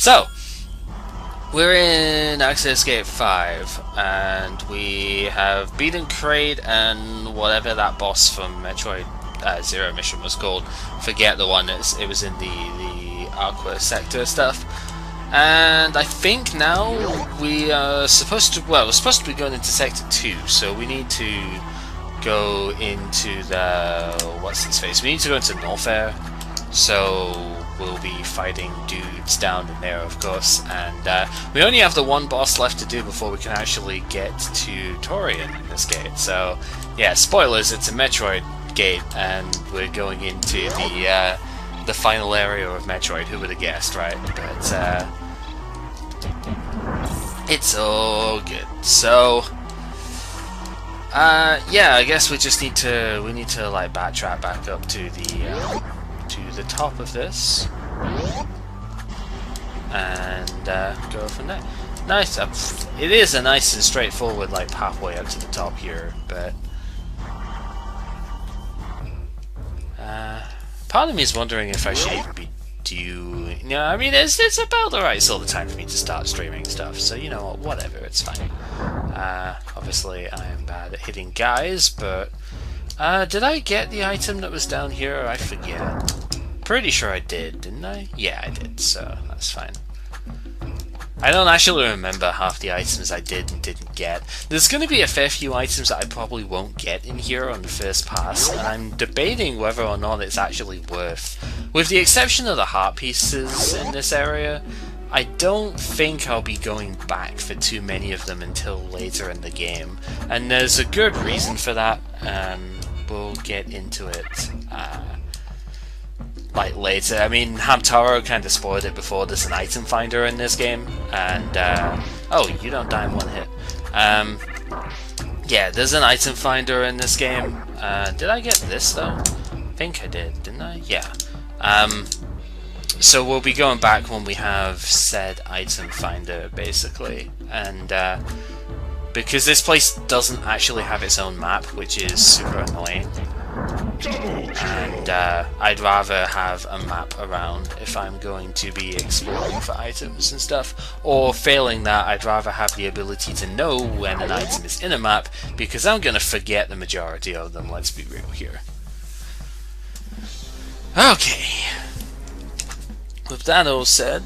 So, we're in Access Gate 5, and we have beaten Kraid and whatever that boss from Metroid Zero Mission was called. Forget the one, it was in the Aqua Sector stuff. And I think now we are supposed to, well, we're supposed to be going into Sector 2, so we need to go into the, what's his face? We need to go into Norfair, so we'll be fighting dudes down in there, of course, and we only have the one boss left to do before we can actually get to Torian in this gate. So, yeah, spoilers, it's a Metroid gate, and we're going into the final area of Metroid. Who would have guessed, right? But it's all good. So, yeah, I guess we just need to like backtrack back up to the top of this and go from there. Nice. It is a nice and straightforward like pathway up to the top here, but part of me is wondering if I should even be doing. You know, I mean, it's about the right sort of time for me to start streaming stuff. So you know what, whatever, it's fine. Obviously, I am bad at hitting guys, but did I get the item that was down here? I forget. Pretty sure I did, didn't I? Yeah, I did, so that's fine. I don't actually remember half the items I did and didn't get. There's going to be a fair few items that I probably won't get in here on the first pass, and I'm debating whether or not it's actually worth. With the exception of the heart pieces in this area, I don't think I'll be going back for too many of them until later in the game, and there's a good reason for that. We'll get into it like later. I mean, Hamtaro kind of spoiled it before. There's an item finder in this game, and oh, you don't die in one hit. Yeah, there's an item finder in this game. Did I get this though? I think I did, didn't I? Yeah. So we'll be going back when we have said item finder, basically, and because this place doesn't actually have its own map, which is super annoying. And I'd rather have a map around if I'm going to be exploring for items and stuff, or failing that, I'd rather have the ability to know when an item is in a map, because I'm going to forget the majority of them, let's be real here. Okay, with that all said,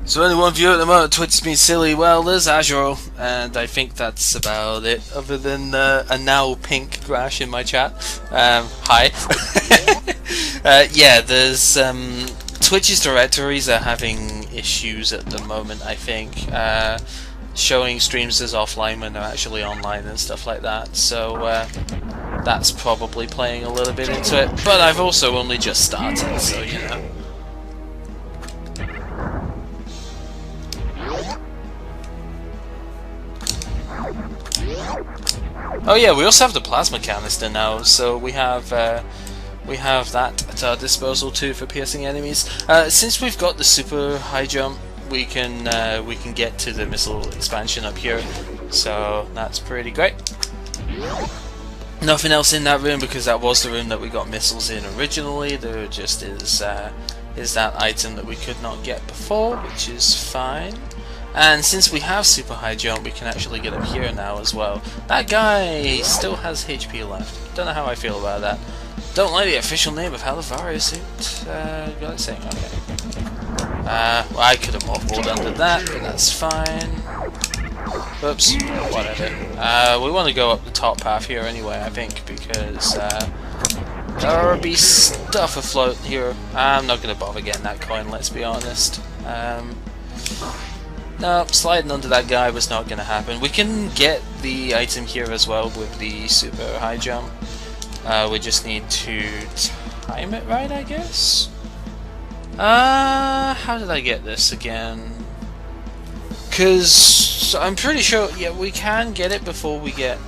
so anyone view at the moment Twitch's been silly, well, there's Azure, and I think that's about it, other than a now pink Grash in my chat. Hi. Yeah, there's Twitch's directories are having issues at the moment, I think, showing streams as offline when they're actually online and stuff like that, so that's probably playing a little bit into it, but I've also only just started, so you know. Oh yeah, we also have the plasma canister now, so we have that at our disposal too for piercing enemies. Since we've got the super high jump, we can get to the missile expansion up here, so that's pretty great. Nothing else in that room because that was the room that we got missiles in originally. There just is that item that we could not get before, which is fine. And since we have super high jump, we can actually get up here now as well. That guy still has HP left. Don't know how I feel about that. Don't like the official name of Halivaria suit. Got it saying okay. Well, I could have Morph Balled under that, but that's fine. Oops, whatever. We want to go up the top path here anyway, I think, because there'll be stuff afloat here. I'm not going to bother getting that coin, let's be honest. No, sliding under that guy was not going to happen. We can get the item here as well with the super high jump. We just need to time it right, I guess? How did I get this again? Because I'm pretty sure, yeah, we can get it before we get...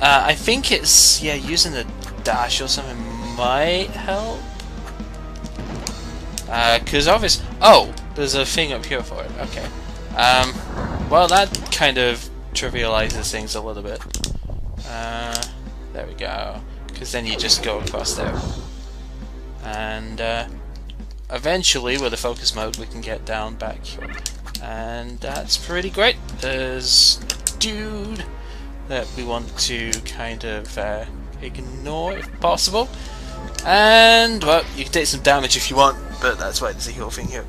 I think it's, yeah, using the dash or something might help. Because obviously... Oh, there's a thing up here for it, okay. Well, that kind of trivializes things a little bit. There we go. Because then you just go across there. And, eventually, with the focus mode, we can get down back here. And that's pretty great. There's a dude that we want to kind of ignore if possible. And, well, you can take some damage if you want, but that's why there's a heal thing here.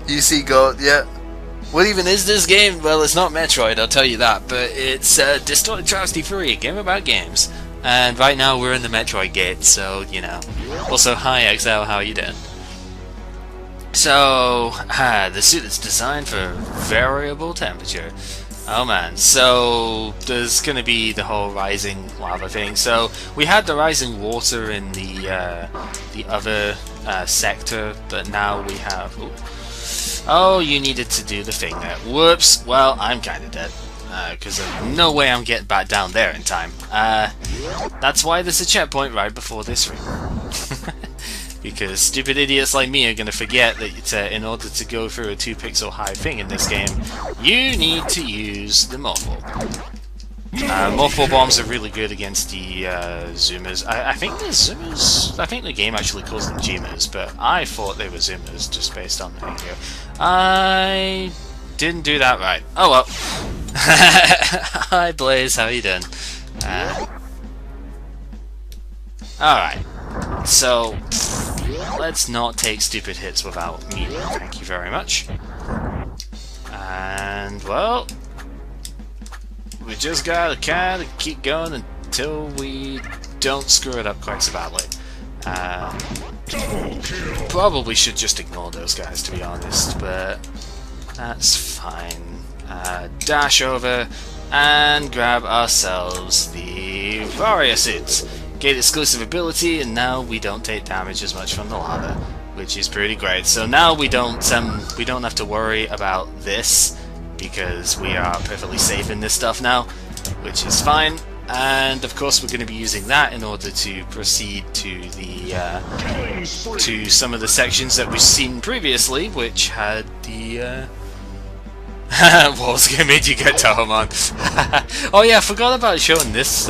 You see gold, yeah. What even is this game? Well, it's not Metroid, I'll tell you that, but it's Distorted Travesty 3, a game about games. And right now we're in the Metroid gate, so, you know. Also, hi XL, how are you doing? So, the suit is designed for variable temperature. Oh man, so there's gonna be the whole rising lava thing. So we had the rising water in the other sector, but now we have. Ooh. Oh, you needed to do the thing there. Whoops. Well, I'm kind of dead because there's no way I'm getting back down there in time. That's why there's a checkpoint right before this room. Because stupid idiots like me are going to forget that in order to go through a 2-pixel high thing in this game, you need to use the Morph Ball. Morph Ball bombs are really good against the Zoomers. I think the Zoomers... I think the game actually calls them Gmers, but I thought they were Zoomers just based on the thing here. I didn't do that right. Oh well. Hi Blaze, how you doing? Alright. So, let's not take stupid hits without me. Thank you very much. And, well, we just gotta kind of keep going until we don't screw it up quite so badly. Probably should just ignore those guys, to be honest, but that's fine. Dash over and grab ourselves the warrior suits. Gate exclusive ability, and now we don't take damage as much from the lava, which is pretty great. So now we don't have to worry about this because we are perfectly safe in this stuff now, which is fine. And of course we're going to be using that in order to proceed to the to some of the sections that we've seen previously, which had the what was going to make you get Tohomon? Oh yeah, I forgot about showing this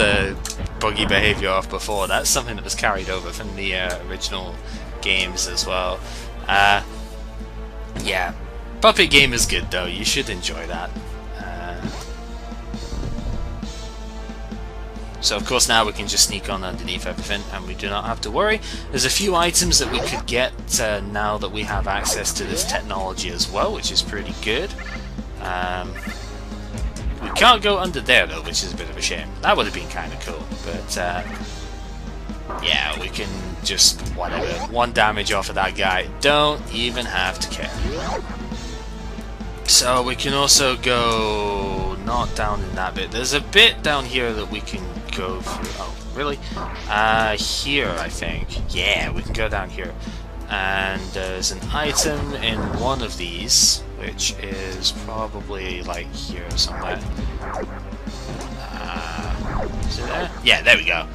buggy behavior off before. That's something that was carried over from the original games as well. Yeah, Puppet Game is good though. You should enjoy that. So of course now we can just sneak on underneath everything and we do not have to worry. There's a few items that we could get now that we have access to this technology as well, which is pretty good. We can't go under there though, which is a bit of a shame. That would have been kind of cool, but yeah, we can just whatever. 1 damage off of that guy. Don't even have to care. So we can also go not down in that bit. There's a bit down here that we can go through. Oh, really? Here, I think. Yeah, we can go down here. And there's an item in one of these, which is probably like here somewhere. Is it there? Yeah, there we go.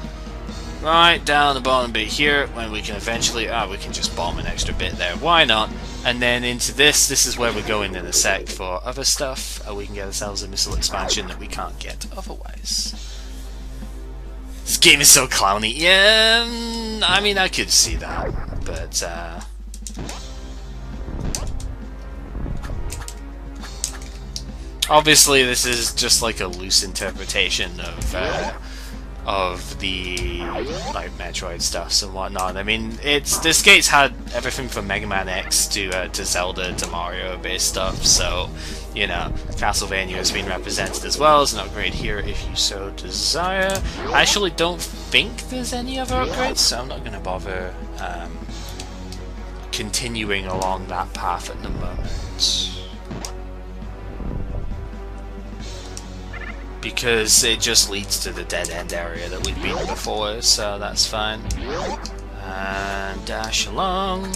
Right down the bottom bit here, when we can eventually... we can just bomb an extra bit there. Why not? And then into this. This is where we're going in a sec for other stuff. We can get ourselves a missile expansion that we can't get otherwise. This game is so clowny. Yeah, I mean, I could see that. But, obviously this is just like a loose interpretation of the like Metroid stuff and whatnot. I mean, this game's had everything from Mega Man X to Zelda to Mario based stuff, so you know, Castlevania has been represented as well as an upgrade here if you so desire. I actually don't think there's any other upgrades, so I'm not going to bother continuing along that path at the moment. Because it just leads to the dead end area that we've been before, so that's fine. And dash along.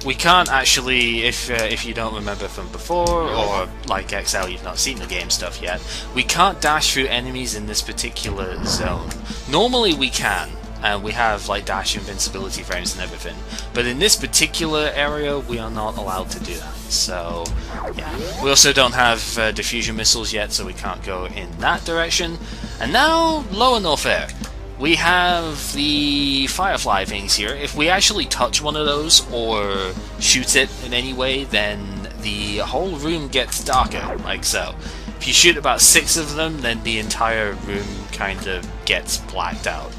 We can't actually, if you don't remember from before, or like XL, you've not seen the game stuff yet, we can't dash through enemies in this particular zone. Normally we can, and we have like dash invincibility frames and everything. But in this particular area, we are not allowed to do that. So yeah, we also don't have diffusion missiles yet, so we can't go in that direction. And now, lower North Air. We have the Firefly things here. If we actually touch one of those or shoot it in any way, then the whole room gets darker, like so. If you shoot about 6 of them, then the entire room kind of gets blacked out.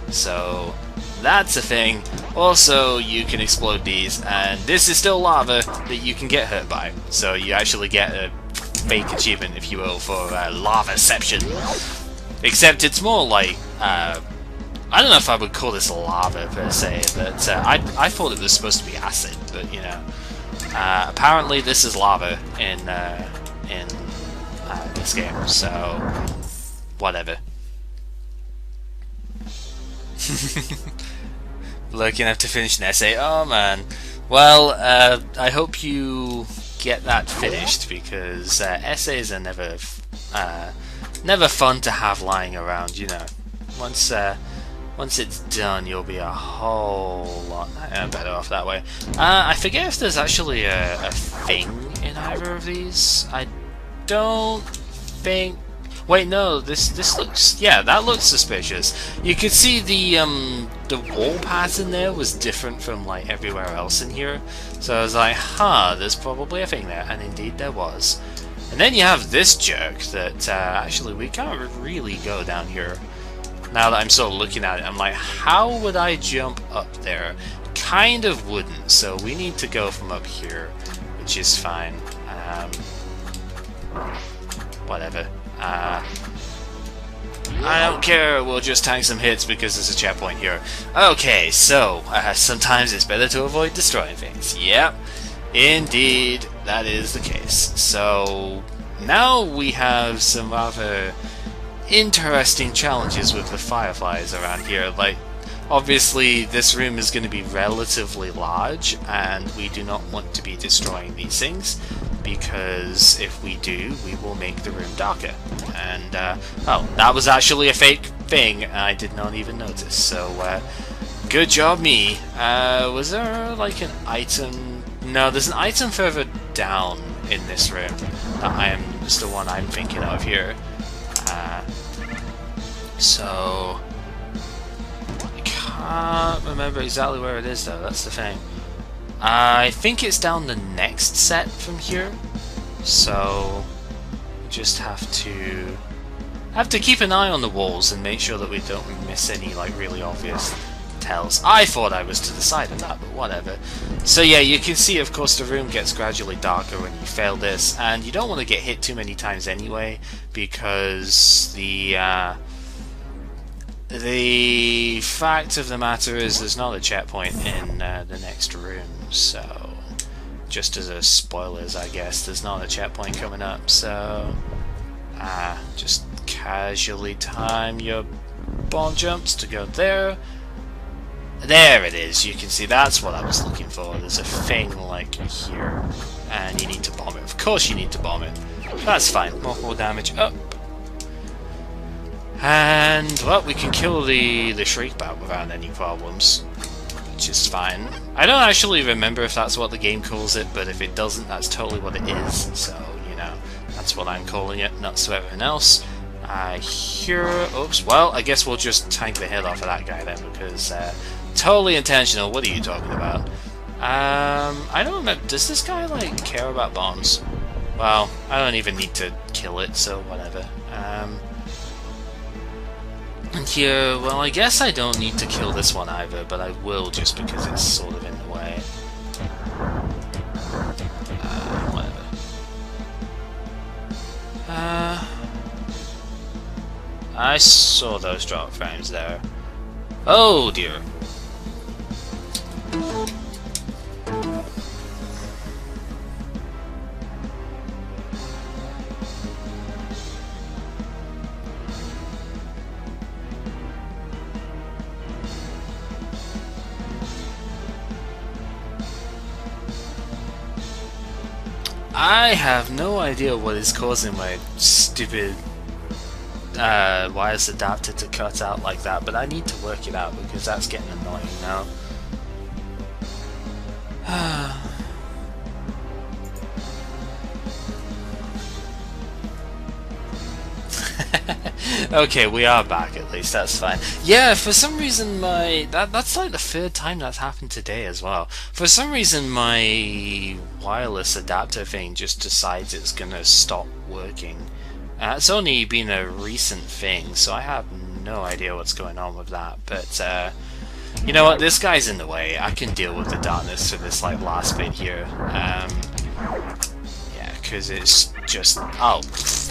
So that's a thing. Also, you can explode these, and this is still lava that you can get hurt by. So you actually get a fake achievement, if you will, for lavaception. Except it's more like, I don't know if I would call this lava per se, but I thought it was supposed to be acid, but you know. Apparently this is lava in this game, so whatever. Looking have to finish an essay. Oh man. Well, I hope you get that finished, because essays are never fun to have lying around. You know, once it's done, you'll be a whole lot better off that way. I forget if there's actually a thing in either of these. I don't think. Wait, no. This looks. Yeah, that looks suspicious. You could see the wall pattern there was different from like everywhere else in here. So I was like, huh, there's probably a thing there, and indeed there was. And then you have this jerk that actually we can't really go down here. Now that I'm sort of looking at it, I'm like, how would I jump up there? Kind of wouldn't, so we need to go from up here, which is fine. Whatever. I don't care, we'll just tank some hits because there's a checkpoint here. Okay, so, sometimes it's better to avoid destroying things. Yep, indeed, that is the case. So, now we have some rather interesting challenges with the fireflies around here. Like, obviously this room is going to be relatively large, and we do not want to be destroying these things, because if we do, we will make the room darker. And oh, that was actually a fake thing, I did not even notice, so good job me. Was there like an item? No, there's an item further down in this room that is the one I'm thinking of here. So I can't remember exactly where it is though, that's the thing. I think it's down the next set from here, so we just have to keep an eye on the walls and make sure that we don't miss any like really obvious tells. I thought I was to the side of that, but whatever. So yeah, you can see of course the room gets gradually darker when you fail this, and you don't want to get hit too many times anyway, because the fact of the matter is there's not a checkpoint in the next room, so just as a spoilers I guess, there's not a checkpoint coming up, so just casually time your bomb jumps to go there. There it is, you can see that's what I was looking for. There's a thing like here, and you need to bomb it. Of course you need to bomb it. That's fine, more damage up. And, well, we can kill the Shriek Bat without any problems, which is fine. I don't actually remember if that's what the game calls it, but if it doesn't, that's totally what it is. So, you know, that's what I'm calling it, not so everyone else. Oops, well, I guess we'll just tank the head off of that guy then, because totally intentional. What are you talking about? I don't remember. Does this guy, like, care about bombs? Well, I don't even need to kill it, so whatever. And here, well, I guess I don't need to kill this one either, but I will just because it's sort of in the way. Whatever. I saw those drop frames there. Oh dear. I have no idea what is causing my stupid wireless adapter to cut out like that, but I need to work it out because that's getting annoying now. Okay, we are back at least, that's fine. Yeah, for some reason that's like the third time that's happened today as well. For some reason my wireless adapter thing just decides it's gonna stop working. It's only been a recent thing, so I have no idea what's going on with that, but you know what, this guy's in the way. I can deal with the darkness for this like last bit here. Yeah, because it's just... oh,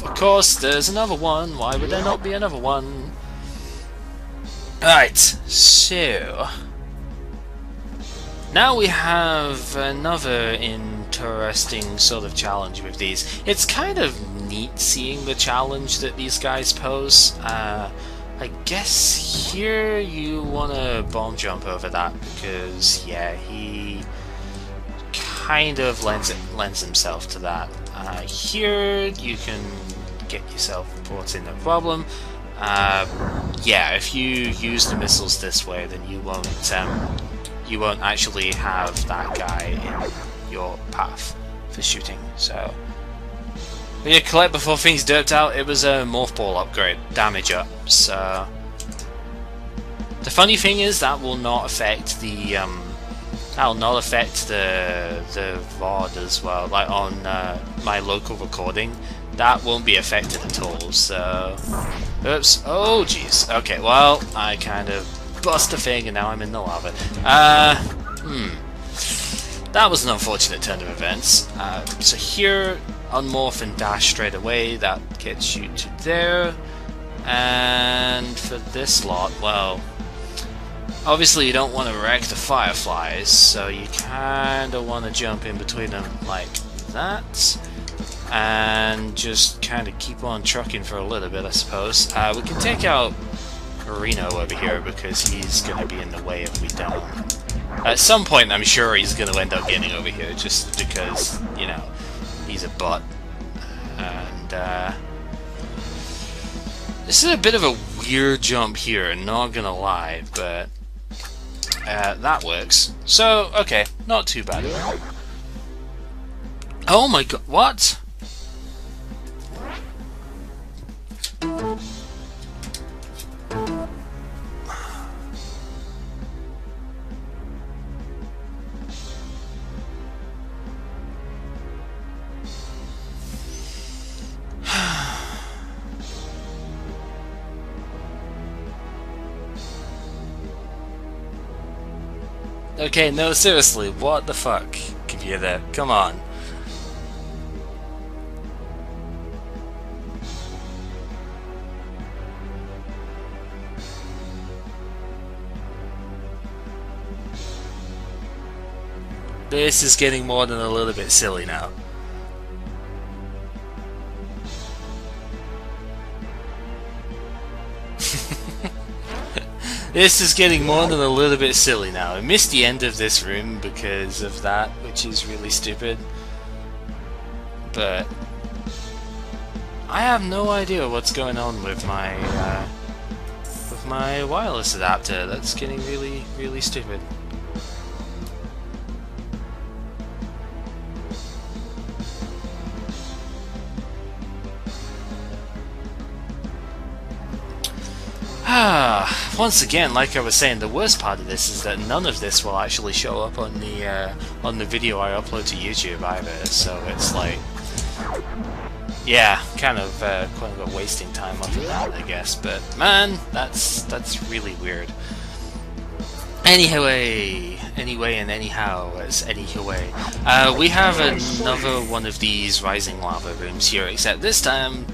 of course, there's another one. Why would there not be another one? Alright, so... now we have another interesting sort of challenge with these. It's kind of neat seeing the challenge that these guys pose. I guess here you want to bomb jump over that because, yeah, he kind of lends himself to that. Here you can get yourself reporting no problem. Yeah, if you use the missiles this way, then you won't actually have that guy in your path for shooting. So, when you collect before things derped out, it was a Morph Ball upgrade, damage up. So, the funny thing is that will not affect the the VOD as well. Like on my local recording, that won't be affected at all. So, oops. Oh, jeez. Okay. Well, I kind of bust a thing, and now I'm in the lava. That was an unfortunate turn of events. So here, unmorph and dash straight away. That gets you to there. And for this lot, well, obviously you don't want to wreck the fireflies, so you kind of want to jump in between them like that. And just kind of keep on trucking for a little bit, I suppose. We can take out Reno over here because he's going to be in the way if we don't. At some point, I'm sure he's going to end up getting over here just because, you know, he's a butt. And this is a bit of a weird jump here, not going to lie, but that works. So, okay, not too bad. Oh my god, what? Okay, no, seriously, what the fuck, computer? Come on. This is getting more than a little bit silly now. This is getting more than a little bit silly now. I missed the end of this room because of that, which is really stupid. But I have no idea what's going on with my wireless adapter. That's getting really, really stupid. Once again, like I was saying, the worst part of this is that none of this will actually show up on the video I upload to YouTube either. So it's like, yeah, kind of wasting time off of that, I guess. But man, that's really weird. Anyway, and anyhow, we have another one of these rising lava rooms here, except this time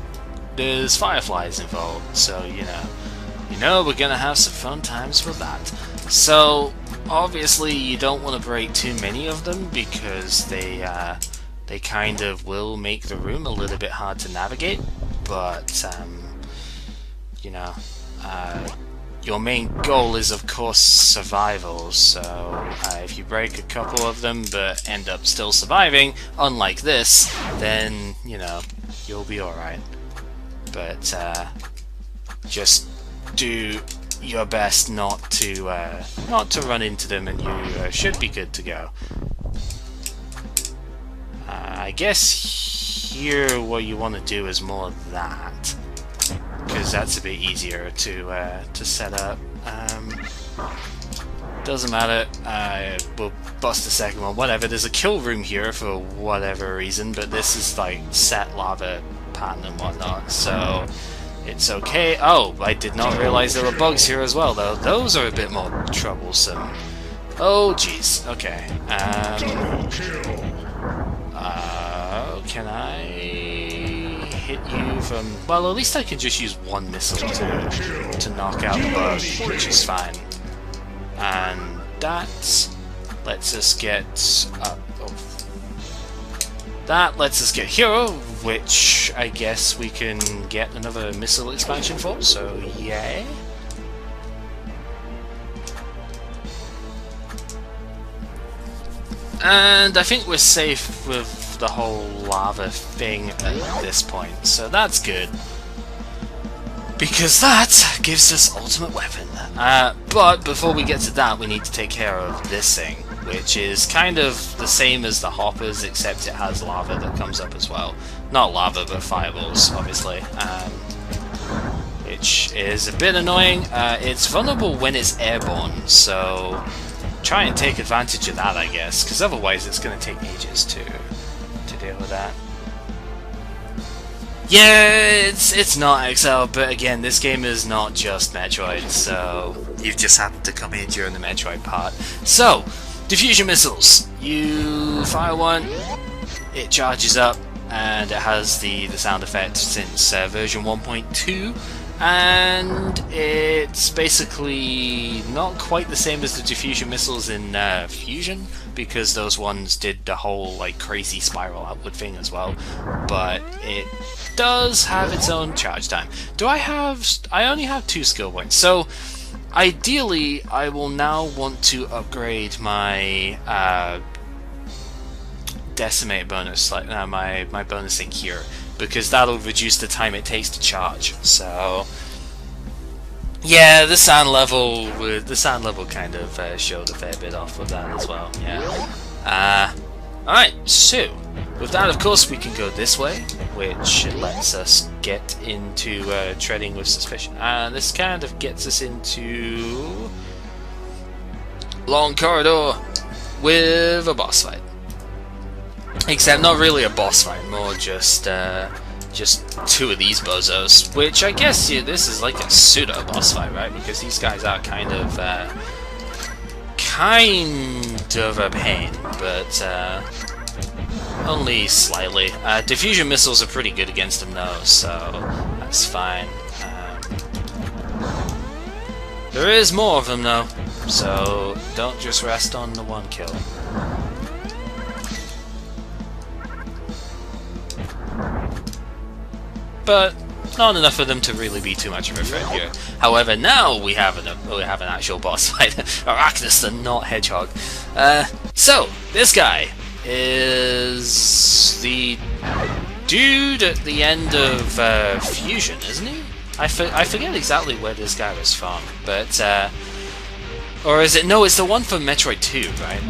there's fireflies involved. So you know we're gonna have some fun times with that. So obviously you don't want to break too many of them because they kind of will make the room a little bit hard to navigate. But your main goal is of course survival. So if you break a couple of them but end up still surviving, unlike this, then you'll be alright. But just do your best not to run into them, and you should be good to go. I guess here what you want to do is more of that, because that's a bit easier to set up. Doesn't matter, we'll bust the second one, whatever. There's a kill room here for whatever reason, but this is like set lava pattern and whatnot, so it's okay. Oh, I did not realize there were bugs here as well, though. Those are a bit more troublesome. Oh, jeez. Okay. Can I hit you from... Well, at least I can just use one missile to knock out the bug, which is fine. And that lets us get up. Oh. That lets us get Hero, which I guess we can get another missile expansion for, so yay. And I think we're safe with the whole lava thing at this point, so that's good. Because that gives us ultimate weapon. But before we get to that, we need to take care of this thing, which is kind of the same as the hoppers, except it has lava that comes up as well. Not lava, but fireballs, obviously. Which is a bit annoying. It's vulnerable when it's airborne, so try and take advantage of that, I guess, because otherwise it's going to take ages to deal with that. Yeah, it's not Excel, but again, this game is not just Metroid, so you've just happened to come in during the Metroid part. So, diffusion missiles. You fire one, it charges up, and it has the sound effect since version 1.2, and it's basically not quite the same as the diffusion missiles in Fusion, because those ones did the whole like crazy spiral outward thing as well, but it does have its own charge time. I only have 2 skill points, so ideally I will now want to upgrade my decimate bonus, like my bonus thing here, because that'll reduce the time it takes to charge. So yeah, the sound level kind of showed a fair bit off of that as well. Yeah. Alright, so with that, of course, we can go this way, which lets us get into treading with suspicion. And this kind of gets us into long corridor with a boss fight. Except not really a boss fight, more just 2 of these bozos, which I guess this is like a pseudo boss fight, right? Because these guys are kind of a pain, but only slightly. Diffusion missiles are pretty good against them though, so that's fine. There is more of them though, so don't just rest on the one kill. But not enough of them to really be too much of a threat here. However, now we have an actual boss fight. Arachnus, the not hedgehog. So this guy is the dude at the end of Fusion, isn't he? I forget exactly where this guy was from, but or is it? No, it's the one from Metroid 2, right?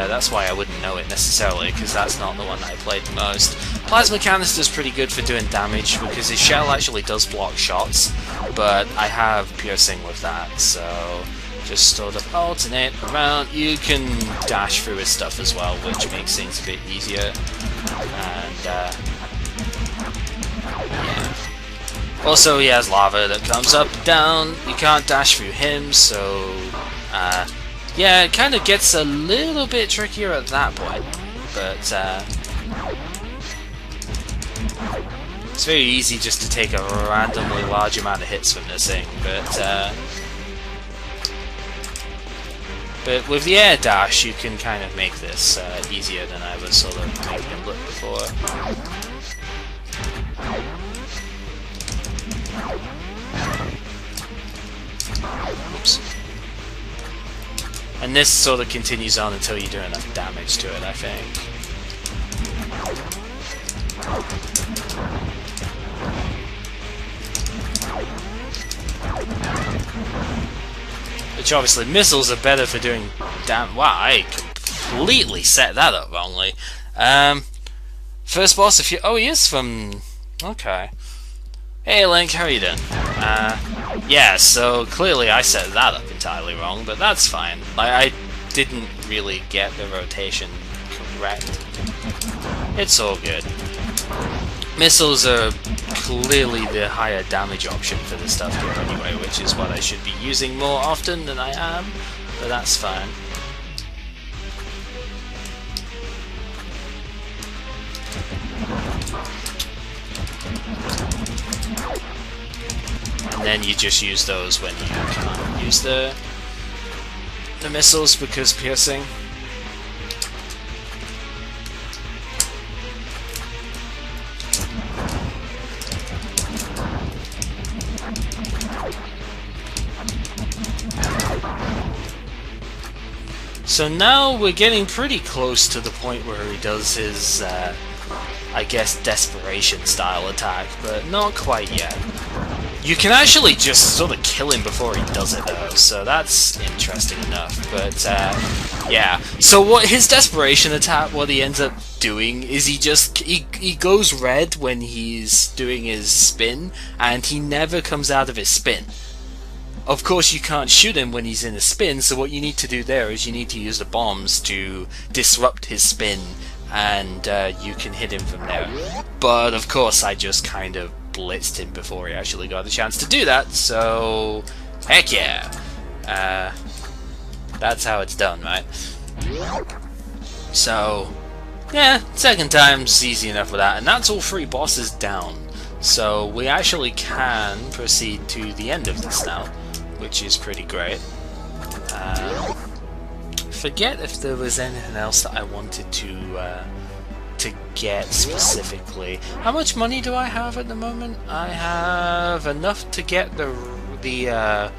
That's why I wouldn't know it necessarily, because that's not the one that I played the most. Plasma Canister's pretty good for doing damage, because his shell actually does block shots, but I have piercing with that, so just sort of alternate around. You can dash through his stuff as well, which makes things a bit easier. And yeah. Also, he has lava that comes up, down. You can't dash through him, so yeah, it kind of gets a little bit trickier at that point, but it's very easy just to take a randomly large amount of hits from this thing, but with the air dash you can kind of make this easier than I was sort of making it look before. Oops. And this sort of continues on until you do enough damage to it, I think. Which obviously missiles are better for doing damn. Wow, I completely set that up wrongly. First boss, if you. Oh, he is from. Okay. Hey Link, how are you doing? Yeah, so clearly I set that up entirely wrong, but that's fine. I didn't really get the rotation correct. It's all good. Missiles are clearly the higher damage option for the stuff here anyway, which is what I should be using more often than I am, but that's fine. And then you just use those when you can't use the missiles because piercing. So now we're getting pretty close to the point where he does his, I guess, desperation style attack, but not quite yet. You can actually just sort of kill him before he does it though, so that's interesting enough, but yeah. So what his desperation attack, what he ends up doing is he goes red when he's doing his spin, and he never comes out of his spin. Of course you can't shoot him when he's in a spin, so what you need to do there is you need to use the bombs to disrupt his spin, and you can hit him from there. But of course I just kind of blitzed him before he actually got the chance to do that, so heck yeah. That's how it's done, right? So yeah, second time's easy enough with that, and that's all 3 bosses down. So we actually can proceed to the end of this now, which is pretty great. Forget if there was anything else that I wanted to get specifically. How much money do I have at the moment? I have enough to get the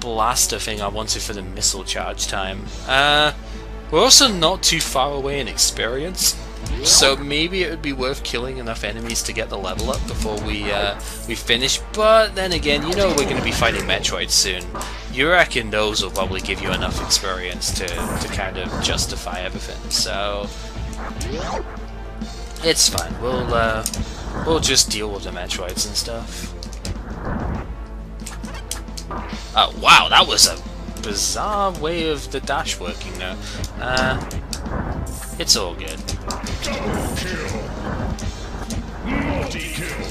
blaster thing I wanted for the missile charge time. We're also not too far away in experience, so maybe it would be worth killing enough enemies to get the level up before we finish. But then again, you know we're going to be fighting Metroid soon. You reckon those will probably give you enough experience to kind of justify everything. So it's fine. We'll just deal with the Metroids and stuff. Oh wow, that was a bizarre way of the dash working now. It's all good. Double kill. Multi-kill.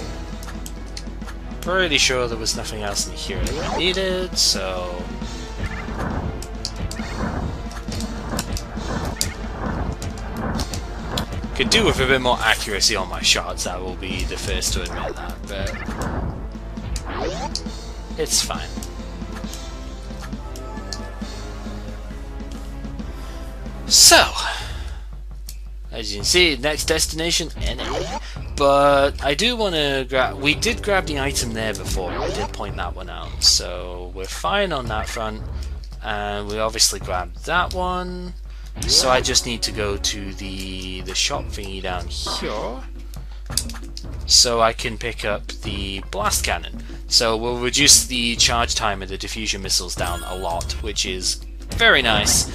Pretty sure there was nothing else in here that we needed, so could do with a bit more accuracy on my shots, I will be the first to admit that, but it's fine. So, as you can see, next destination, NA. But I do want to grab... We did grab the item there before, I did point that one out. So we're fine on that front. And we obviously grabbed that one. So I just need to go to the shop thingy down here, so I can pick up the blast cannon. So we'll reduce the charge time of the diffusion missiles down a lot, which is very nice.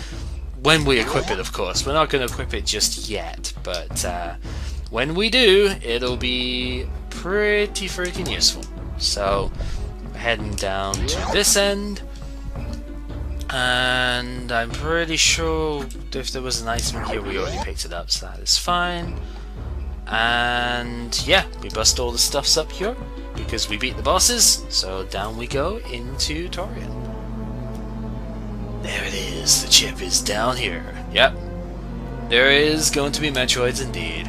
When we equip it, of course. We're not going to equip it just yet, but when we do, it'll be pretty freaking useful. So, heading down to this end, and I'm pretty sure if there was an item in here, we already picked it up, so that is fine. And yeah, we bust all the stuffs up here, because we beat the bosses, so down we go into Torian. There it is, the chip is down here. Yep, there is going to be Metroids indeed.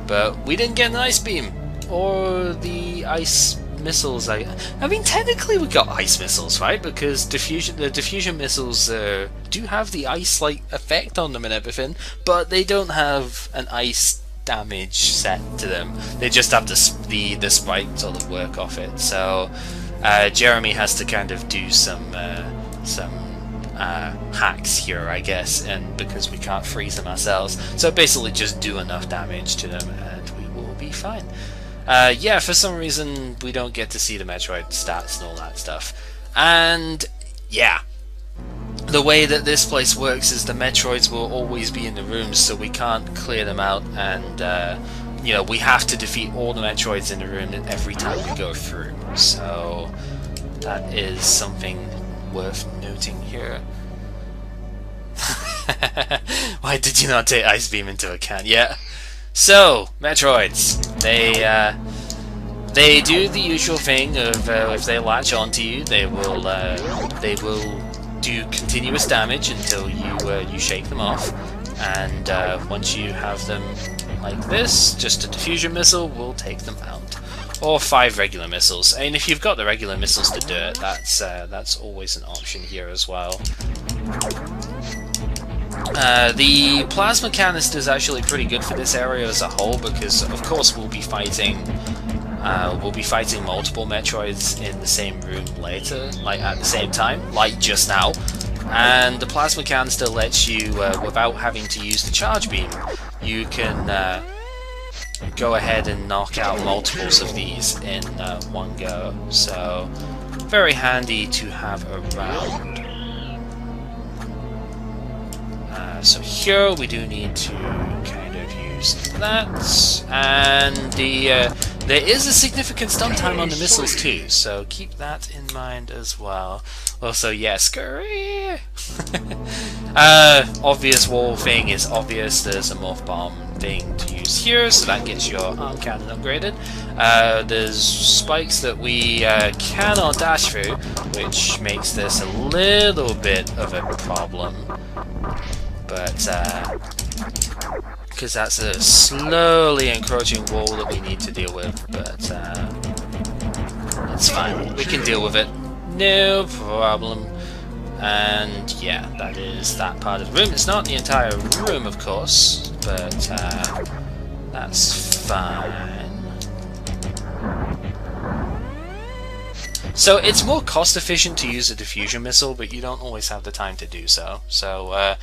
But we didn't get an ice beam, or the ice missiles. I mean, technically we got ice missiles, right? Because the diffusion missiles do have the ice-like effect on them and everything, but they don't have an ice damage set to them. They just have the sprite sort of work off it. So Jeremy has to kind of do some hacks here, I guess, and because we can't freeze them ourselves, so basically just do enough damage to them and we will be fine. Yeah, for some reason we don't get to see the Metroid stats and all that stuff. And yeah, the way that this place works is the Metroids will always be in the rooms, so we can't clear them out, and you know, we have to defeat all the Metroids in the room every time we go through. So that is something worth noting here. Why did you not take Ice Beam into account? Yeah. So Metroids, they do the usual thing of if they latch onto you, they will do continuous damage until you shake them off, and once you have them like this, just a diffusion missile will take them out, or 5 regular missiles. And if you've got the regular missiles to do it, that's always an option here as well. The plasma canister is actually pretty good for this area as a whole, because of course we'll be fighting multiple Metroids in the same room later, like at the same time, like just now. And the plasma canister lets you, without having to use the charge beam, you can go ahead and knock out multiples of these in one go. So very handy to have around. So here we do need to kind of use that, and there is a significant stun time on the missiles too, so keep that in mind as well. Also, yes, scurry! Obvious wall thing is obvious. There's a Morph Bomb thing to use here, so that gets your arm cannon upgraded. There's spikes that we cannot dash through, which makes this a little bit of a problem. But because that's a slowly encroaching wall that we need to deal with, but it's fine, we can deal with it, no problem. And yeah, that is that part of the room. It's not the entire room, of course, but that's fine. So it's more cost efficient to use a diffusion missile, but you don't always have the time to do so. So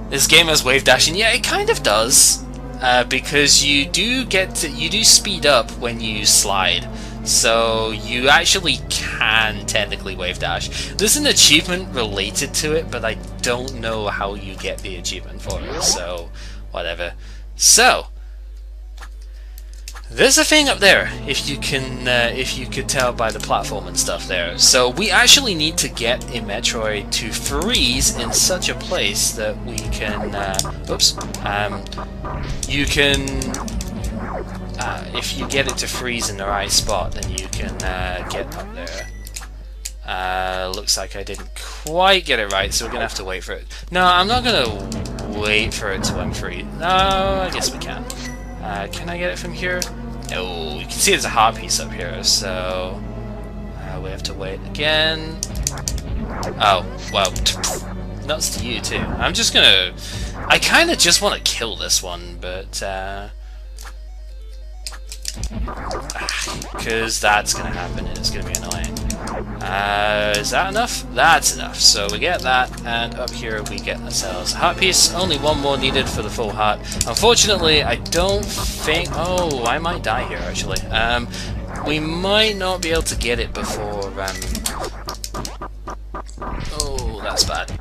this game has wave dashing. Yeah, it kind of does, because you do speed up when you slide. So you actually can technically wave dash. There's an achievement related to it, but I don't know how you get the achievement for it. So whatever. So there's a thing up there, if you could tell by the platform and stuff there. So we actually need to get a Metroid to freeze in such a place that we can, you can, if you get it to freeze in the right spot, then you can get up there. Looks like I didn't quite get it right, so we're gonna have to wait for it. No, I'm not gonna wait for it to unfreeze. No, I guess we can. Can I get it from here? No, you can see there's a heart piece up here, so we have to wait again. Oh, well, nuts to you too. I'm just gonna... I kind of just want to kill this one, but... because that's gonna happen and it's gonna be annoying. Is that enough? That's enough. So we get that, and up here we get ourselves a heart piece. Only one more needed for the full heart. Unfortunately, I don't think... Oh, I might die here actually. We might not be able to get it before... Oh, that's bad.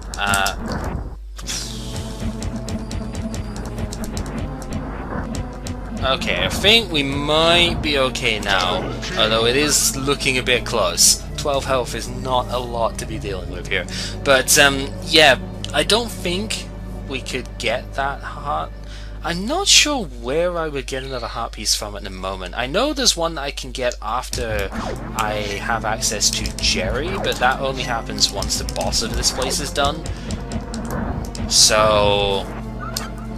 Okay, I think we might be okay now, although it is looking a bit close. 12 health is not a lot to be dealing with here. But, yeah, I don't think we could get that heart. I'm not sure where I would get another heart piece from at the moment. I know there's one that I can get after I have access to Jerry, but that only happens once the boss of this place is done. So,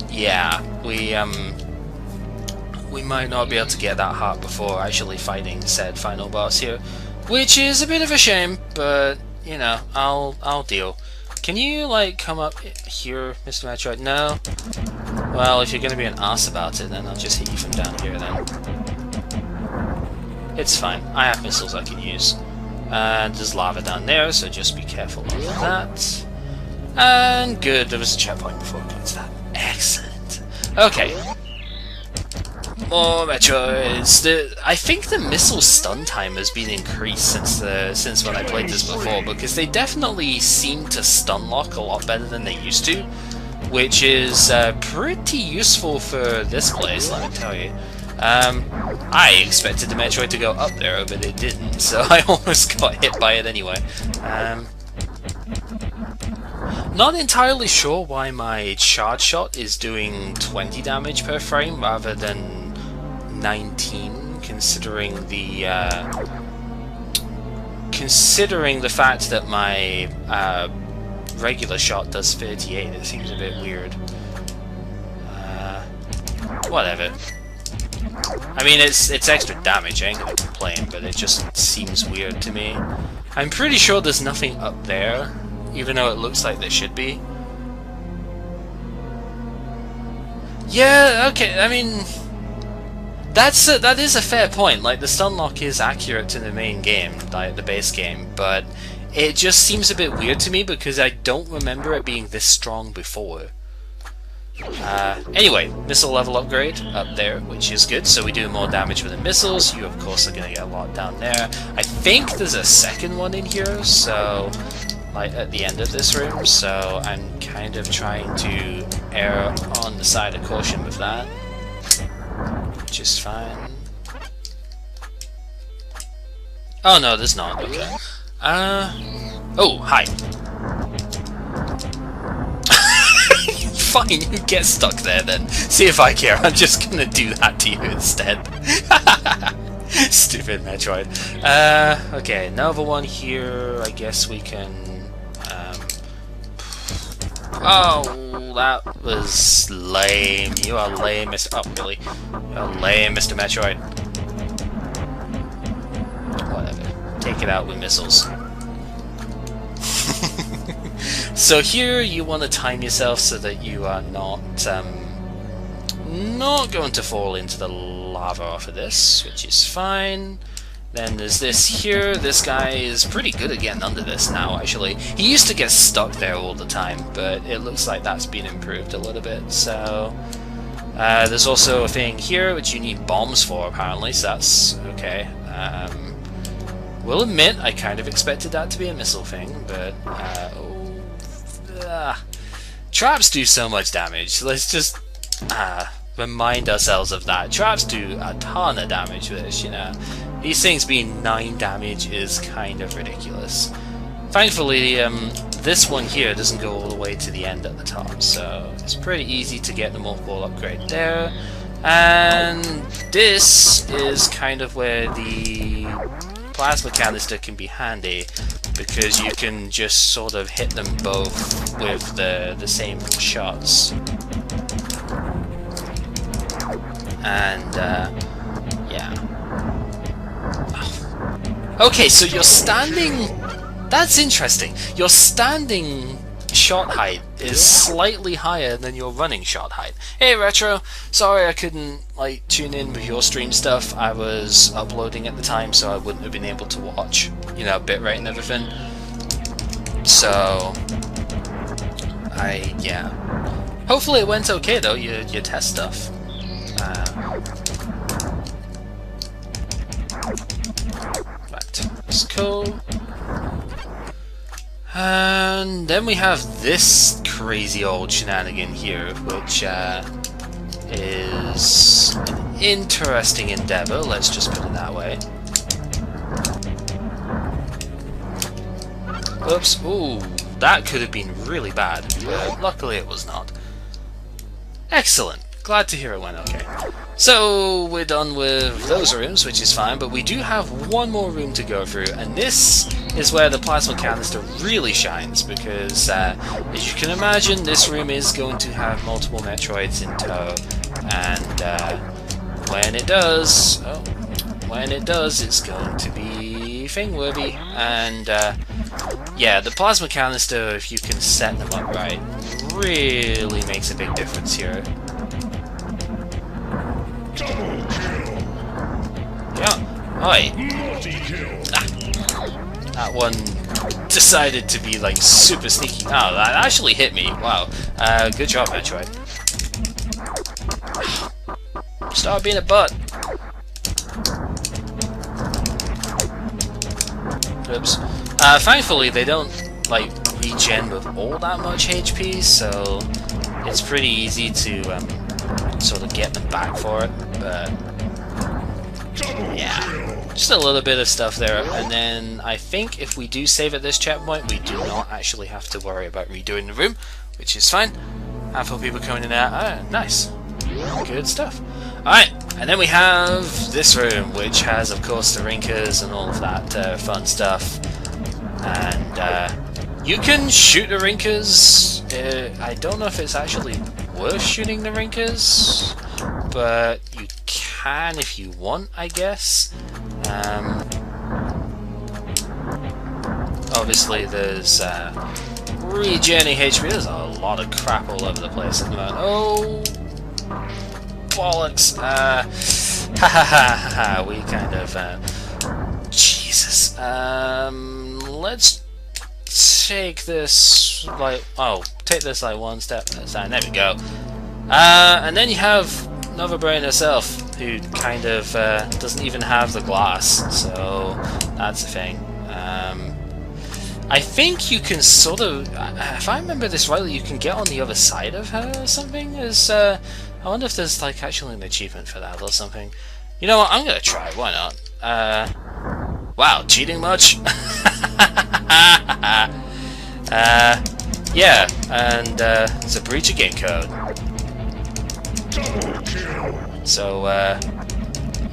yeah, we might not be able to get that heart before actually fighting said final boss here, which is a bit of a shame, but you know, I'll deal. Can you like come up here, Mr. Metroid? No? Well, if you're gonna be an ass about it, then I'll just hit you from down here then. It's fine, I have missiles I can use. And there's lava down there, so just be careful of that. And good, there was a checkpoint before we got to that. Excellent. Okay. More Metroids. I think the missile stun time has been increased since when I played this before, because they definitely seem to stun lock a lot better than they used to, which is pretty useful for this place, let me tell you. I expected the Metroid to go up there, but it didn't, so I almost got hit by it anyway. Not entirely sure why my charge shot is doing 20 damage per frame rather than 19, considering the fact that my regular shot does 38. It seems a bit weird. Whatever. I mean, it's extra damage, I ain't gonna complain, but it just seems weird to me. I'm pretty sure there's nothing up there, even though it looks like there should be. Yeah, okay, I mean, that is a fair point. Like, the stun lock is accurate to the main game, like the base game, but it just seems a bit weird to me because I don't remember it being this strong before. Anyway, missile level upgrade up there, which is good, so we do more damage with the missiles. You, of course, are going to get a lot down there. I think there's a second one in here, so, like, at the end of this room, so I'm kind of trying to err on the side of caution with that, which is fine. Oh, no, there's not. Okay. Oh, hi. Fine, you get stuck there then. See if I care, I'm just gonna do that to you instead. Stupid Metroid. Okay, another one here, I guess we can... Oh, that was lame. You are lame, Mr... Oh, really? You're lame, Mr. Metroid. Whatever. Take it out with missiles. So here you want to time yourself so that you are not going to fall into the lava off of this, which is fine. Then there's this here. This guy is pretty good at getting under this now, actually. He used to get stuck there all the time, but it looks like that's been improved a little bit. So there's also a thing here which you need bombs for, apparently, so that's okay. Will admit I kind of expected that to be a missile thing, but traps do so much damage. Let's just remind ourselves of that. Traps do a ton of damage with this, you know. These things being 9 damage is kind of ridiculous. Thankfully, this one here doesn't go all the way to the end at the top, so it's pretty easy to get the Morph Ball upgrade there. And this is kind of where the plasma canister can be handy, because you can just sort of hit them both with the same shots. And yeah. Okay, so your standing... That's interesting. Your standing shot height is slightly higher than your running shot height. Hey Retro, sorry I couldn't like tune in with your stream stuff. I was uploading at the time, so I wouldn't have been able to watch, you know, bitrate and everything. So yeah. Hopefully it went okay though, your test stuff. Right, that's cool. And then we have this crazy old shenanigan here, which is an interesting endeavor, let's just put it that way. Oops, ooh, that could have been really bad, but luckily it was not. Excellent, glad to hear it went okay. So we're done with those rooms, which is fine, but we do have one more room to go through, and this is where the plasma canister really shines, because as you can imagine, this room is going to have multiple Metroids in tow, and when it does, it's going to be thing-worthy. And yeah, the plasma canister, if you can set them up right, really makes a big difference here. Double kill. Yeah. Oi. Multi-kill. That one decided to be like super sneaky. Oh, that actually hit me. Wow. Good job, Metroid. Stop being a butt. Oops. Thankfully, they don't like regen with all that much HP, so it's pretty easy to sort of get them back for it. But yeah, just a little bit of stuff there, and then I think if we do save at this checkpoint, we do not actually have to worry about redoing the room, which is fine. Handful of people coming in there. Ah, nice. Good stuff. Alright, and then we have this room, which has, of course, the rinkers and all of that fun stuff. And you can shoot the rinkers. I don't know if it's actually worth shooting the rinkers, but you can if you want, I guess. Obviously, there's regenerating HP. There's a lot of crap all over the place at the moment. Oh, bollocks! Ha ha ha ha! We kind of Jesus. Let's take this take this like one step at a time. There we go. And then you have Nova Brain herself, who kind of doesn't even have the glass, so that's a thing. I think you can sort of, if I remember this rightly, you can get on the other side of her or something. I wonder if there's like actually an achievement for that or something. You know what? I'm gonna try. Why not? Wow, cheating much? Yeah, and it's a breach of game code. So,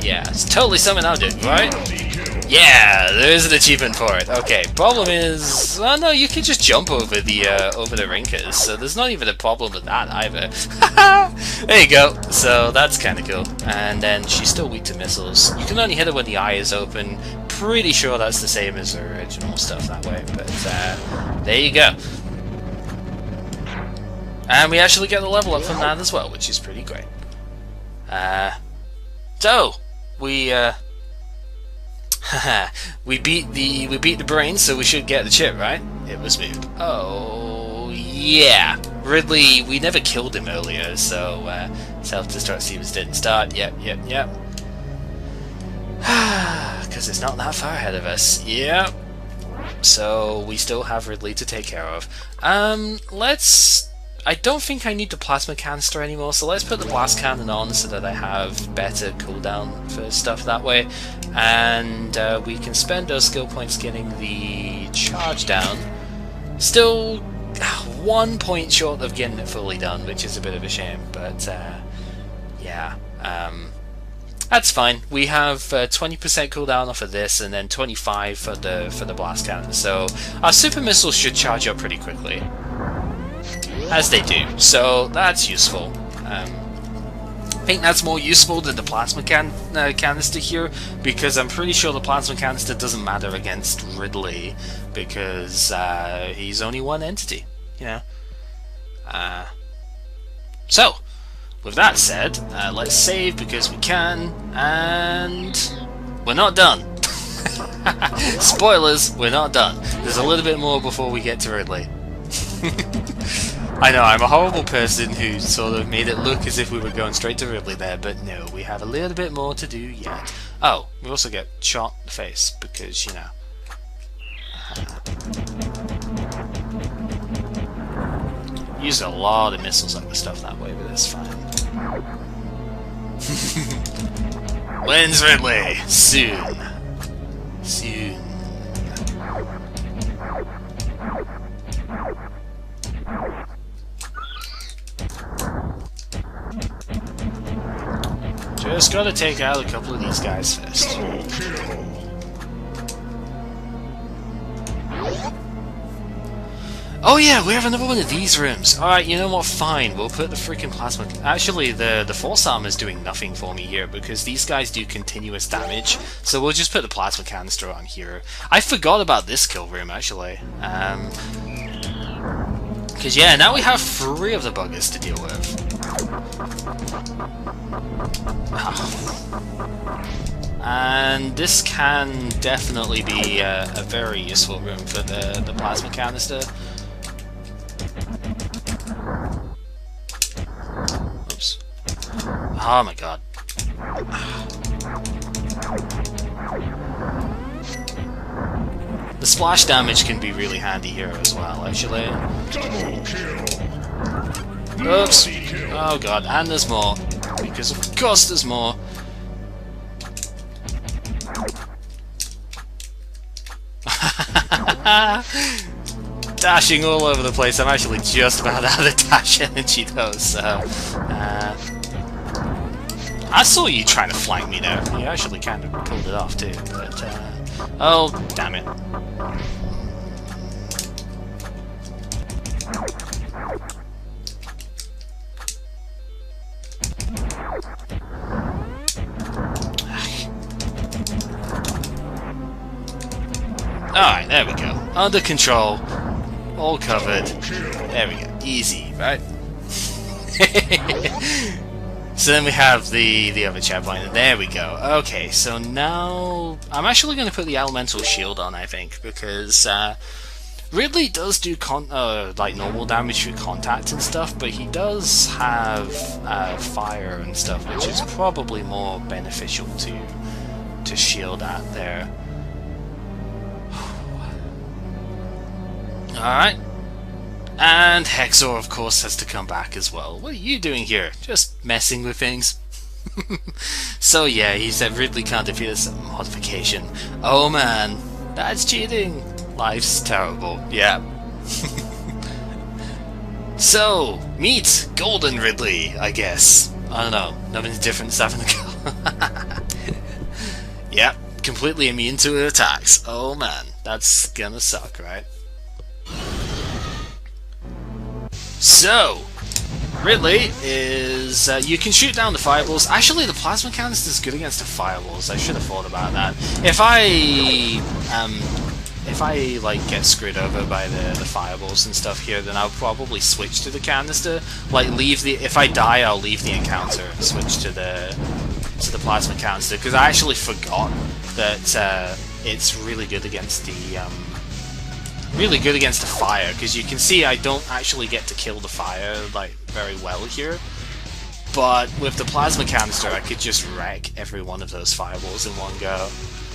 yeah, it's totally something I'll do, right? Yeah, there's an achievement for it. Okay, problem is, oh no, you can just jump over the rinkers, so there's not even a problem with that either. There you go. So that's kind of cool. And then she's still weak to missiles. You can only hit her when the eye is open. Pretty sure that's the same as the original stuff that way, but there you go. And we actually get the level up from that as well, which is pretty great. So we we beat the brain, so we should get the chip, right? It was moved. Oh yeah, Ridley. We never killed him earlier, so self-destruct sequence didn't start. Yep. Because it's not that far ahead of us. Yep. So we still have Ridley to take care of. I don't think I need the plasma canister anymore, so let's put the blast cannon on so that I have better cooldown for stuff that way. And we can spend those skill points getting the charge down. Still 1 point short of getting it fully done, which is a bit of a shame, but yeah. That's fine. We have 20% cooldown off of this, and then 25 for the blast cannon. So our super missiles should charge up pretty quickly, as they do. So that's useful. I think that's more useful than the plasma canister here, because I'm pretty sure the plasma canister doesn't matter against Ridley, because he's only one entity, you know. So. With that said, let's save because we can, and we're not done. Spoilers, we're not done. There's a little bit more before we get to Ridley. I know, I'm a horrible person who sort of made it look as if we were going straight to Ridley there, but no, we have a little bit more to do yet. Oh, we also get shot in the face because, you know. Used a lot of missiles like the stuff that way, but it's fine. When's Ridley? Soon. Soon. Just gotta take out a couple of these guys first. Oh yeah, we have another one of these rooms. Alright, you know what, fine, we'll put the freaking plasma... Actually, the force armor is doing nothing for me here, because these guys do continuous damage, so we'll just put the plasma canister on here. I forgot about this kill room, actually. Because yeah, now we have 3 of the buggers to deal with. And this can definitely be a very useful room for the plasma canister. Oops. Oh my god. The splash damage can be really handy here as well, actually. Double kill. Oops. Multi kill. Oh god, and there's more. Because of course there's more. Dashing all over the place. I'm actually just about out of dash energy though, so... I saw you trying to flank me there. You actually kind of pulled it off too, but... oh, damn it. Alright, there we go. Under control. All covered. There we go. Easy, right? So then we have the other checkpoint, and there we go. Okay, so now... I'm actually going to put the elemental shield on, I think, because Ridley does do like normal damage through contact and stuff, but he does have fire and stuff, which is probably more beneficial to shield at there. Alright. And Hexor, of course, has to come back as well. What are you doing here? Just messing with things? So yeah, he said Ridley can't defeat this modification. Oh man, that's cheating. Life's terrible. Yeah. So, meet Golden Ridley, I guess. I don't know. Nothing's different stuff in the go. Yep, completely immune to attacks. Oh man, that's gonna suck, right? So, Ridley is... you can shoot down the fireballs. Actually, the plasma canister is good against the fireballs. I should have thought about that. If I like get screwed over by the fireballs and stuff here, then I'll probably switch to the canister. Like, if I die, I'll leave the encounter and switch to the plasma canister, because I actually forgot that it's really good against the fire, because you can see I don't actually get to kill the fire like very well here, but with the plasma canister I could just wreck every one of those fireballs in one go.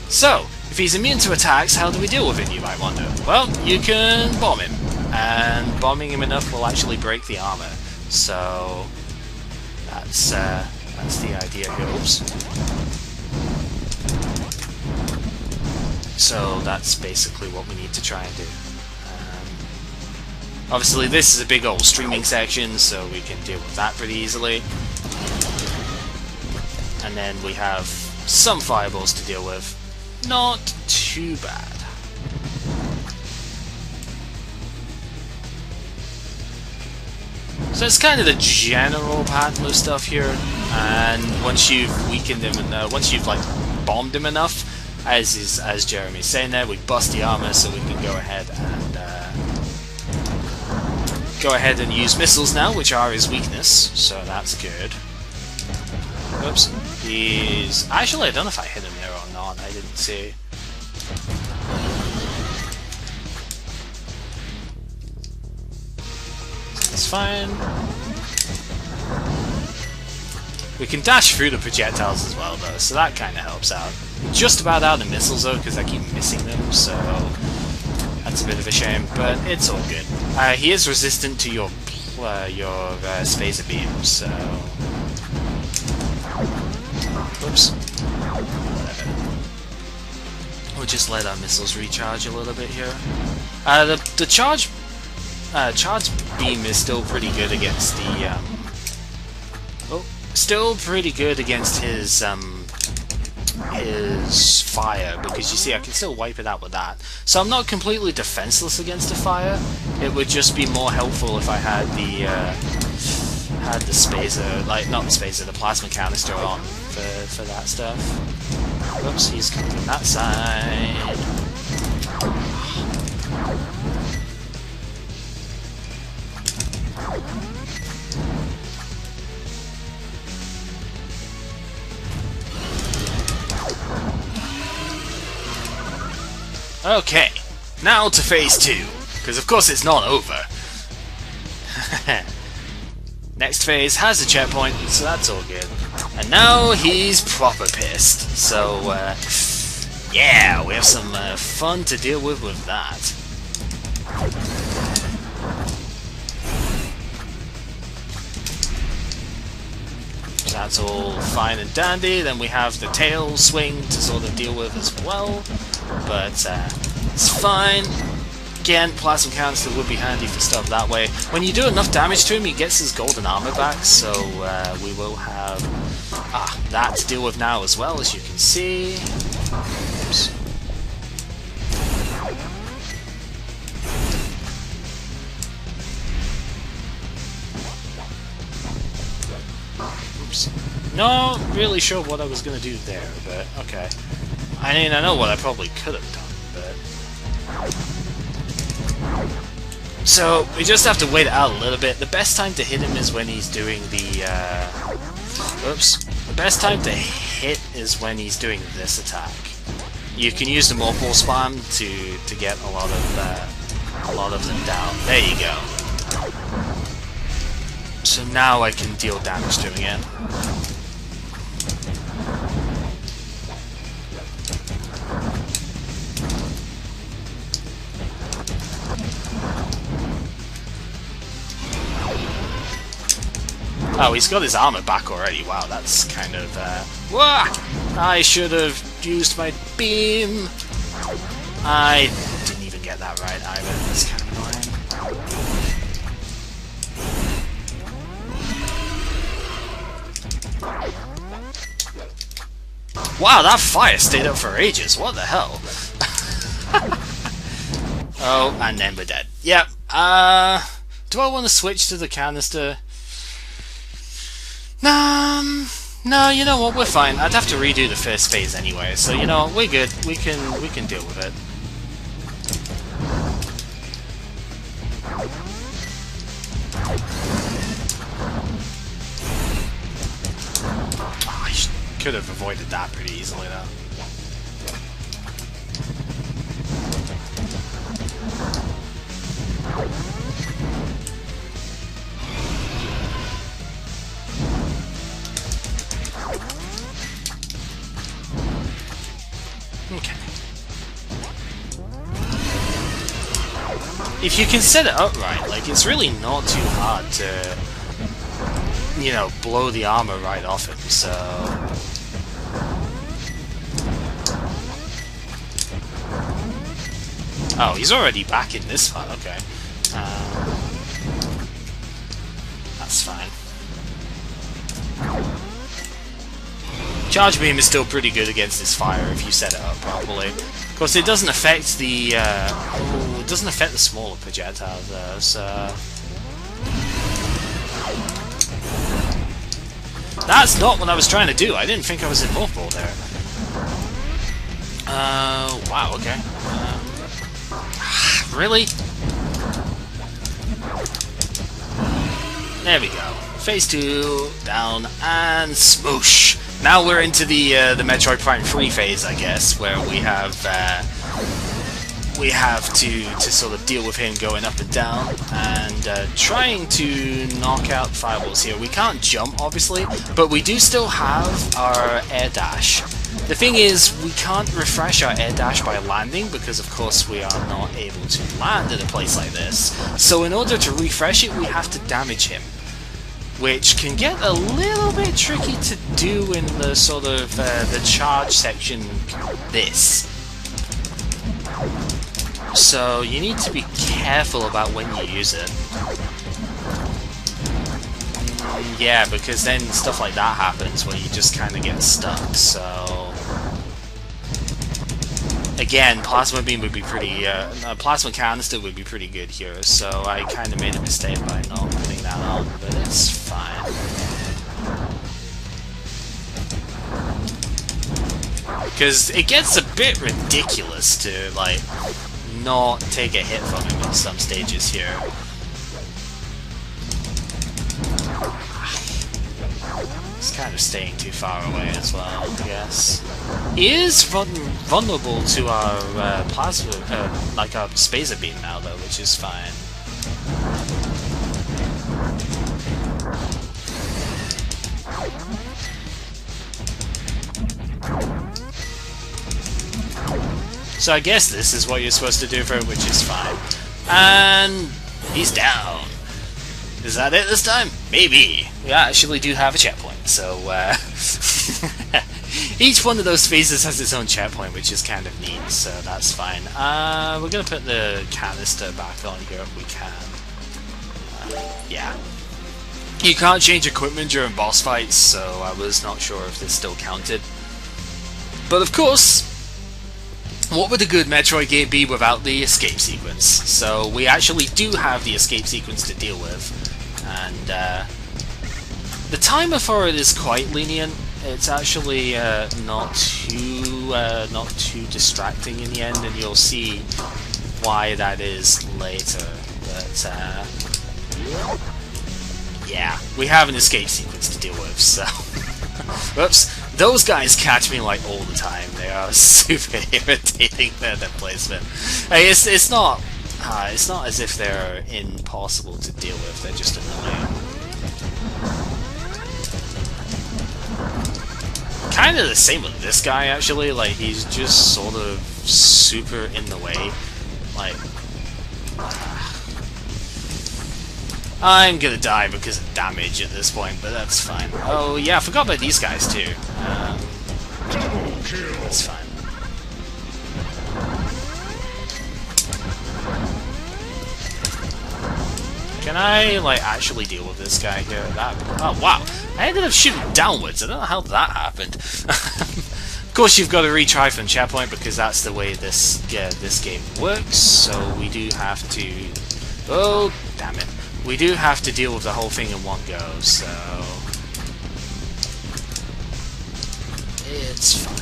So, if he's immune to attacks, how do we deal with it, you might wonder? Well, you can bomb him, and bombing him enough will actually break the armor. So that's the idea here. Oops. So that's basically what we need to try and do. Obviously this is a big old streaming section, so we can deal with that pretty easily. And then we have some fireballs to deal with. Not too bad. So it's kind of the general pattern of stuff here, and once you've weakened him and once you've like bombed him enough, as Jeremy's saying there, we bust the armor so we can go ahead and use missiles now, which are his weakness, so that's good. Oops. He's... Actually, I don't know if I hit him there or not, I didn't see. That's fine. We can dash through the projectiles as well, though, so that kind of helps out. We're just about out of missiles, though, because I keep missing them, so that's a bit of a shame, but it's all good. He is resistant to your spacer beam, so... Oops. We'll just let our missiles recharge a little bit here. The charge beam is still pretty good against the still pretty good against his fire, because you see I can still wipe it out with that. So I'm not completely defenseless against the fire. It would just be more helpful if I had the spacer, like not the spacer, the plasma canister on for that stuff. Oops, he's coming from that side. Okay, now to phase 2, because of course it's not over. Next phase has a checkpoint, so that's all good. And now he's proper pissed. So, yeah, we have some fun to deal with that. So that's all fine and dandy. Then we have the tail swing to sort of deal with as well. But it's fine. Again, plasma canister would be handy for stuff that way. When you do enough damage to him, he gets his golden armor back, so we will have that to deal with now as well, as you can see. Oops. Oops. Not really sure what I was going to do there, but okay. I mean, I know what I probably could have done, but... So, we just have to wait it out a little bit. The best time to hit him is when he's doing the, oops. The best time to hit is when he's doing this attack. You can use the Morph Ball spam to get a lot of them down. There you go. So now I can deal damage to him again. Oh, he's got his armor back already. Wow, that's kind of, wah! I should have used my beam. I didn't even get that right either. That's kind of annoying. Wow, that fire stayed up for ages. What the hell? Oh, and then we're dead. Yep. Do I want to switch to the canister? No, you know what, we're fine. I'd have to redo the first phase anyway, so you know what, we're good. We can deal with it. Oh, I could have avoided that pretty easily though. Okay. If you can set it up right, like, it's really not too hard to, you know, blow the armor right off him, so... Oh, he's already back in this part, okay. That's fine. Charge Beam is still pretty good against this fire if you set it up properly. Of course, it doesn't affect the it doesn't affect the smaller projectiles though. So that's not what I was trying to do. I didn't think I was in Morph Ball there. Wow. Okay. Really? There we go. Phase 2 down and smoosh. Now we're into the Metroid Prime 3 phase, I guess, where we have to sort of deal with him going up and down and trying to knock out fireballs here. We can't jump, obviously, but we do still have our air dash. The thing is, we can't refresh our air dash by landing because, of course, we are not able to land at a place like this. So in order to refresh it, we have to damage him, which can get a little bit tricky to do in the sort of the charge section this. So you need to be careful about when you use it. Yeah, because then stuff like that happens where you just kind of get stuck, so... Again, Plasma Beam would be pretty... Plasma Canister would be pretty good here, so I kind of made a mistake by not putting that on, but it's fine. Because it gets a bit ridiculous to, like, not take a hit from him in some stages here. He's kind of staying too far away as well, I guess. He is vulnerable to our plasma, like our Spacer Beam now, though, which is fine. So I guess this is what you're supposed to do for it, which is fine. And he's down. Is that it this time? Maybe. We actually do have a checkpoint, so each one of those phases has its own checkpoint, which is kind of neat, so that's fine. We're going to put the canister back on here if we can. Yeah. You can't change equipment during boss fights, so I was not sure if this still counted. But of course, what would a good Metroid game be without the escape sequence? So we actually do have the escape sequence to deal with, and the timer for it is quite lenient. It's actually not too distracting in the end, and you'll see why that is later. But yeah, we have an escape sequence to deal with. So, whoops. Those guys catch me like all the time. They are super irritating. Their placement. Hey, it's not as if they're impossible to deal with. They're just annoying. Kind of the same with this guy actually. Like he's just sort of super in the way. Like I'm gonna die because of damage at this point, but that's fine. Oh yeah, I forgot about these guys too. That's fine. Can I, like, actually deal with this guy here? Oh wow, I ended up shooting downwards. I don't know how that happened. Of course, you've got to retry from checkpoint because that's the way this game works. So we do have to. Oh damn it! We do have to deal with the whole thing in one go. So it's fine.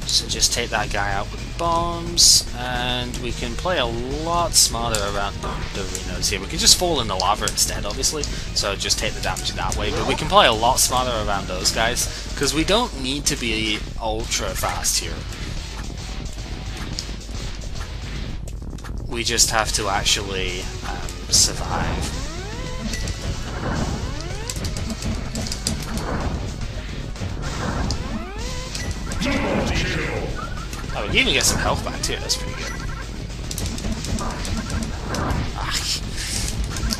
So just take that guy out with bombs, and we can play a lot smarter around the arenas here. We can just fall in the lava instead, obviously, so just take the damage that way, but we can play a lot smarter around those guys, because we don't need to be ultra fast here. We just have to actually survive. Oh, we can even get some health back too, that's pretty good.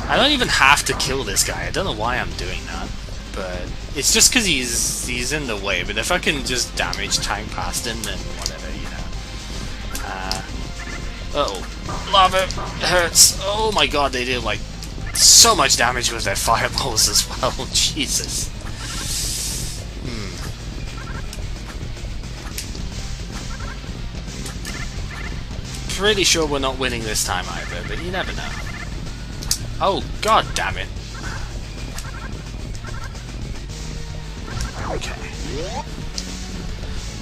I don't even have to kill this guy, I don't know why I'm doing that. But it's just because he's in the way, but if I can just damage time past him, then whatever, you know. Uh-oh. Lava! It hurts! Oh my god, they do like so much damage with their fireballs as well, Jesus. Pretty sure we're not winning this time either, but you never know. Oh god damn it. Okay.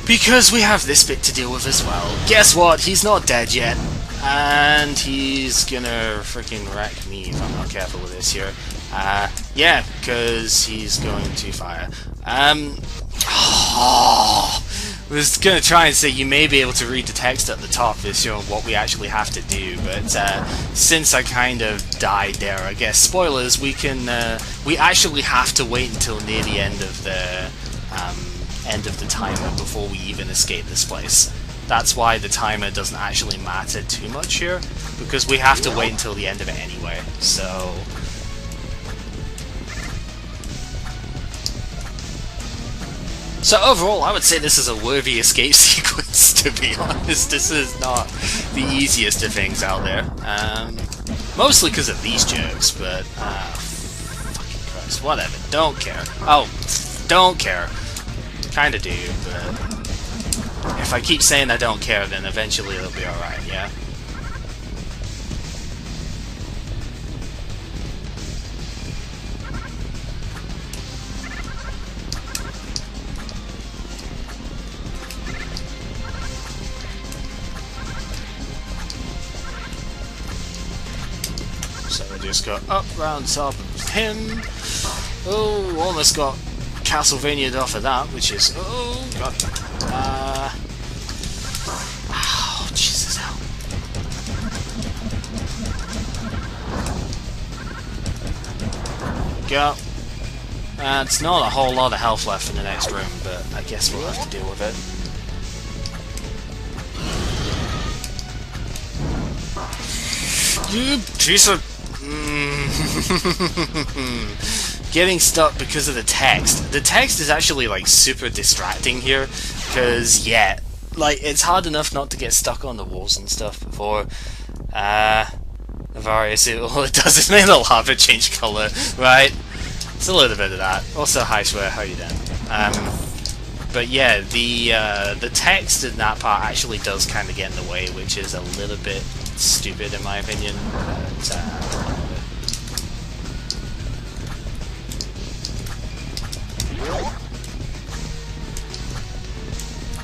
Because we have this bit to deal with as well. Guess what? He's not dead yet. And he's gonna freaking wreck me if I'm not careful with this here. Yeah, because he's going to fire. I was going to try and say you may be able to read the text at the top is showing what we actually have to do, but since I kind of died there, I guess, spoilers, we actually have to wait until near the end of the timer before we even escape this place. That's why the timer doesn't actually matter too much here, because we have to wait until the end of it anyway, so... So overall, I would say this is a worthy escape sequence, to be honest. This is not the easiest of things out there. Mostly because of these jerks, but... fucking Christ, whatever, don't care. Oh, don't care. Kinda do, but... If I keep saying I don't care, then eventually it'll be alright, yeah? So we just go up round top of him. Oh, almost got Castlevania'd off of that, which is... Oh, God. Oh, Jesus, hell. Go. It's not a whole lot of health left in the next room, but I guess we'll have to deal with it. You piece of... Getting stuck because of the text. The text is actually like super distracting here, because yeah, like it's hard enough not to get stuck on the walls and stuff before Various, all it does is make the lava change colour, right? It's a little bit of that. Also, hi Swear, how you doing? But yeah, the text in that part actually does kind of get in the way, which is a little bit stupid in my opinion. But,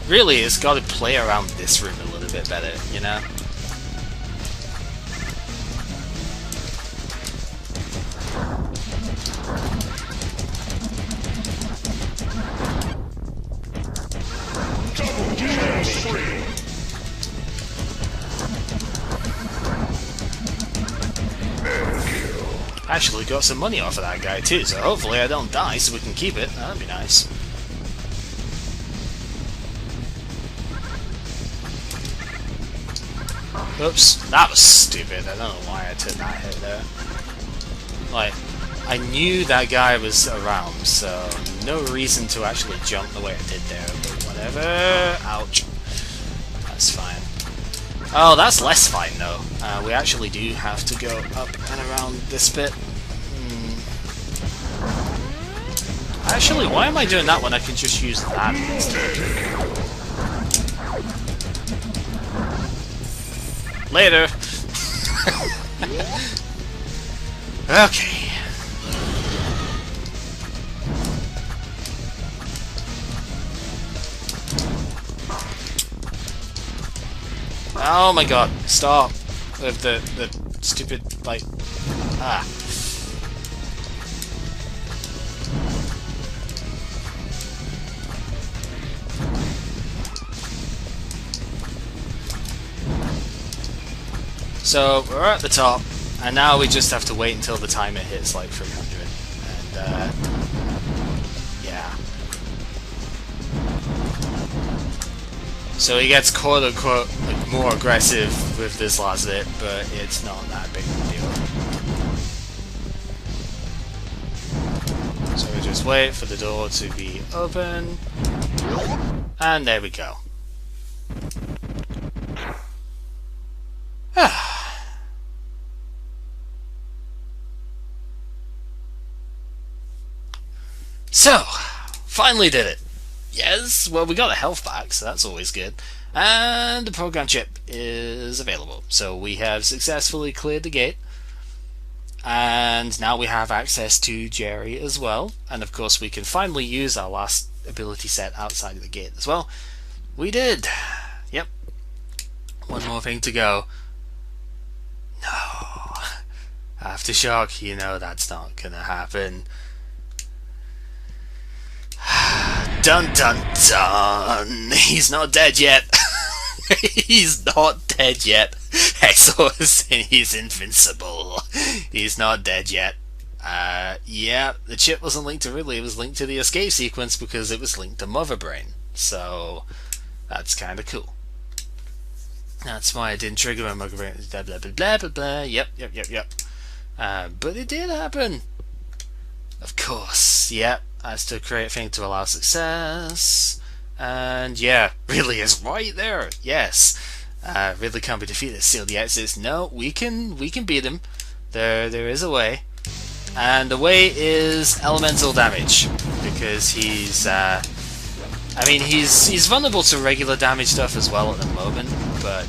really, it's got to play around this room a little bit better, you know? Actually got some money off of that guy too, so hopefully I don't die so we can keep it. That'd be nice. Oops, that was stupid. I don't know why I took that hit there. Like, I knew that guy was around, so no reason to actually jump the way I did there, but whatever. Ouch. That's fine. Oh, that's less fine though. We actually do have to go up and around this bit. Actually, why am I doing that when I can just use that instead? Later! Okay. Oh my god, stop with the stupid, like, ah. So, we're at the top, and now we just have to wait until the timer hits like 300, and yeah. So he gets quote-unquote like, more aggressive with this last bit, but it's not that big of a deal. So we just wait for the door to be open, and there we go. So, finally did it. Yes, well we got a health back, so that's always good. And the program chip is available. So we have successfully cleared the gate. And now we have access to Jerry as well. And of course we can finally use our last ability set outside of the gate as well. We did. Yep. One more thing to go. No. Aftershock, you know that's not gonna happen. Dun dun dun! He's not dead yet. He's not dead yet. Exos, he's invincible. He's not dead yet. Yeah, the chip wasn't linked to Ridley, it was linked to the escape sequence because it was linked to Mother Brain. So, that's kinda cool. That's why I didn't trigger my Mother Brain. Blah blah blah blah blah blah. Yep. But it did happen. Of course, yep. Has to create a thing to allow success. And yeah, Ridley is right there. Yes. Ridley can't be defeated. Seal the exits. No, we can beat him. There is a way. And the way is elemental damage. Because he's I mean he's vulnerable to regular damage stuff as well at the moment, but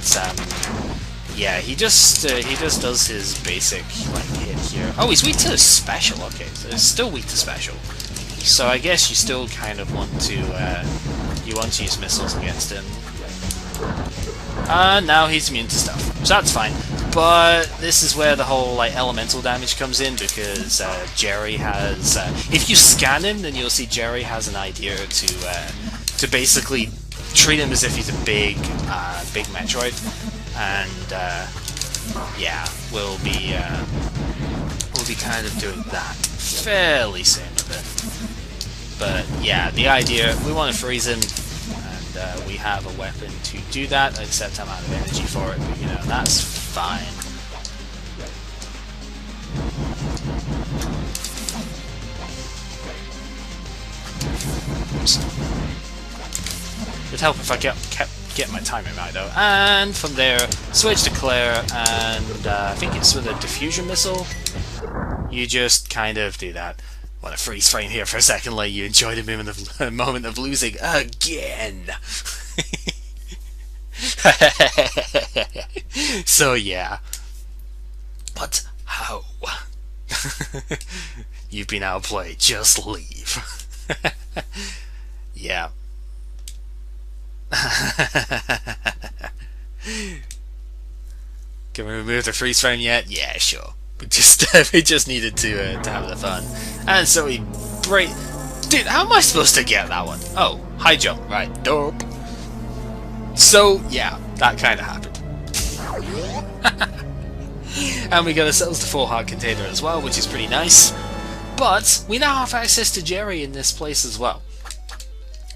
yeah, he just does his basic like hit here. Oh, he's weak to special. Okay, so he's still weak to special. So I guess you still kind of want to use missiles against him. Now he's immune to stuff, so that's fine. But this is where the whole like elemental damage comes in because Jerry has. If you scan him, then you'll see Jerry has an idea to basically treat him as if he's a big Metroid, and yeah, we'll be kind of doing that fairly soon with it. But yeah, the idea, we want to freeze him, and we have a weapon to do that, except I'm out of energy for it, but you know, that's fine. items. It'd help if I get my timing right though. And from there, switch to Claire, and I think it's with a diffusion missile. You just kind of do that. Want to freeze frame here for a second, let you enjoy the moment of losing again. So yeah. But how? You've been outplayed, just leave. Yeah. Can we remove the freeze frame yet? Yeah, sure. We just needed to have the fun. And so we break. Dude, how am I supposed to get that one? Oh, high jump, right? Dope. So yeah, that kind of happened. And we got ourselves the 4-heart container as well, which is pretty nice. But we now have access to Jerry in this place as well.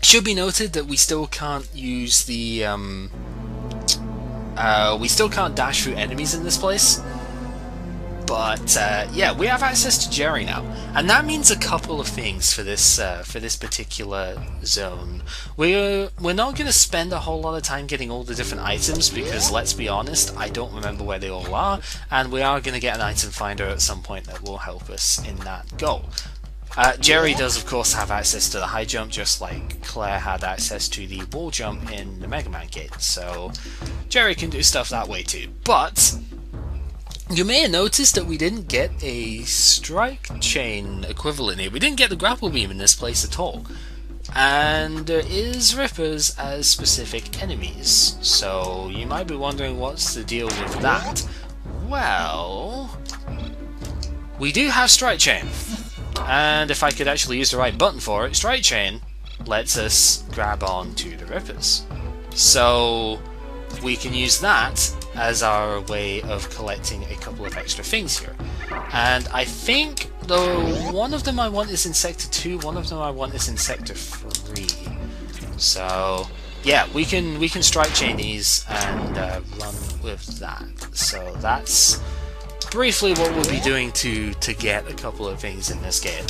Should be noted that we still can't use the we still can't dash through enemies in this place. But yeah, we have access to Jerry now, and that means a couple of things for this particular zone. We're not going to spend a whole lot of time getting all the different items because, let's be honest, I don't remember where they all are, and we are going to get an item finder at some point that will help us in that goal. Jerry does, of course, have access to the high jump, just like Claire had access to the wall jump in the Mega Man gate. So Jerry can do stuff that way too. But you may have noticed that we didn't get a strike chain equivalent here. We didn't get the grapple beam in this place at all. And there is Rippers as specific enemies. So you might be wondering what's the deal with that. Well, we do have strike chain. And if I could actually use the right button for it, strike chain lets us grab on to the Rippers. So we can use that as our way of collecting a couple of extra things here. And I think, though, one of them I want is in Sector 2, one of them I want is in Sector 3. So yeah, we can strike chain these and run with that. So that's briefly what we'll be doing to get a couple of things in this game.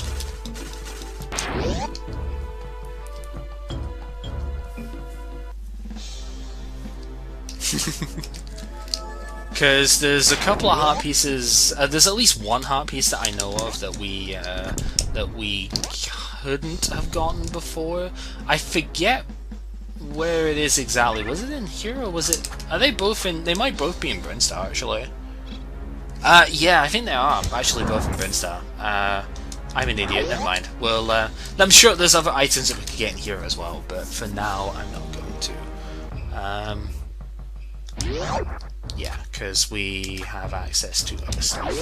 Because there's a couple of heart pieces. There's at least one heart piece that I know of that we couldn't have gotten before. I forget where it is exactly. Was it in here or was it? Are they both in? They might both be in Brinstar actually. Yeah, I think they are actually both in Brinstar. I'm an idiot. Never mind. Well, I'm sure there's other items that we could get in here as well, but for now I'm not going to. Yeah, because we have access to other stuff.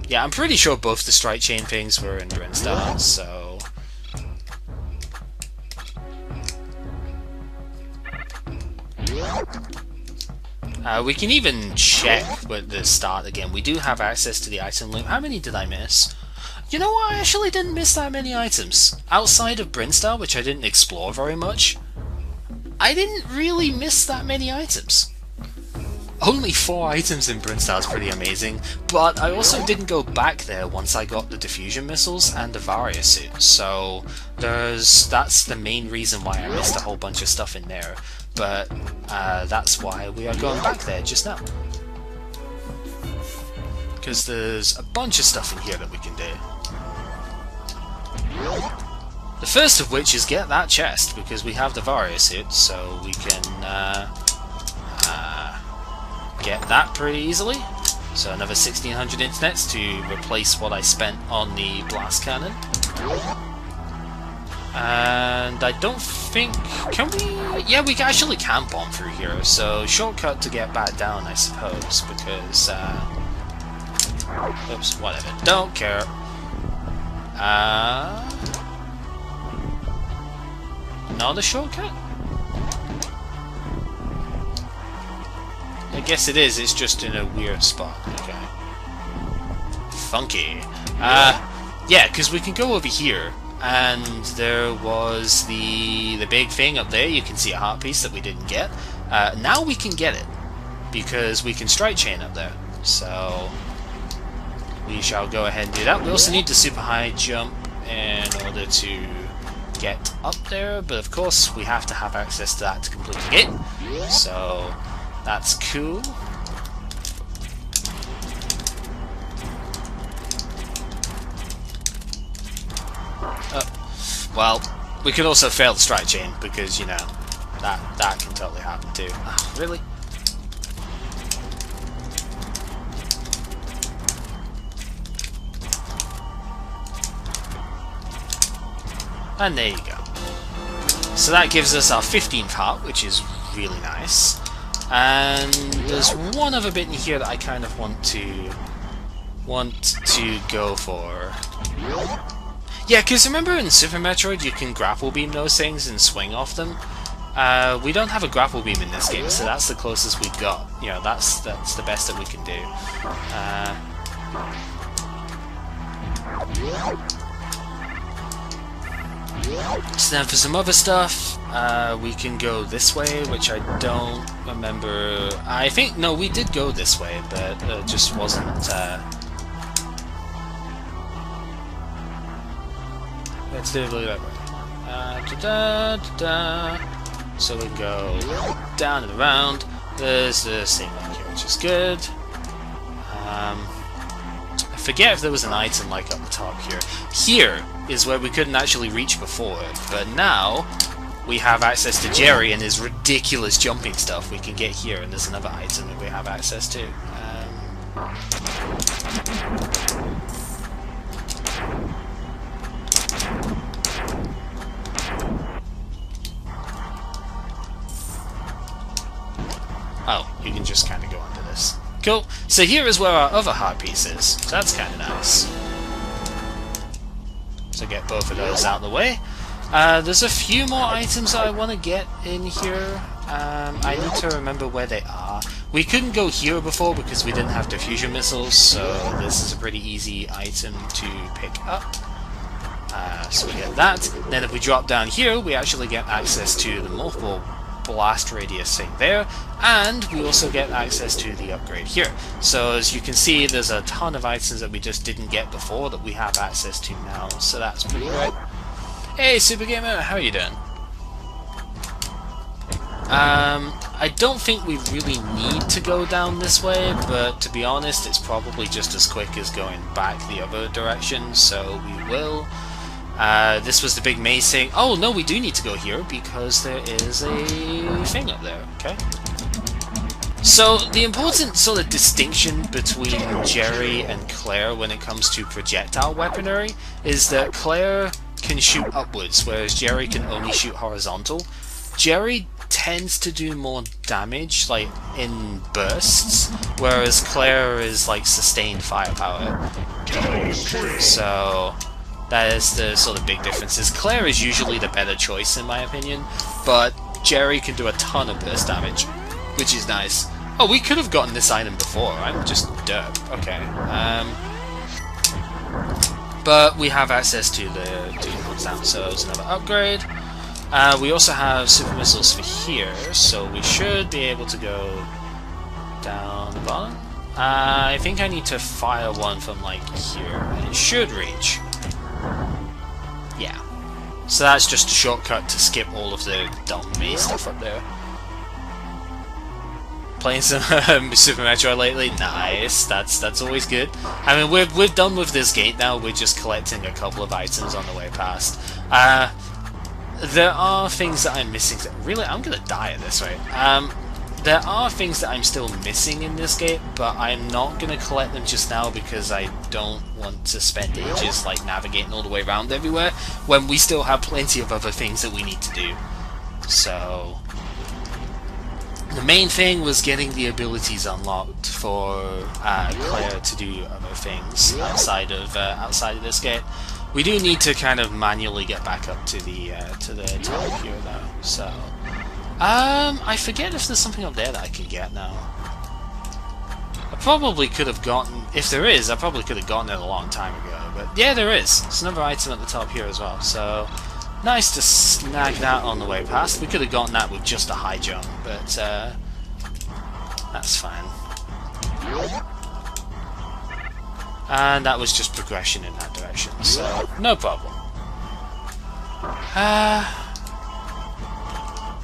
Yeah, I'm pretty sure both the strike chain things were in Brinstar, so we can even check with the start again. We do have access to the item loop. How many did I miss? You know what, I actually didn't miss that many items. Outside of Brinstar, which I didn't explore very much, I didn't really miss that many items. Only 4 items in Brinstar is pretty amazing, but I also didn't go back there once I got the diffusion missiles and the Varia suit, so that's the main reason why I missed a whole bunch of stuff in there, but that's why we are going back there just now. Because there's a bunch of stuff in here that we can do. The first of which is get that chest, because we have the Varia suit, so we can get that pretty easily. So another 1600 internets to replace what I spent on the blast cannon. And I don't think... Can we... Yeah, we actually can bomb through here, so shortcut to get back down, I suppose, because... oops, whatever. Don't care. Not a shortcut? I guess it is, it's just in a weird spot. Okay. Funky. Yeah, because we can go over here, and there was the big thing up there. You can see a heart piece that we didn't get. Now we can get it, because we can strike chain up there. So we shall go ahead and do that. We also need the super high jump in order to get up there, but of course we have to have access to that to complete the gate, so that's cool. Well, we could also fail the strike chain, because, you know, that can totally happen too. Oh, really? And there you go. So that gives us our 15th heart, which is really nice. And there's one other bit in here that I kind of want to go for. Yeah, because remember in Super Metroid you can grapple beam those things and swing off them? We don't have a grapple beam in this game, so that's the closest we've got. You know, that's the best that we can do. So then for some other stuff, we can go this way, which I don't remember. I think, no, we did go this way, but it just wasn't... Let's do it really that way. So we can go down and around. There's the same one here, which is good. I forget if there was an item like up the top here. Here is where we couldn't actually reach before, but now we have access to Jerry and his ridiculous jumping stuff. We can get here, and there's another item that we have access to. Oh, you can just kind of go under this. Cool. So here is where our other heart piece is. So that's kind of nice. So get both of those out of the way. There's a few more items that I want to get in here. I need to remember where they are. We couldn't go here before because we didn't have diffusion missiles, so this is a pretty easy item to pick up. So we get that. Then if we drop down here, we actually get access to the Morph Ball blast radius thing there, and we also get access to the upgrade here. So as you can see, there's a ton of items that we just didn't get before that we have access to now, so that's pretty great. Hey Super Gamer, how are you doing? I don't think we really need to go down this way, but to be honest, it's probably just as quick as going back the other direction, so we will. This was the big maze thing. Oh no, we do need to go here because there is a thing up there, okay? So the important sort of distinction between Jerry and Claire when it comes to projectile weaponry is that Claire can shoot upwards, whereas Jerry can only shoot horizontal. Jerry tends to do more damage, like in bursts, whereas Claire is like sustained firepower. So that is the sort of big differences. Claire is usually the better choice in my opinion, but Jerry can do a ton of burst damage, which is nice. Oh, we could have gotten this item before, I'm just derp. Okay. But we have access to the ones down, so it's another upgrade. We also have super missiles for here, so we should be able to go down the bottom. I think I need to fire one from like here, and it should reach. Yeah. So that's just a shortcut to skip all of the dumb maze stuff up there. Playing some Super Metroid lately? Nice. That's always good. I mean, we're done with this gate now. We're just collecting a couple of items on the way past. There are things that I'm missing. Really, I'm gonna die at this rate. There are things that I'm still missing in this gate, but I'm not gonna collect them just now because I don't want to spend ages like navigating all the way around everywhere when we still have plenty of other things that we need to do. So the main thing was getting the abilities unlocked for Claire to do other things outside of this gate. We do need to kind of manually get back up to the top here though. So I forget if there's something up there that I can get now. I probably could have gotten, if there is, I probably could have gotten it a long time ago. But yeah, there is. There's another item at the top here as well. So nice to snag that on the way past. We could have gotten that with just a high jump, but that's fine. And that was just progression in that direction, so no problem.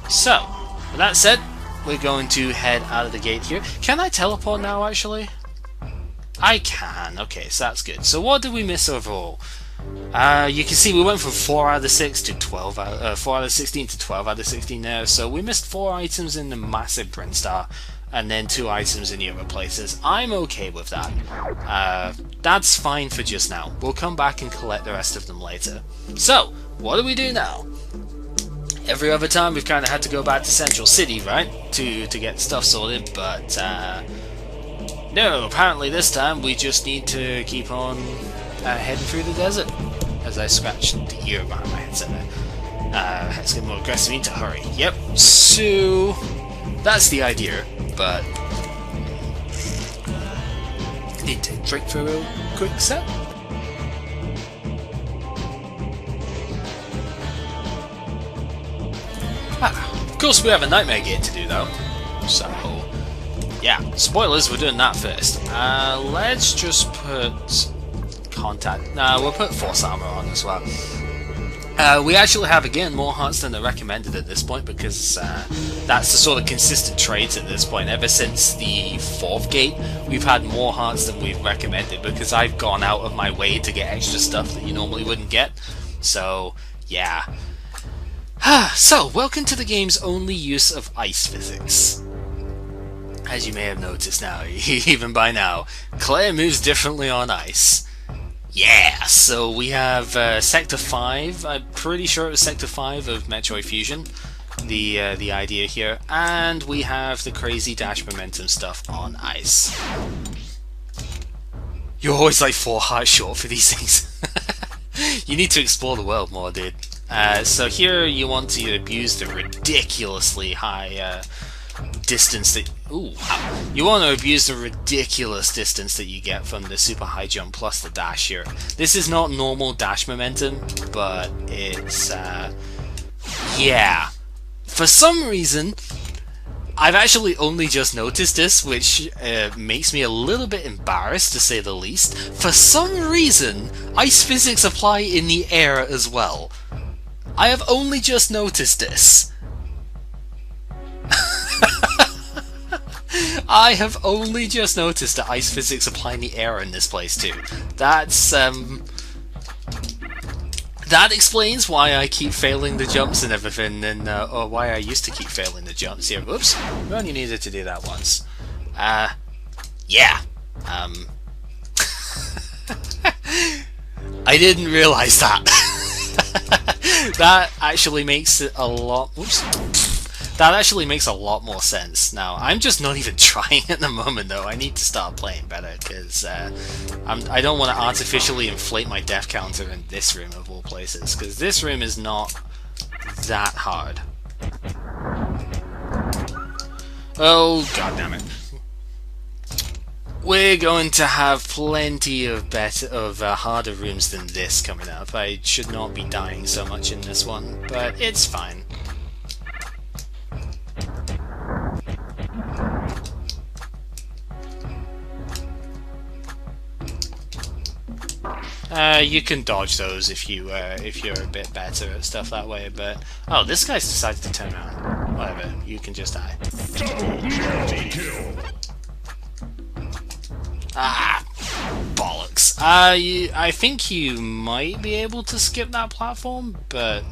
So, with that said, we're going to head out of the gate here. Can I teleport now, actually? I can. Okay, so that's good. So what did we miss overall? You can see we went from 4 out of the 6 to 4 out of 16 to 12 out of 16 there. So we missed 4 items in the massive Brinstar, and then 2 items in the other places. I'm okay with that. That's fine for just now. We'll come back and collect the rest of them later. So, what do we do now? Every other time we've kind of had to go back to Central City, right? To get stuff sorted, but no, apparently this time we just need to keep on heading through the desert. As I scratched the ear behind my headset there. Let's get more aggressive, we need to hurry. Yep, so that's the idea, but need to drink for a real quick sip. Of course we have a nightmare gate to do though, so yeah, spoilers, we're doing that first. Let's just put contact, no, we'll put force armor on as well. We actually have again more hearts than are recommended at this point because that's the sort of consistent trades at this point. Ever since the 4th gate we've had more hearts than we've recommended because I've gone out of my way to get extra stuff that you normally wouldn't get. So yeah. So, welcome to the game's only use of ice physics. As you may have noticed now, even by now, Claire moves differently on ice. Yeah, so we have Sector 5, I'm pretty sure it was Sector 5 of Metroid Fusion, the idea here, and we have the crazy dash momentum stuff on ice. You're always like 4 hearts short for these things. You need to explore the world more, dude. So here you want to abuse the ridiculously high distance that... Ooh, wow. You want to abuse the ridiculous distance that you get from the super high jump plus the dash here. This is not normal dash momentum, but it's... yeah. For some reason, I've actually only just noticed this, which makes me a little bit embarrassed to say the least. For some reason, ice physics apply in the air as well. I have only just noticed this. I have only just noticed that ice physics apply in the air in this place too. That's that explains why I keep failing the jumps and everything, and or why I used to keep failing the jumps here. Whoops, we only needed to do that once. Yeah. I didn't realize that. That actually makes it a lot... Oops. That actually makes a lot more sense. Now, I'm just not even trying at the moment, though. I need to start playing better, because I don't want to artificially inflate my death counter in this room, of all places, because this room is not that hard. Oh, goddammit. We're going to have plenty of harder rooms than this coming up. I should not be dying so much in this one, but it's fine. You can dodge those if you're a bit better at stuff that way, but... Oh, this guy's decided to turn around. Whatever, you can just die. Double kill. Ah, bollocks. I think you might be able to skip that platform, but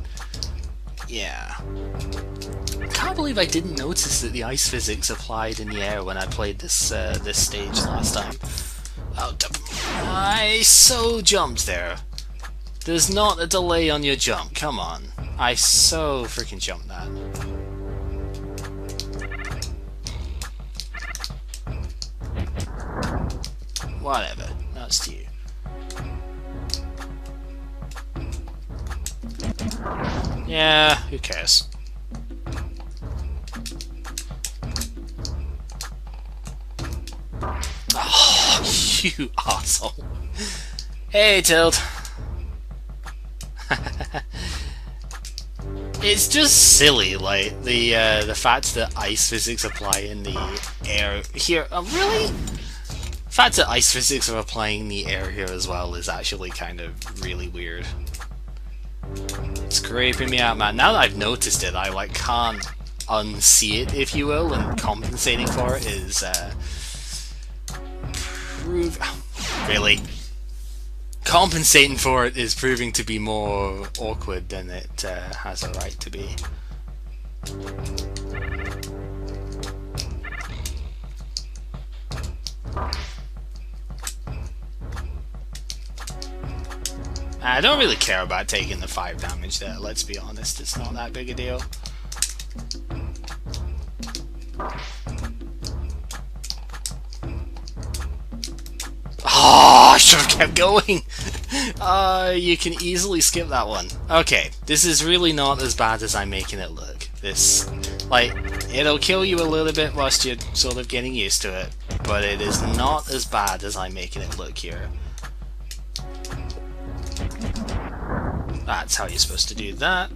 yeah. I can't believe I didn't notice that the ice physics applied in the air when I played this this stage last time. Oh, I so jumped there. There's not a delay on your jump. Come on, I so freaking jumped that. Whatever, that's to you. Yeah, who cares? Oh, you asshole. Hey, Tilt. It's just silly, like, the fact that ice physics apply in the air here. Really? The fact that ice physics are applying in the air here as well is actually kind of really weird. It's creeping me out, man. Now that I've noticed it, I like can't unsee it, if you will, and compensating for it is really compensating for it is proving to be more awkward than it has a right to be. I don't really care about taking the 5 damage there, let's be honest, it's not that big a deal. Oh, I should have kept going! You can easily skip that one. Okay, this is really not as bad as I'm making it look. This, like, it'll kill you a little bit whilst you're sort of getting used to it, but it is not as bad as I'm making it look here. That's how you're supposed to do that.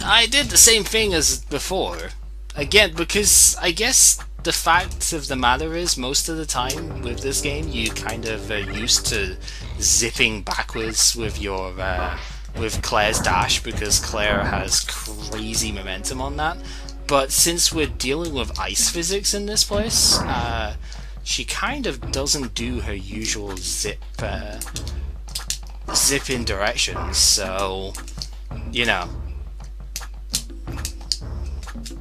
I did the same thing as before. Again, because I guess the fact of the matter is, most of the time with this game, you kind of are used to zipping backwards with your with Claire's dash, because Claire has crazy momentum on that. But since we're dealing with ice physics in this place, she kind of doesn't do her usual zip in directions, so you know.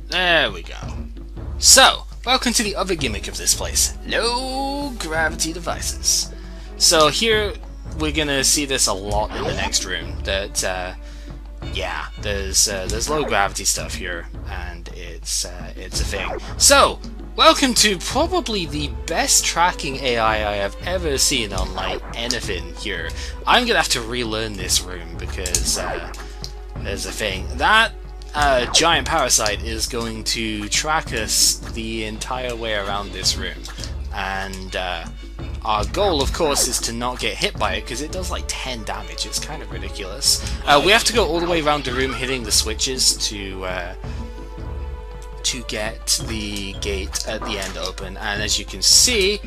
There we go. So, welcome to the other gimmick of this place, low gravity devices. So here we're gonna see this a lot in the next room. That yeah, there's low gravity stuff here, and it's a thing. So, welcome to probably the best tracking AI I have ever seen on like anything here. I'm gonna have to relearn this room because there's a thing. That giant parasite is going to track us the entire way around this room, and our goal, of course, is to not get hit by it because it does like 10 damage. It's kind of ridiculous. We have to go all the way around the room, hitting the switches to get the gate at the end open, and as you can see,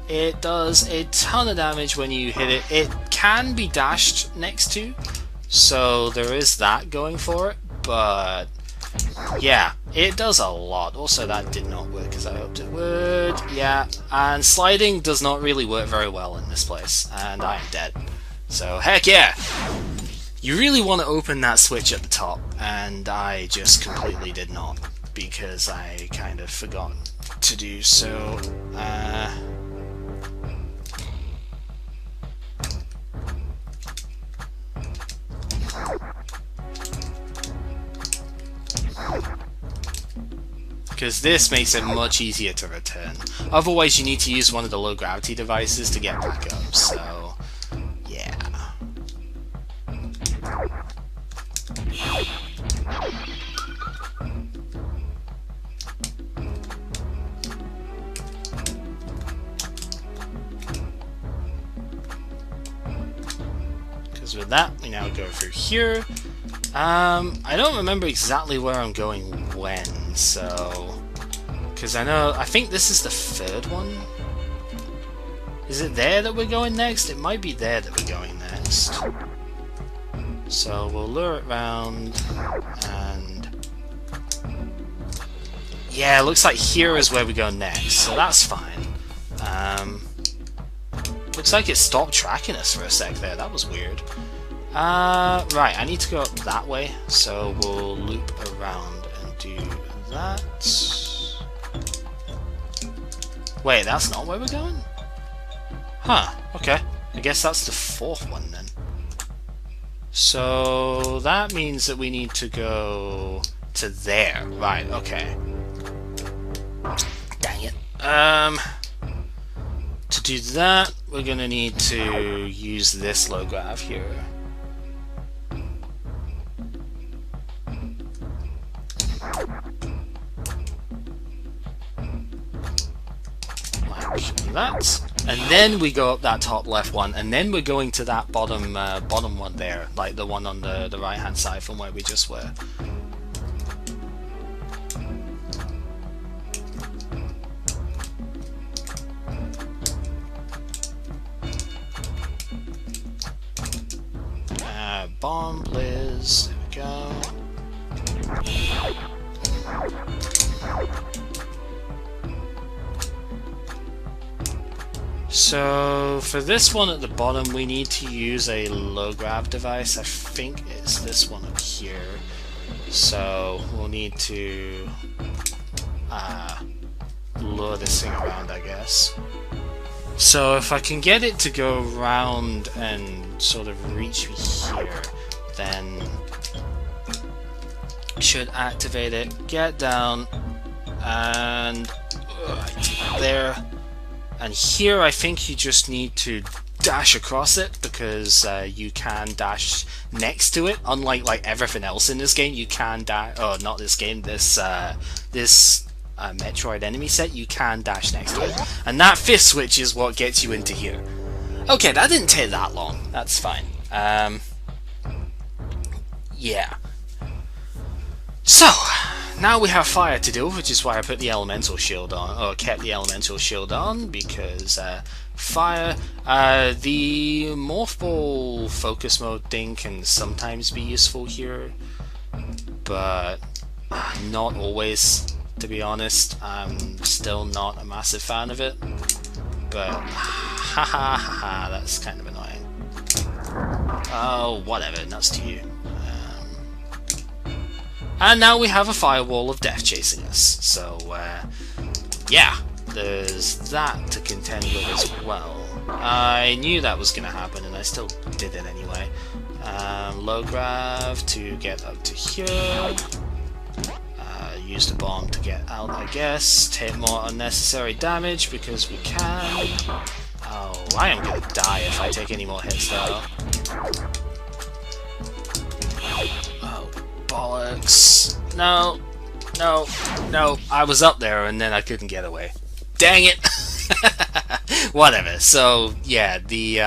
it does a ton of damage when you hit it. It can be dashed next to, so there is that going for it, but yeah, it does a lot. Also, that did not work as I hoped it would. Yeah, and sliding does not really work very well in this place, and I am dead. So heck yeah! You really want to open that switch at the top, and I just completely did not, because I kind of forgot to do so. Because this makes it much easier to return. Otherwise you need to use one of the low gravity devices to get back up, so yeah. Because with that, we now go through here. I don't remember exactly where I'm going when, so... Because I think this is the third one? Is it there that we're going next? It might be there that we're going next. So we'll lure it round, and... Yeah, it looks like here is where we go next, so that's fine. Looks like it stopped tracking us for a sec there, that was weird. Right, I need to go up that way, so we'll loop around and do that. Wait, that's not where we're going? Huh, okay. I guess that's the fourth one then. So that means that we need to go to there. Right, okay. Dang it. To do that, we're gonna need to use this low grav here. Like that. And then we go up that top left one, and then we're going to that bottom one there, like the one on the right hand side from where we just were. bomb, please. There we go. So for this one at the bottom, we need to use a low grav device. I think it's this one up here. So we'll need to lure this thing around, I guess. So if I can get it to go around and sort of reach me here, then I should activate it, get down, and there. And here I think you just need to dash across it, because you can dash next to it. Unlike like everything else in this game, you can dash. Oh, not this game. This Metroid enemy set, you can dash next to it, and that fifth switch is what gets you into here. Okay, that didn't take that long. That's fine. Yeah. So now we have fire to deal with, which is why I put the elemental shield on, or kept the elemental shield on, because fire. The Morph Ball focus mode thing can sometimes be useful here, but not always. To be honest, I'm still not a massive fan of it, but haha, that's kind of annoying. Oh, whatever, nuts to you. And now we have a firewall of death chasing us, so yeah, there's that to contend with as well. I knew that was going to happen, and I still did it anyway. Low grav to get up to here. Use the bomb to get out, I guess. Take more unnecessary damage because we can. Oh, I am gonna die if I take any more hits though. Oh, bollocks. No, no, no. I was up there and then I couldn't get away. Dang it! Whatever. So, yeah, the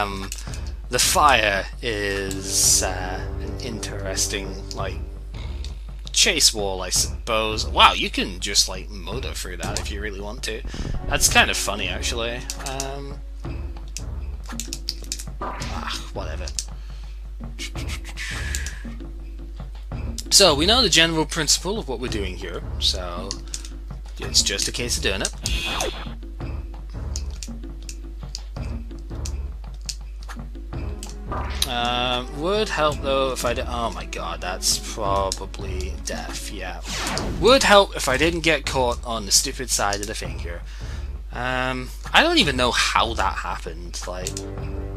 fire is an interesting, like, chase wall, I suppose. Wow, you can just like motor through that if you really want to. That's kind of funny, actually. Whatever. So we know the general principle of what we're doing here, so it's just a case of doing it. Would help though if I did. Oh my god, that's probably death. Yeah, would help if I didn't get caught on the stupid side of the thing here. I don't even know how that happened. Like,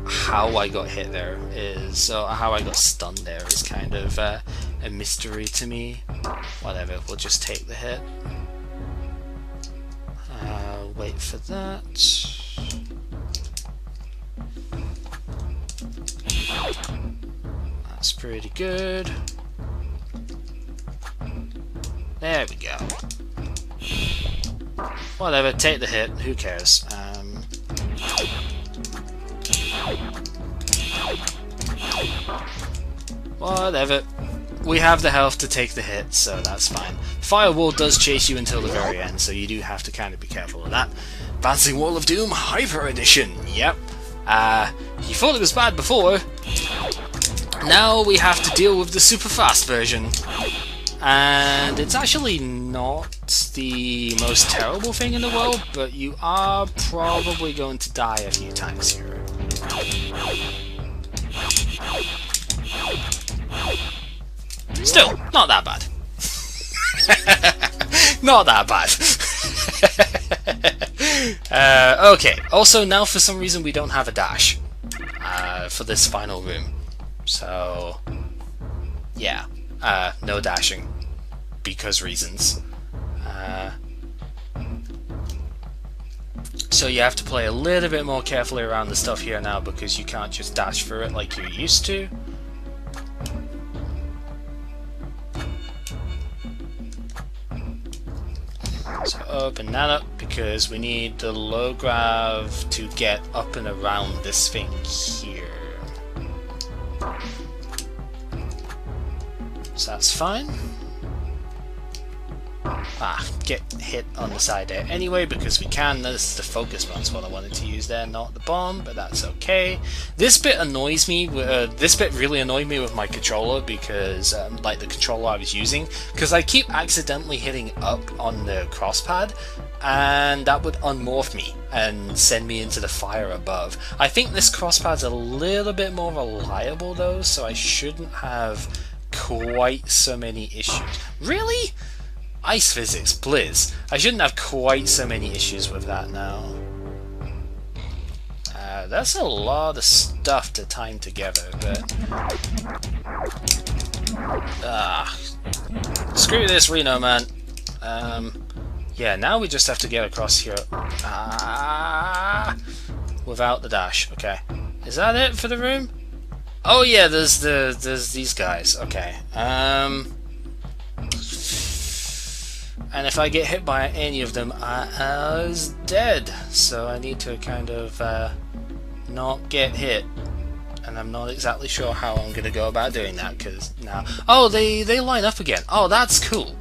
how I got hit there is, or how I got stunned there is kind of a mystery to me. Whatever, we'll just take the hit. Wait for that. That's pretty good. There we go. Whatever, take the hit, who cares? Whatever. We have the health to take the hit, so that's fine. Firewall does chase you until the very end, so you do have to kind of be careful of that. Bouncing Wall of Doom Hyper Edition, yep. You thought it was bad before. Now we have to deal with the super fast version. And it's actually not the most terrible thing in the world, but you are probably going to die a few times here. Still, not that bad. Not that bad. Okay, also now for some reason we don't have a dash for this final room. So, yeah, no dashing, because reasons. So you have to play a little bit more carefully around the stuff here now, because you can't just dash through it like you used to. So open that up, because we need the low grav to get up and around this thing here. So that's fine. get hit on the side there anyway, because we can. This is the focus bomb's what I wanted to use there, not the bomb, but that's okay. This bit annoys me, this bit really annoyed me with my controller, because, like the controller I was using, because I keep accidentally hitting up on the crosspad, and that would unmorph me and send me into the fire above. I think this crosspad's a little bit more reliable though, so I shouldn't have quite so many issues. Really? Ice physics, Blizz. I shouldn't have quite so many issues with that now. That's a lot of stuff to time together, but... screw this Reno, man. Yeah, now we just have to get across here. Without the dash. Okay. Is that it for the room? Oh yeah, there's these guys. Okay. And if I get hit by any of them, I was dead. So I need to kind of not get hit. And I'm not exactly sure how I'm going to go about doing that, because now... Oh, they line up again. Oh, that's cool.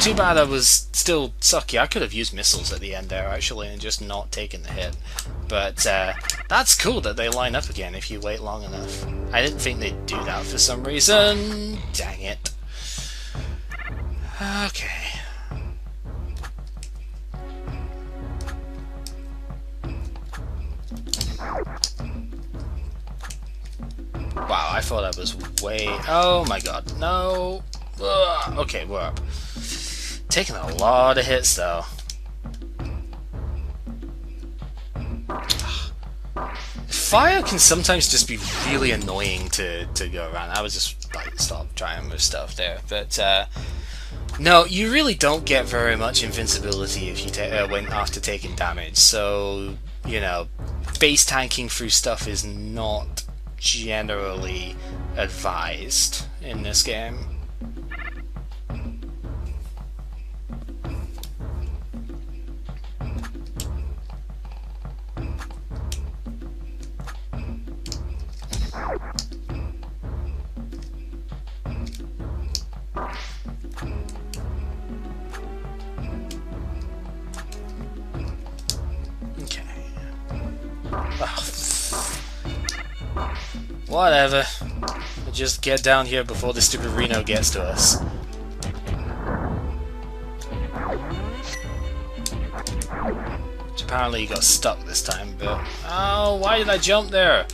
Too bad I was still sucky. I could have used missiles at the end there, actually, and just not taken the hit. But that's cool that they line up again if you wait long enough. I didn't think they'd do that for some reason. Dang it. Okay. Wow, I thought I was way... Oh my god, no! Ugh. Okay, we're up. Taking a lot of hits, though. Fire can sometimes just be really annoying to go around. I was just, like, stop trying with stuff there. But, no, you really don't get very much invincibility if you when after taking damage. So, you know, base tanking through stuff is not generally advised in this game. Whatever. We'll just get down here before the stupid Reno gets to us. Which apparently got stuck this time, but... Oh, why did I jump there?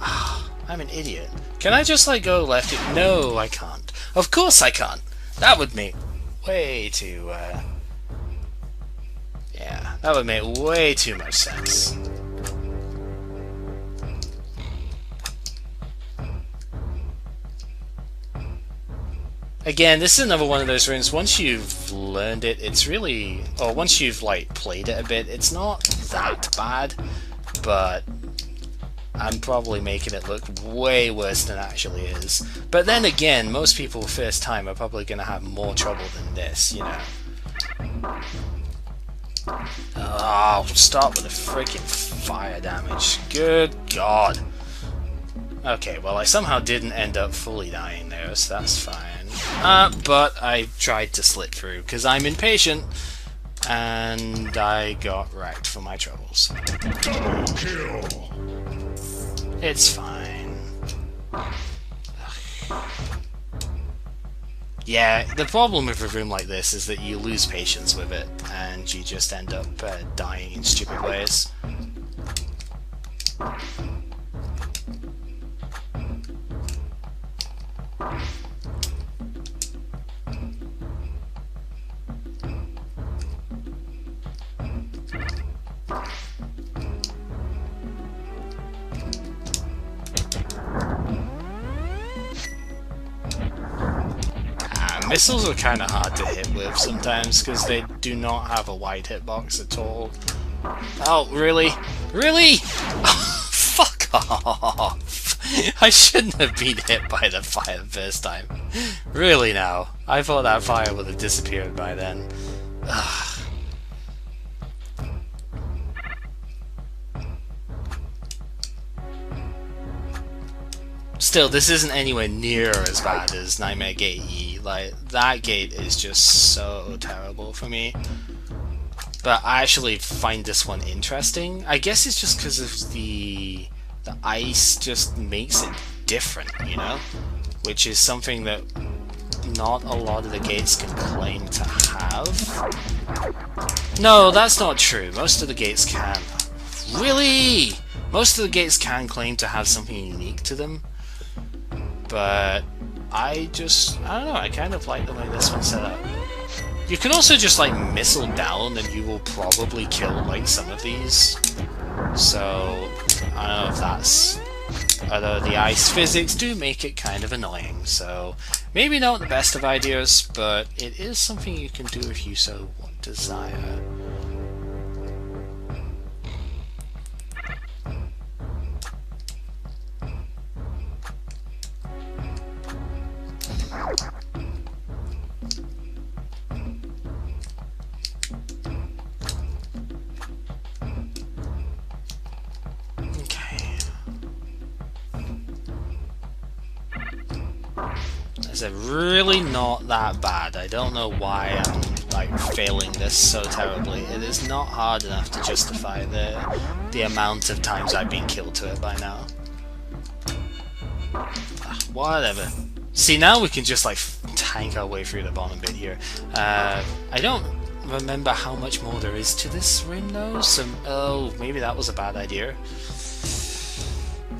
I'm an idiot. Can I just, like, go left? No, I can't. Of course I can't! That would make way too, yeah, that would make way too much sense. Again, this is another one of those rooms, once you've learned it, it's really... Or once you've, like, played it a bit, it's not that bad, but I'm probably making it look way worse than it actually is. But then again, most people first time are probably going to have more trouble than this, you know. Oh, stop with the freaking fire damage. Good God. Okay, well, I somehow didn't end up fully dying there, so that's fine. But I tried to slip through, because I'm impatient, and I got wrecked for my troubles. Double kill. It's fine. Yeah, the problem with a room like this is that you lose patience with it, and you just end up dying in stupid ways. Missiles are kind of hard to hit with sometimes because they do not have a wide hitbox at all. Oh, really? Really? Oh, fuck off! I shouldn't have been hit by the fire the first time. Really now? I thought that fire would have disappeared by then. Ugh. Still, this isn't anywhere near as bad as Nightmare Gate E. Like, that gate is just so terrible for me. But I actually find this one interesting. I guess it's just because of the ice just makes it different, you know? Which is something that not a lot of the gates can claim to have. No, that's not true. Most of the gates can. Really? Most of the gates can claim to have something unique to them. But I don't know, I kind of like the way this one's set up. You can also just like missile down and you will probably kill like some of these. So I don't know if that's... Although the ice physics do make it kind of annoying, so maybe not the best of ideas, but it is something you can do if you so desire. Is it really not that bad? I don't know why I'm like failing this so terribly. It is not hard enough to justify the amount of times I've been killed to it by now. Whatever. See, now we can just like tank our way through the bottom bit here. I don't remember how much more there is to this room though. Oh, maybe that was a bad idea.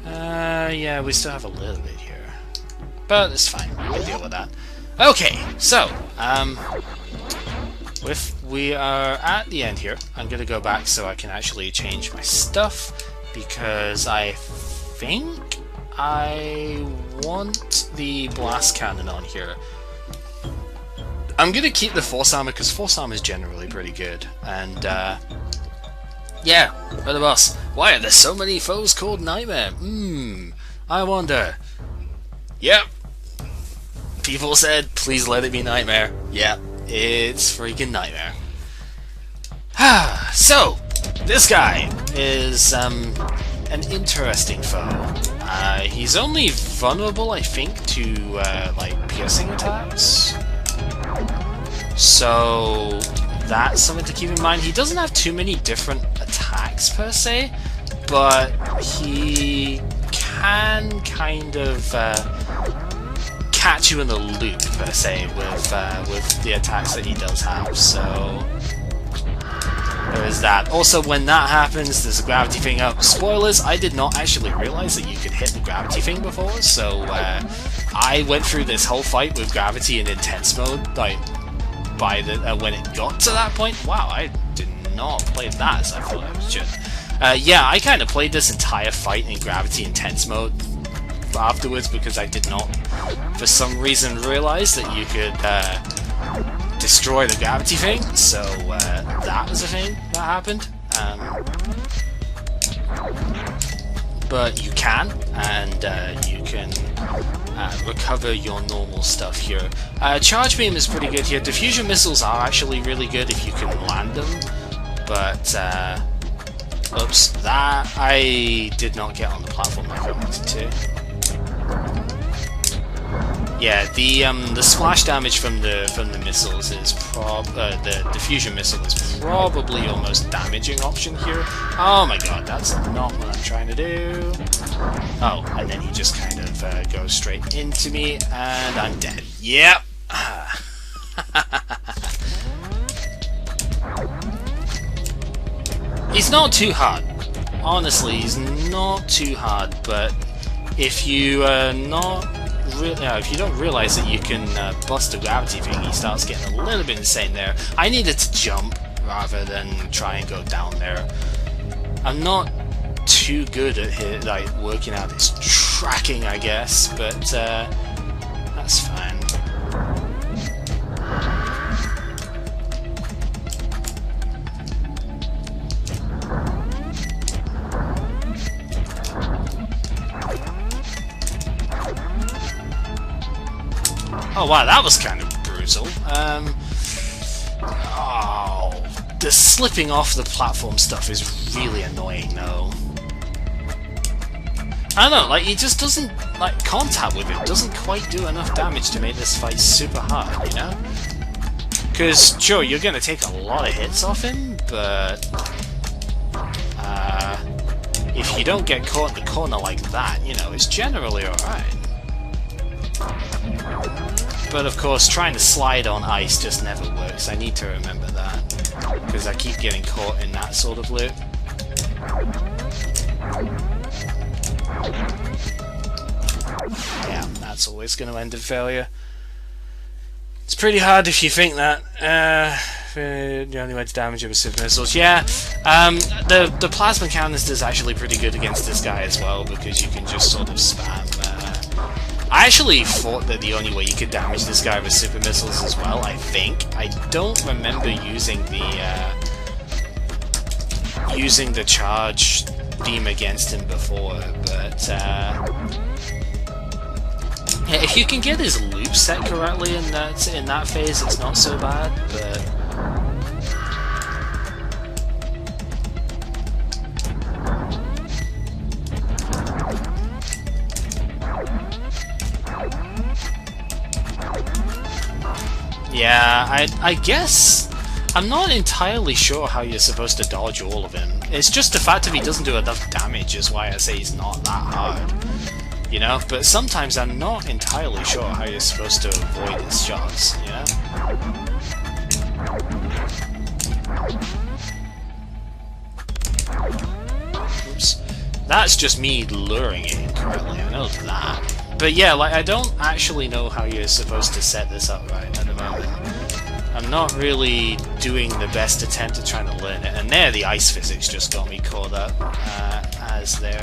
Yeah, we still have a little bit here. But it's fine, we can deal with that. Okay, so, we are at the end here. I'm gonna go back so I can actually change my stuff, because I think I want the blast cannon on here. I'm gonna keep the force armor, because force armor is generally pretty good, and, yeah, we're the boss. Why are there so many foes called Nightmare? I wonder. Yep. People said, please let it be Nightmare. Yep, it's freaking Nightmare. So, this guy is an interesting foe. He's only vulnerable, I think, to like piercing attacks. So that's something to keep in mind. He doesn't have too many different attacks per se, but he can kind of catch you in the loop per se with the attacks that he does have. So there is that. Also, when that happens, there's a gravity thing up. Spoilers, I did not actually realize that you could hit the gravity thing before, so I went through this whole fight with gravity in intense mode, like, by the when it got to that point. Wow, I did not play that as I thought I should. Yeah, I kind of played this entire fight in gravity intense mode afterwards, because I did not, for some reason, realize that you could destroy the gravity thing, so that was a thing that happened. But you can, and you can recover your normal stuff here. Charge beam is pretty good here. Diffusion missiles are actually really good if you can land them, but oops, that I did not get on the platform like I wanted to. Yeah, the splash damage from the missiles is the diffusion missile is probably your most damaging option here. Oh my god, that's not what I'm trying to do. Oh, and then he just kind of goes straight into me, and I'm dead. Yep. He's not too hard. Honestly, he's not too hard, but if you if you don't realize that you can bust a gravity thing, he starts getting a little bit insane there. I needed to jump rather than try and go down there. I'm not too good at like working out his tracking, I guess, but that's fine. Oh wow, that was kind of brutal. Oh, the slipping off the platform stuff is really annoying though. I don't know, like, he just doesn't, like, contact with it doesn't quite do enough damage to make this fight super hard, you know? Because, sure, you're gonna take a lot of hits off him, but... if you don't get caught in the corner like that, you know, it's generally alright. But of course, trying to slide on ice just never works, I need to remember that. Because I keep getting caught in that sort of loop. Yeah, that's always going to end in failure. It's pretty hard if you think that. The only way to damage him is super missiles. Yeah, the plasma canister is actually pretty good against this guy as well, because you can just sort of spam. I actually thought that the only way you could damage this guy was super missiles as well, I think. I don't remember using the charge beam against him before, but yeah, if you can get his loop set correctly in that phase, it's not so bad, but... yeah, I guess I'm not entirely sure how you're supposed to dodge all of him. It's just the fact that he doesn't do enough damage is why I say he's not that hard. You know? But sometimes I'm not entirely sure how you're supposed to avoid his shots, you know? Oops. That's just me luring it incorrectly, I know that. But yeah, like, I don't actually know how you're supposed to set this up right at the moment. I'm not really doing the best attempt at trying to learn it, and there the ice physics just got me caught up as there.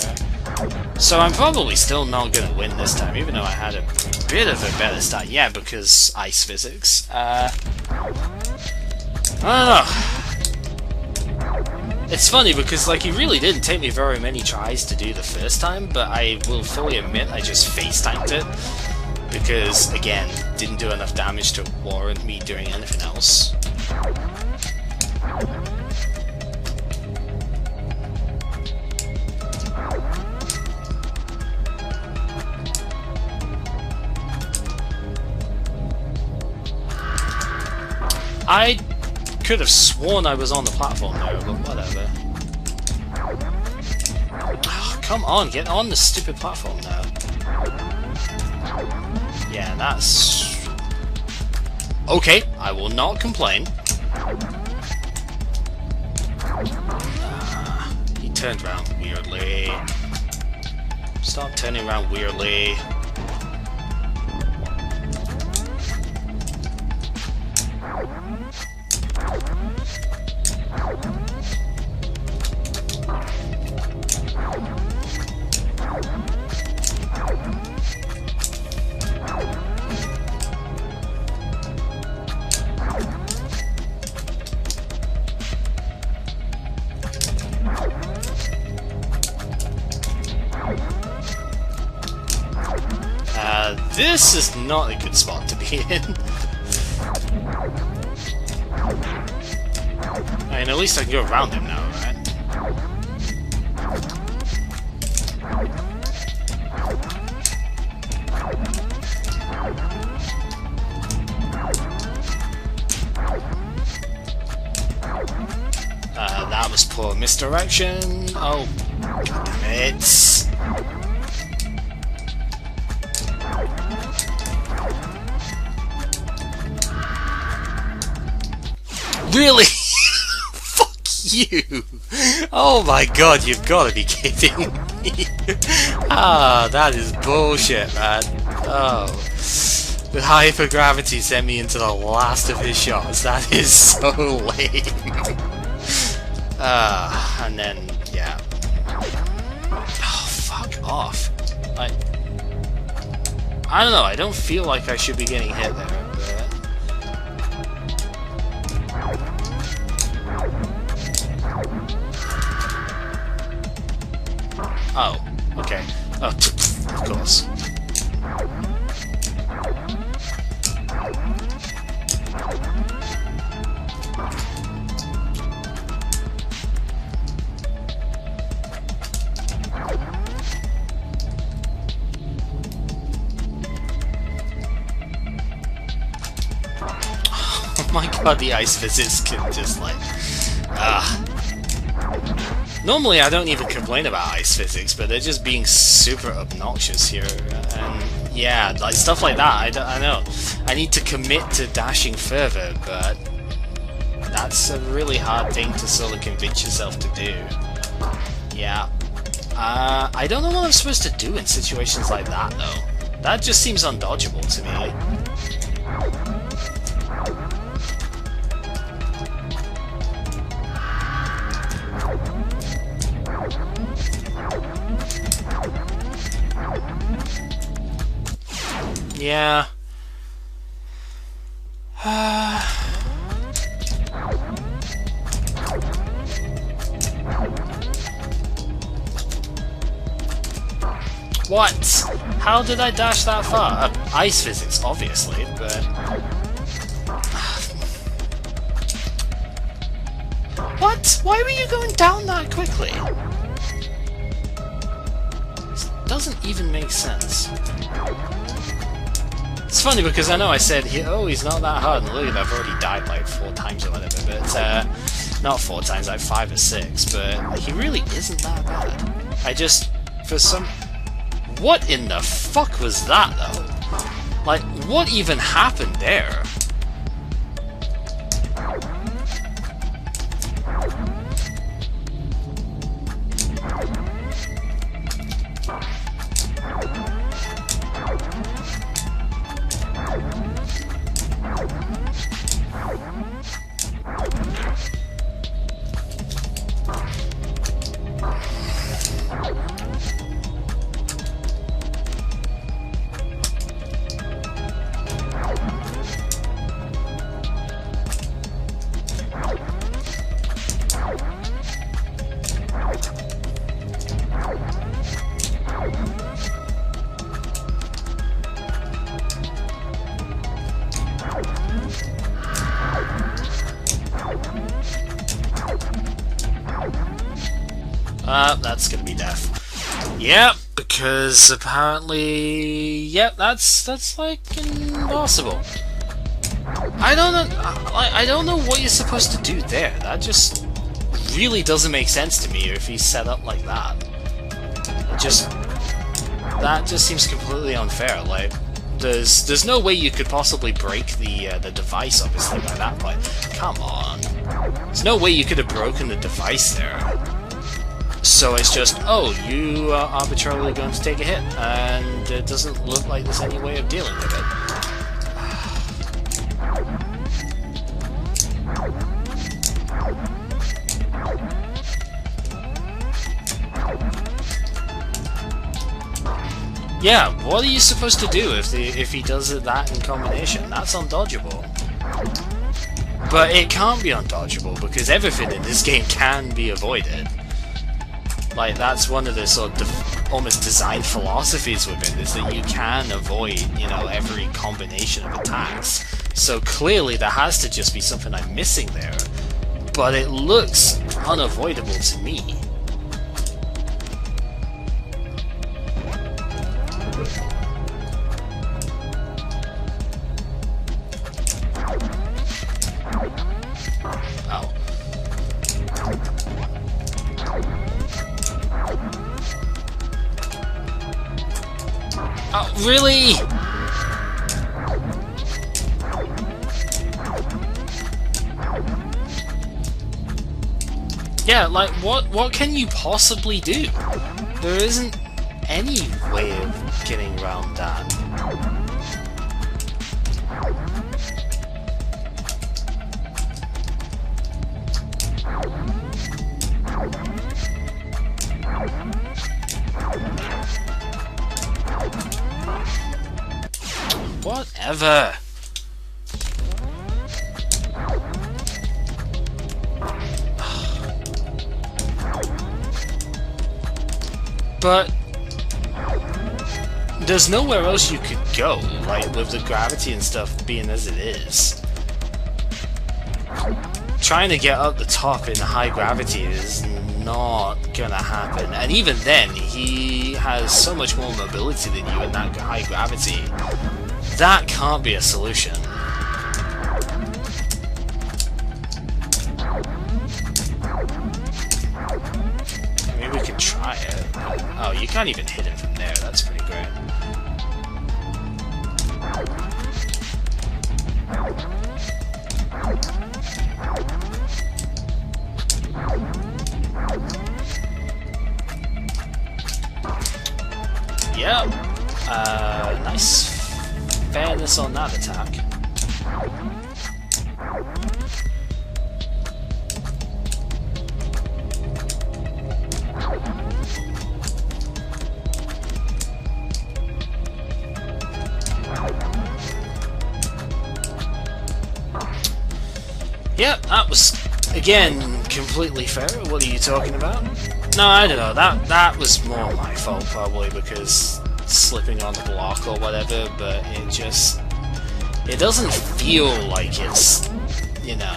So I'm probably still not going to win this time, even though I had a bit of a better start. Yeah, because ice physics. I don't know. It's funny because, like, it really didn't take me very many tries to do the first time, but I will fully admit I just face-tanked it. Because, again, didn't do enough damage to warrant me doing anything else. I could have sworn I was on the platform there, but whatever. Oh, come on, get on the stupid platform now. Yeah, that's... okay, I will not complain. He turned around weirdly. Stop turning around weirdly. This is not a good spot to be in. I mean, at least I can go around him now, right? That was poor misdirection. Oh, god damn it. Really? Fuck you! Oh my god, you've gotta be kidding me! Ah, that is bullshit, man. Oh. The hypergravity sent me into the last of his shots. That is so lame. And then, yeah. Oh, fuck off. Like, I don't know, I don't feel like I should be getting hit there. Oh, okay. Oh, of course. god, the ice physics can just like... Normally I don't even complain about ice physics, but they're just being super obnoxious here. And yeah, like stuff like that, I know. I need to commit to dashing further, but that's a really hard thing to sort of convince yourself to do. Yeah. I don't know what I'm supposed to do in situations like that, though. That just seems undodgeable to me. Yeah. What? How did I dash that far? Ice physics, obviously, but... What? Why were you going down that quickly? This doesn't even make sense. It's funny because I know I said, oh, he's not that hard, and look at that, I've already died like 4 times or whatever, but, not 4 times, like 5 or 6, but he really isn't that bad. I just, for some... What in the fuck was that, though? Like, what even happened there? That's gonna be death. Yep, because apparently... Yep, that's like impossible. I don't know... I don't know what you're supposed to do there. That just really doesn't make sense to me if he's set up like that. That just seems completely unfair. Like, there's no way you could possibly break the device, obviously, by that point. Come on. There's no way you could have broken the device there. So it's just, oh, you are arbitrarily going to take a hit, and it doesn't look like there's any way of dealing with it. Yeah, what are you supposed to do if he does that in combination? That's undodgeable. But it can't be undodgeable, because everything in this game can be avoided. Like, that's one of the sort of almost design philosophies with it, is that you can avoid, you know, every combination of attacks. So clearly there has to just be something I'm missing there. But it looks unavoidable to me. Oh, really? Yeah, like, what can you possibly do? There isn't any way of getting around that. Whatever. But there's nowhere else you could go, like with the gravity and stuff being as it is. Trying to get up the top in high gravity is not gonna happen, and even then he has so much more mobility than you in that high gravity. That can't be a solution. try it. Oh, you can't even hit it from there. That's pretty great. Yep. Nice fairness on that attack. Yep, that was, again, completely fair. What are you talking about? No, I don't know. That was more my fault, probably, because slipping on the block or whatever, but it just... It doesn't feel like it's, you know...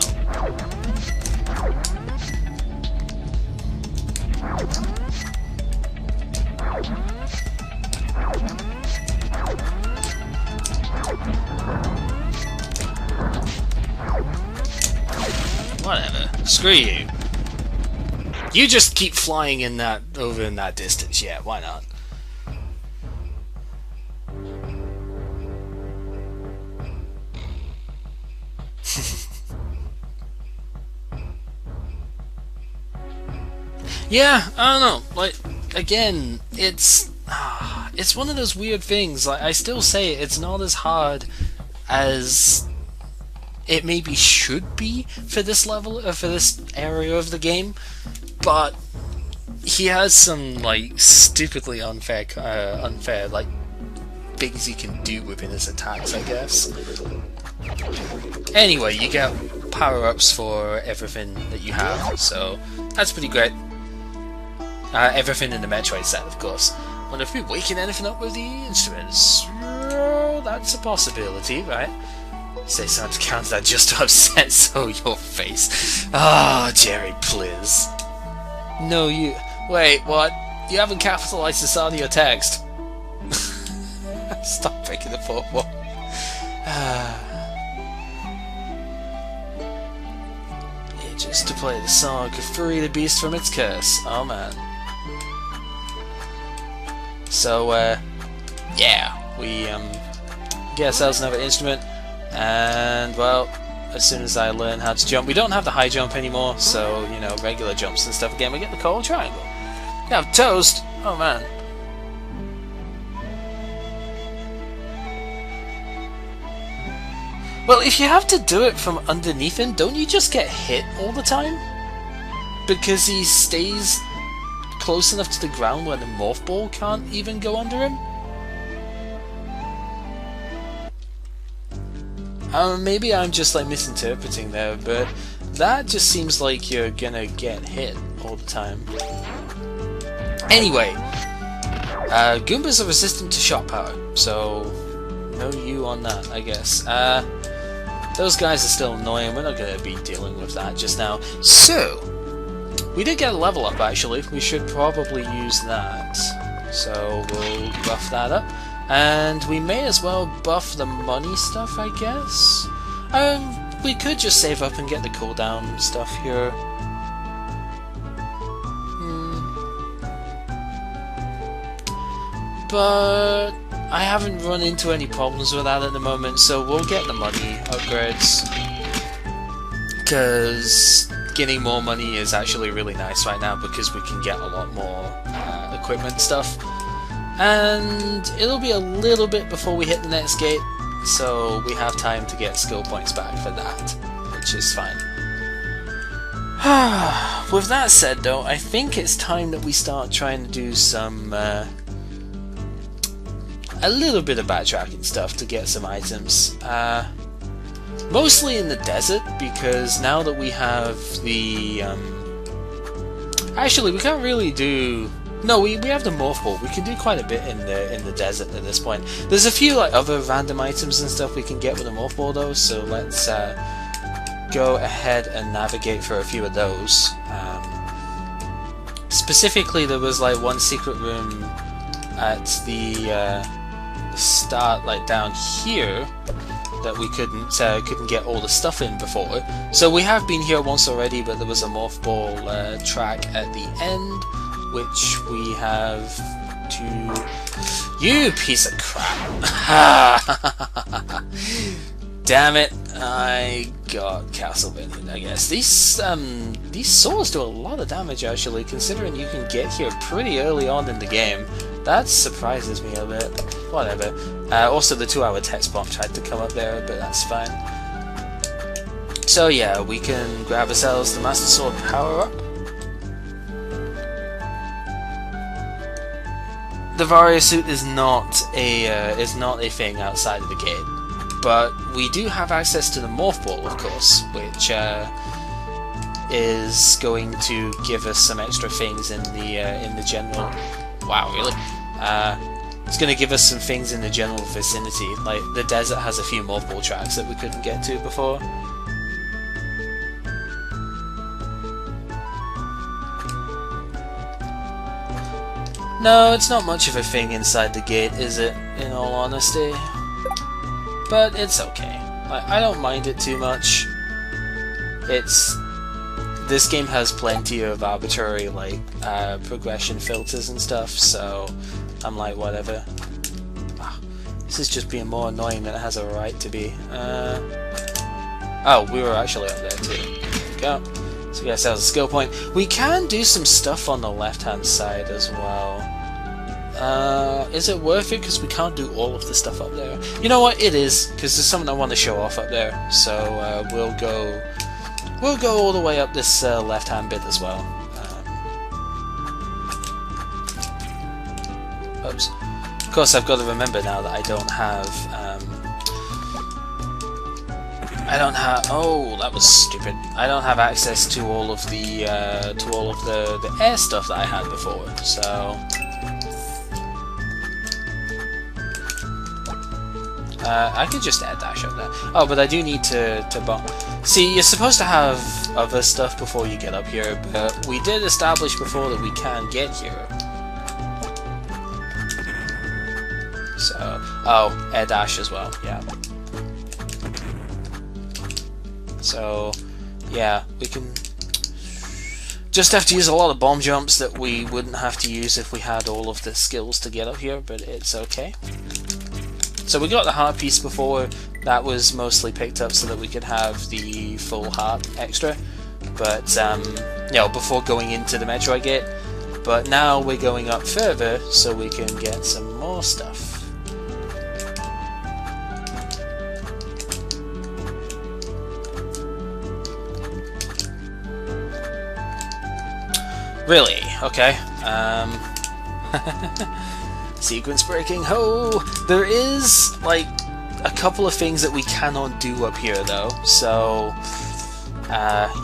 Whatever. Screw you. You just keep flying in that over in that distance. Yeah, why not? Yeah, I don't know. Like, again, it's one of those weird things. Like, I still say it's not as hard as it maybe should be for this level, or for this area of the game, but he has some like stupidly unfair like things he can do within his attacks, I guess. Anyway, you get power-ups for everything that you have, so that's pretty great. Everything in the Metroid set, of course. Wonder if we're waking anything up with the instruments. Oh, that's a possibility, right? Say something to counter that just to upset so your face. Ah, oh, Jerry, please. No, you... Wait, what? You haven't capitalized this on your text. Stop breaking the fourth wall. Yeah, just to play the song could free the beast from its curse. Oh, man. So, yeah, we, get ourselves another instrument. And, well, as soon as I learn how to jump, we don't have the high jump anymore, so, you know, regular jumps and stuff again, we get the coral triangle. We have toast! Oh man. Well, if you have to do it from underneath him, don't you just get hit all the time? Because he stays close enough to the ground where the Morph Ball can't even go under him? Maybe I'm just like misinterpreting there, but that just seems like you're gonna get hit all the time. Anyway, Goombas are resistant to shock power, so no you on that, I guess. Those guys are still annoying, we're not gonna be dealing with that just now. So, we did get a level up actually, we should probably use that. So we'll buff that up. And we may as well buff the money stuff, I guess. We could just save up and get the cooldown stuff here. But I haven't run into any problems with that at the moment, so we'll get the money upgrades. Because getting more money is actually really nice right now, because we can get a lot more equipment stuff. And it'll be a little bit before we hit the next gate, so we have time to get skill points back for that, which is fine. With that said though, I think it's time that we start trying to do some a little bit of backtracking stuff to get some items. Mostly in the desert, because now that we have the actually we can't really do... No, we have the Morph Ball. We can do quite a bit in the desert at this point. There's a few like other random items and stuff we can get with the Morph Ball though, so let's go ahead and navigate for a few of those. Specifically, there was like one secret room at the start, like down here, that we couldn't get all the stuff in before. So we have been here once already, but there was a Morph Ball track at the end. which we have to... You piece of crap! Damn it! I got Castlevania, I guess. These swords do a lot of damage, actually, considering you can get here pretty early on in the game. That surprises me a bit. Whatever. Also, the 2-hour text bomb tried to come up there, but that's fine. So yeah, we can grab ourselves the Master Sword power-up. The Varia suit is not a thing outside of the gate, but we do have access to the Morph Ball, of course, which is going to give us some extra things in the general. Wow, really? It's going to give us some things in the general vicinity. Like the desert has a few Morph Ball tracks that we couldn't get to before. No, it's not much of a thing inside the gate, is it, in all honesty? But it's okay. I don't mind it too much. This game has plenty of arbitrary, like, progression filters and stuff, so I'm like, whatever. This is just being more annoying than it has a right to be. Oh, we were actually up there too. There we go. So we got ourselves a skill point. We can do some stuff on the left-hand side as well. Is it worth it? Because we can't do all of the stuff up there. You know what? It is, because there's something I want to show off up there. So we'll go all the way up this left-hand bit as well. Oops. Of course, I've got to remember now that I don't have. Oh, that was stupid. I don't have access to all of the air stuff that I had before. So. I could just air dash up there. Oh, but I do need to bump. See, you're supposed to have other stuff before you get up here, but we did establish before that we can get here. So, oh, air dash as well, yeah. So, yeah, we can just have to use a lot of bomb jumps that we wouldn't have to use if we had all of the skills to get up here, but it's okay. So we got the heart piece before. That was mostly picked up so that we could have the full heart extra, but you know, before going into the Metroid gate. But now we're going up further so we can get some more stuff. Really? Okay. Sequence breaking. Ho! There is, like, a couple of things that we cannot do up here, though. So,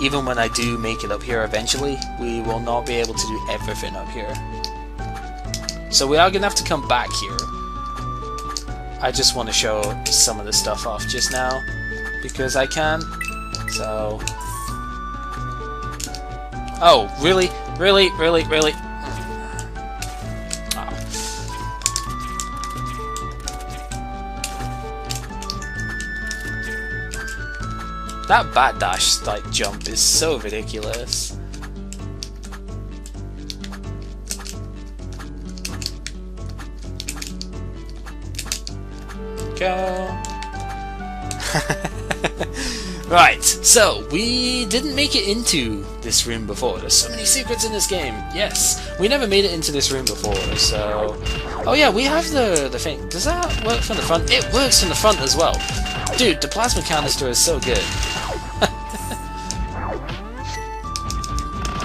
even when I do make it up here eventually, we will not be able to do everything up here. So we are going to have to come back here. I just want to show some of the stuff off just now, because I can. So... Oh, really? Really? Really? Really? That bat dash like jump is so ridiculous. Go. Right, so we didn't make it into this room before. There's so many secrets in this game. Yes, we never made it into this room before. So, oh yeah, we have the thing. Does that work from the front? It works from the front as well. Dude, the plasma canister is so good.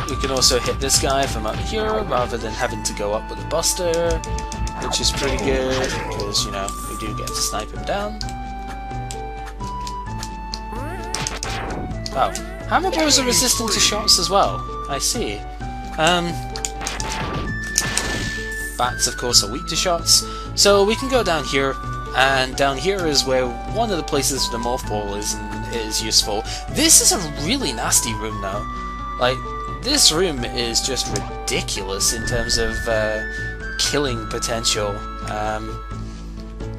We can also hit this guy from up here rather than having to go up with a buster, which is pretty good because, you know, we do get to snipe him down. Oh, hammer bows are resistant to shots as well. I see. Bats, of course, are weak to shots. So we can go down here, and down here is where one of the places the Morph Ball is useful. This is a really nasty room now. Like, this room is just ridiculous in terms of killing potential.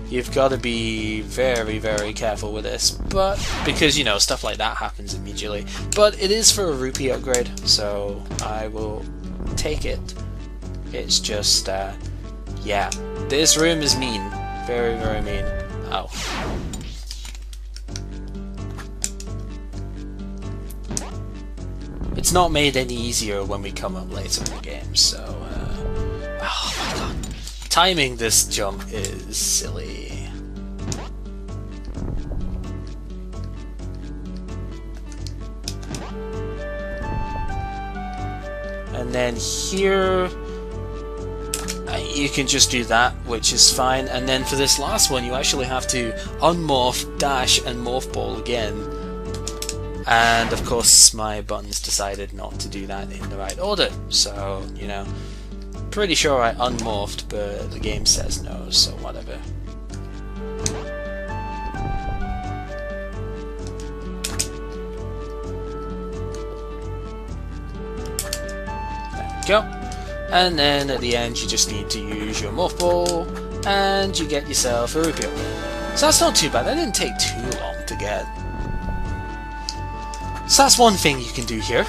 You've got to be very, very careful with this, but because, you know, stuff like that happens immediately. But it is for a rupee upgrade, so I will take it. It's just, yeah. This room is mean. Very, very mean. Oh. It's not made any easier when we come up later in the game, so, oh my god. Timing this jump is silly. And then here, you can just do that, which is fine. And then for this last one, you actually have to unmorph, dash, and morph ball again. And of course, my buttons decided not to do that in the right order. So, you know, pretty sure I unmorphed, but the game says no, so whatever. There we go. And then at the end, you just need to use your morph ball, and you get yourself a repeal. So that's not too bad. That didn't take too long to get. So that's one thing you can do here.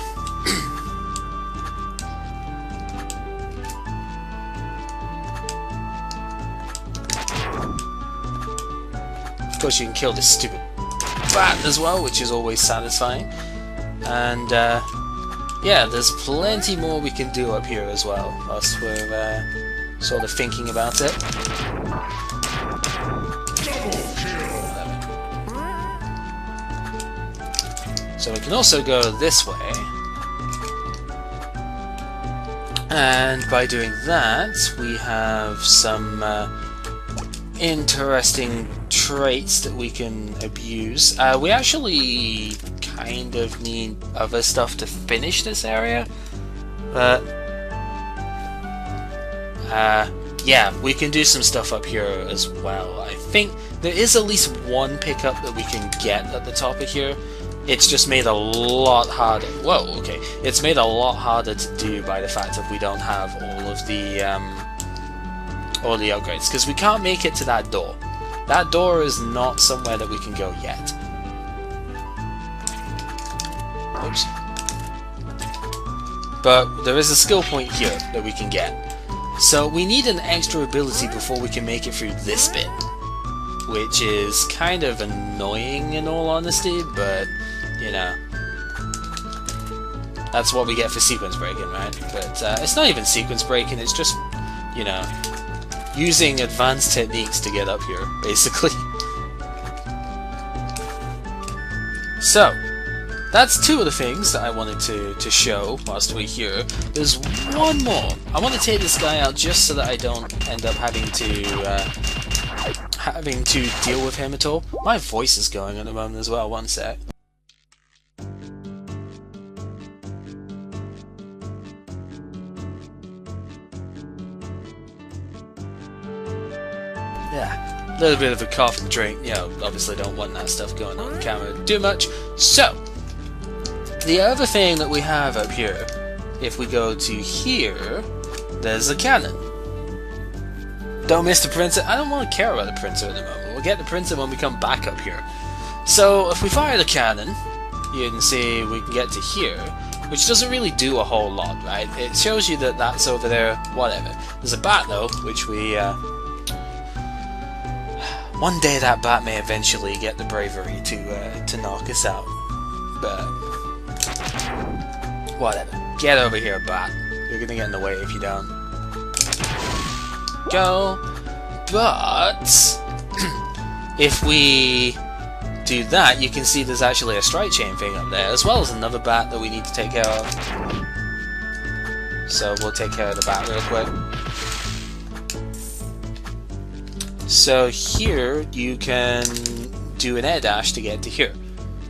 Of course, you can kill this stupid bat as well, which is always satisfying. And yeah, there's plenty more we can do up here as well, whilst we're sort of thinking about it. So we can also go this way, and by doing that we have some interesting traits that we can abuse. We actually kind of need other stuff to finish this area, but yeah, we can do some stuff up here as well. I think there is at least one pickup that we can get at the top of here. It's just made a lot harder. Whoa, okay. It's made a lot harder to do by the fact that we don't have all the upgrades, because we can't make it to that door. That door is not somewhere that we can go yet. Oops. But there is a skill point here that we can get. So we need an extra ability before we can make it through this bit, which is kind of annoying in all honesty, but you know, that's what we get for sequence breaking, right? But it's not even sequence breaking, it's just, you know, using advanced techniques to get up here, basically. So, that's two of the things that I wanted to show whilst we're here. There's one more. I want to take this guy out just so that I don't end up having to deal with him at all. My voice is going at the moment as well, one sec. Yeah, a little bit of a cough and drink. You know, obviously don't want that stuff going on camera too much. So, the other thing that we have up here, if we go to here, there's a cannon. Don't miss the printer. I don't want to care about the printer at the moment. We'll get the printer when we come back up here. So, if we fire the cannon, you can see we can get to here, which doesn't really do a whole lot, right? It shows you that that's over there, whatever. There's a bat though, which we, one day that bat may eventually get the bravery to knock us out, but whatever. Get over here, bat. You're gonna get in the way if you don't. Go. But if we do that, you can see there's actually a strike chain thing up there, as well as another bat that we need to take care of. So we'll take care of the bat real quick. So here you can do an air dash to get to here.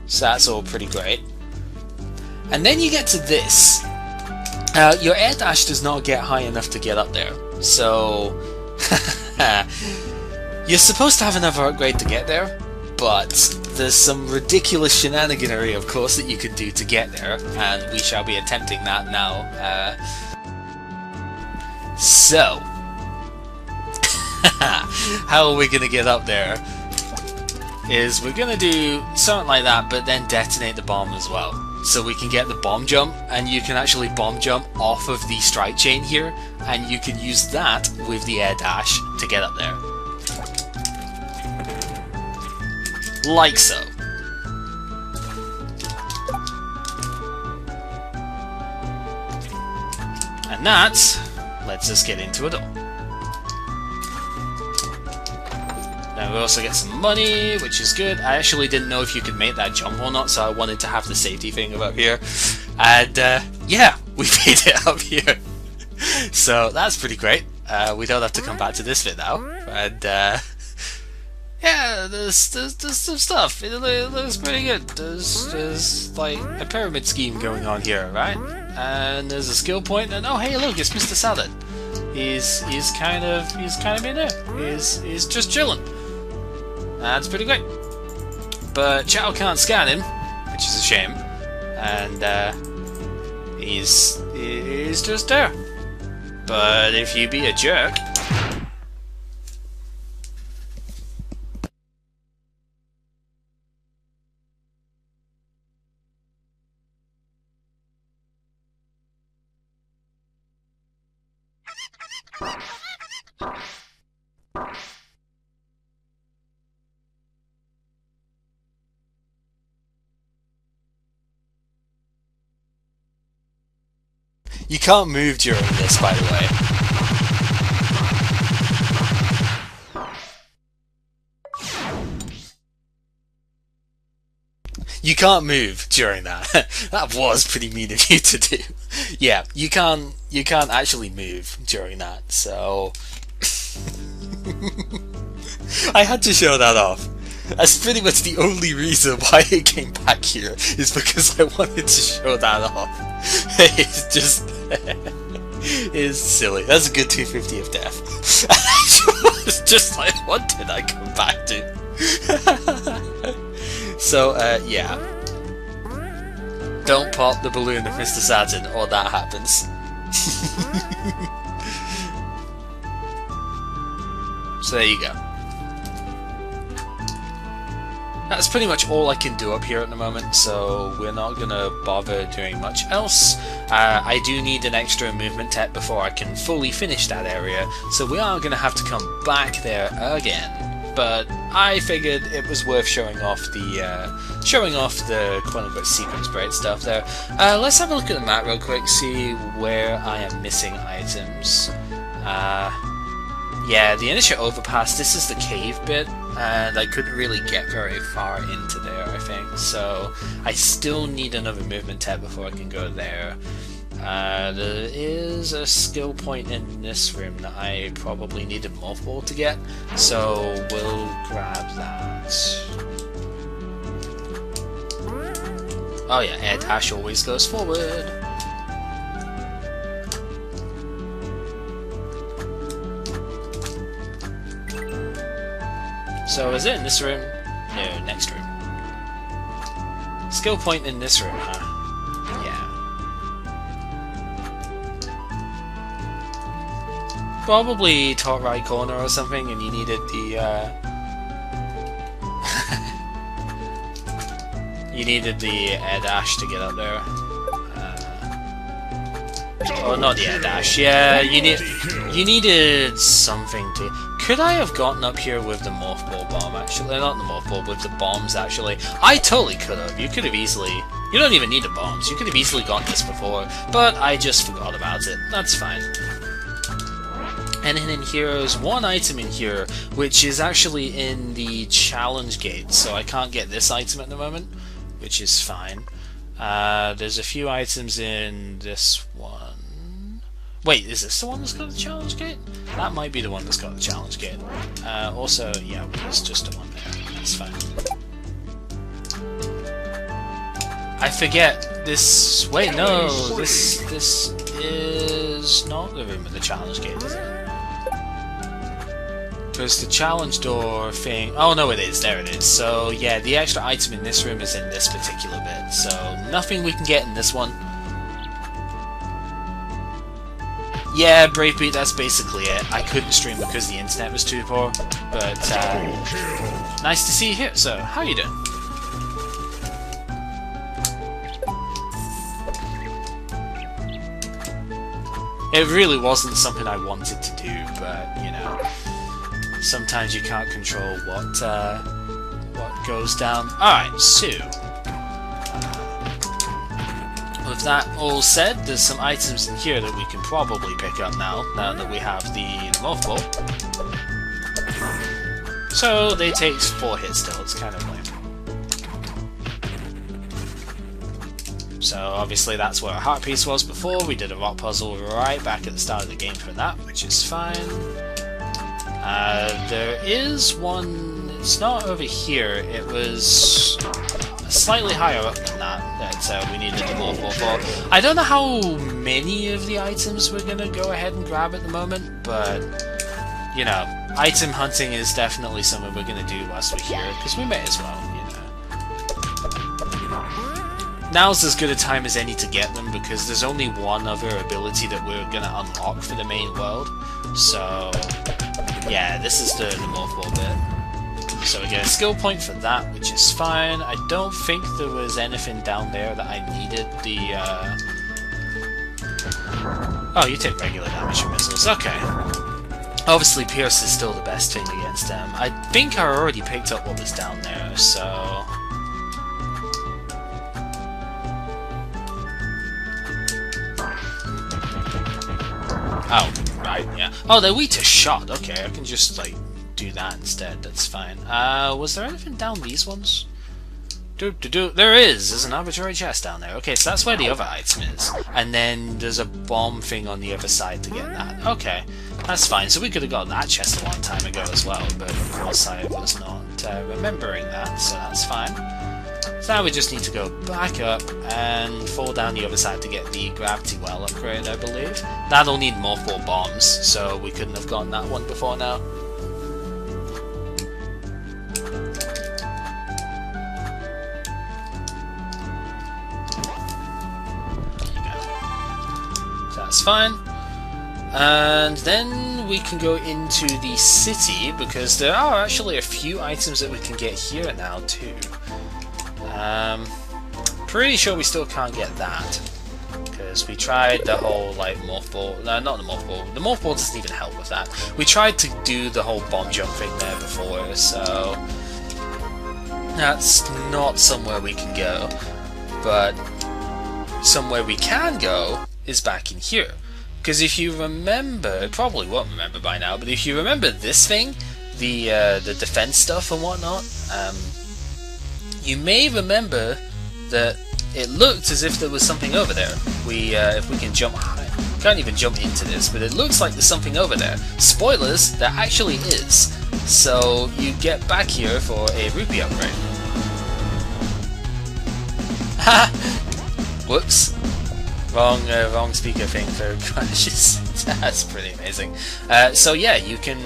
So that's all pretty great. And then you get to this. Your air dash does not get high enough to get up there. So you're supposed to have another upgrade to get there, but there's some ridiculous shenaniganery, of course, that you can do to get there, and we shall be attempting that now. So how are we gonna get up there? Is we're gonna do something like that, but then detonate the bomb as well. so we can get the bomb jump, and you can actually bomb jump off of the strike chain here, and you can use that with the air dash to get up there. Like so. And that lets us get into a door. Now we also get some money, which is good. I actually didn't know if you could make that jump or not, so I wanted to have the safety thing up here. And yeah, we made it up here. So that's pretty great. We don't have to come back to this bit now. And yeah, there's some stuff. It looks pretty good. There's like a pyramid scheme going on here, right? And there's a skill point, and oh hey look, it's Mr. Salad. He's kind of in there. He's just chilling. That's pretty great. But Chow can't scan him, which is a shame. And he's just there. But if you be a jerk, you can't move during this, by the way. You can't move during that. That was pretty mean of you to do. Yeah, you can't actually move during that, so I had to show that off. That's pretty much the only reason why I came back here, is because I wanted to show that off. It's just it's silly. That's a good 250 of death. It's just like, what did I come back to? So yeah, don't pop the balloon of Mr. Saturn or that happens. So there you go. That's pretty much all I can do up here at the moment, so we're not gonna bother doing much else. I do need an extra movement tech before I can fully finish that area, so we are gonna have to come back there again. But I figured it was worth showing off the quote-unquote sequence break stuff there. Let's have a look at the map real quick, see where I am missing items. Yeah, the initial overpass, this is the cave bit, and I couldn't really get very far into there, I think, so I still need another movement tab before I can go there. There is a skill point in this room that I probably need a Morph Ball to get, so we'll grab that. Oh yeah, air dash always goes forward. So is it in this room? No, next room. Skill point in this room, huh? Yeah. Probably top right corner or something, and you needed the you needed the air dash to get up there. Oh, not the air dash. Yeah, you needed something to. Could I have gotten up here with the Morph Ball bomb, actually? Not the Morph Ball, with the bombs, actually. I totally could have. You could have easily... You don't even need the bombs. You could have easily gotten this before, but I just forgot about it. That's fine. And then in here is one item in here, which is actually in the challenge gate, so I can't get this item at the moment, which is fine. There's a few items in this one. Wait, is this the one that's got the challenge gate? That might be the one that's got the challenge gate. Also, yeah, there's just the one there. That's fine. I forget this. Wait, no, this is not the room with the challenge gate, is it? Because the challenge door thing. Oh no, it is. There it is. So yeah, the extra item in this room is in this particular bit. So nothing we can get in this one. Yeah, Brave Beat, that's basically it. I couldn't stream because the internet was too poor, but nice to see you here. So, how are you doing? It really wasn't something I wanted to do, but, you know, sometimes you can't control what goes down. Alright, so with that all said, there's some items in here that we can probably pick up now that we have the Morph Ball. So they take 4 hits still, it's kind of lame. So obviously that's where our heart piece was before. We did a rock puzzle right back at the start of the game for that, which is fine. There is one, it's not over here, it was slightly higher up than that we needed the Morph Ball for. I don't know how many of the items we're going to go ahead and grab at the moment, but, you know, item hunting is definitely something we're going to do whilst we're here, because we may as well, you know. Now's as good a time as any to get them, because there's only one other ability that we're going to unlock for the main world, so yeah, this is the Morph Ball bit. So we get a skill point for that, which is fine. I don't think there was anything down there that I needed the, Oh, you take regular damage from missiles, okay. Obviously Pierce is still the best thing against them. I think I already picked up what was down there, so... Oh, right, yeah. Oh, they're weak to shot, okay, I can just, like, do that instead, that's fine. Was there anything down these ones? There is! There's an arbitrary chest down there. Okay, so that's where the other item is. And then there's a bomb thing on the other side to get that. Okay, that's fine. So we could have got that chest a long time ago as well, but of course I was not remembering that, so that's fine. So now we just need to go back up and fall down the other side to get the gravity well upgrade, I believe. That'll need Morph Ball bombs, so we couldn't have gotten that one before now. That's fine. And then we can go into the city, because there are actually a few items that we can get here now too. Pretty sure we still can't get that, because we tried the whole like Morph Ball, no, not the Morph Ball, the Morph Ball doesn't even help with that. We tried to do the whole bomb jump thing there before, so that's not somewhere we can go, but somewhere we can go is back in here. Because if you remember, probably won't remember by now, but if you remember this thing, the defense stuff and whatnot, you may remember that it looked as if there was something over there. If we can jump high, can't even jump into this, but it looks like there's something over there. Spoilers, there actually is. So you get back here for a rupee upgrade. Ha! Whoops. Wrong speaker thing for crashes. That's pretty amazing. So yeah, you can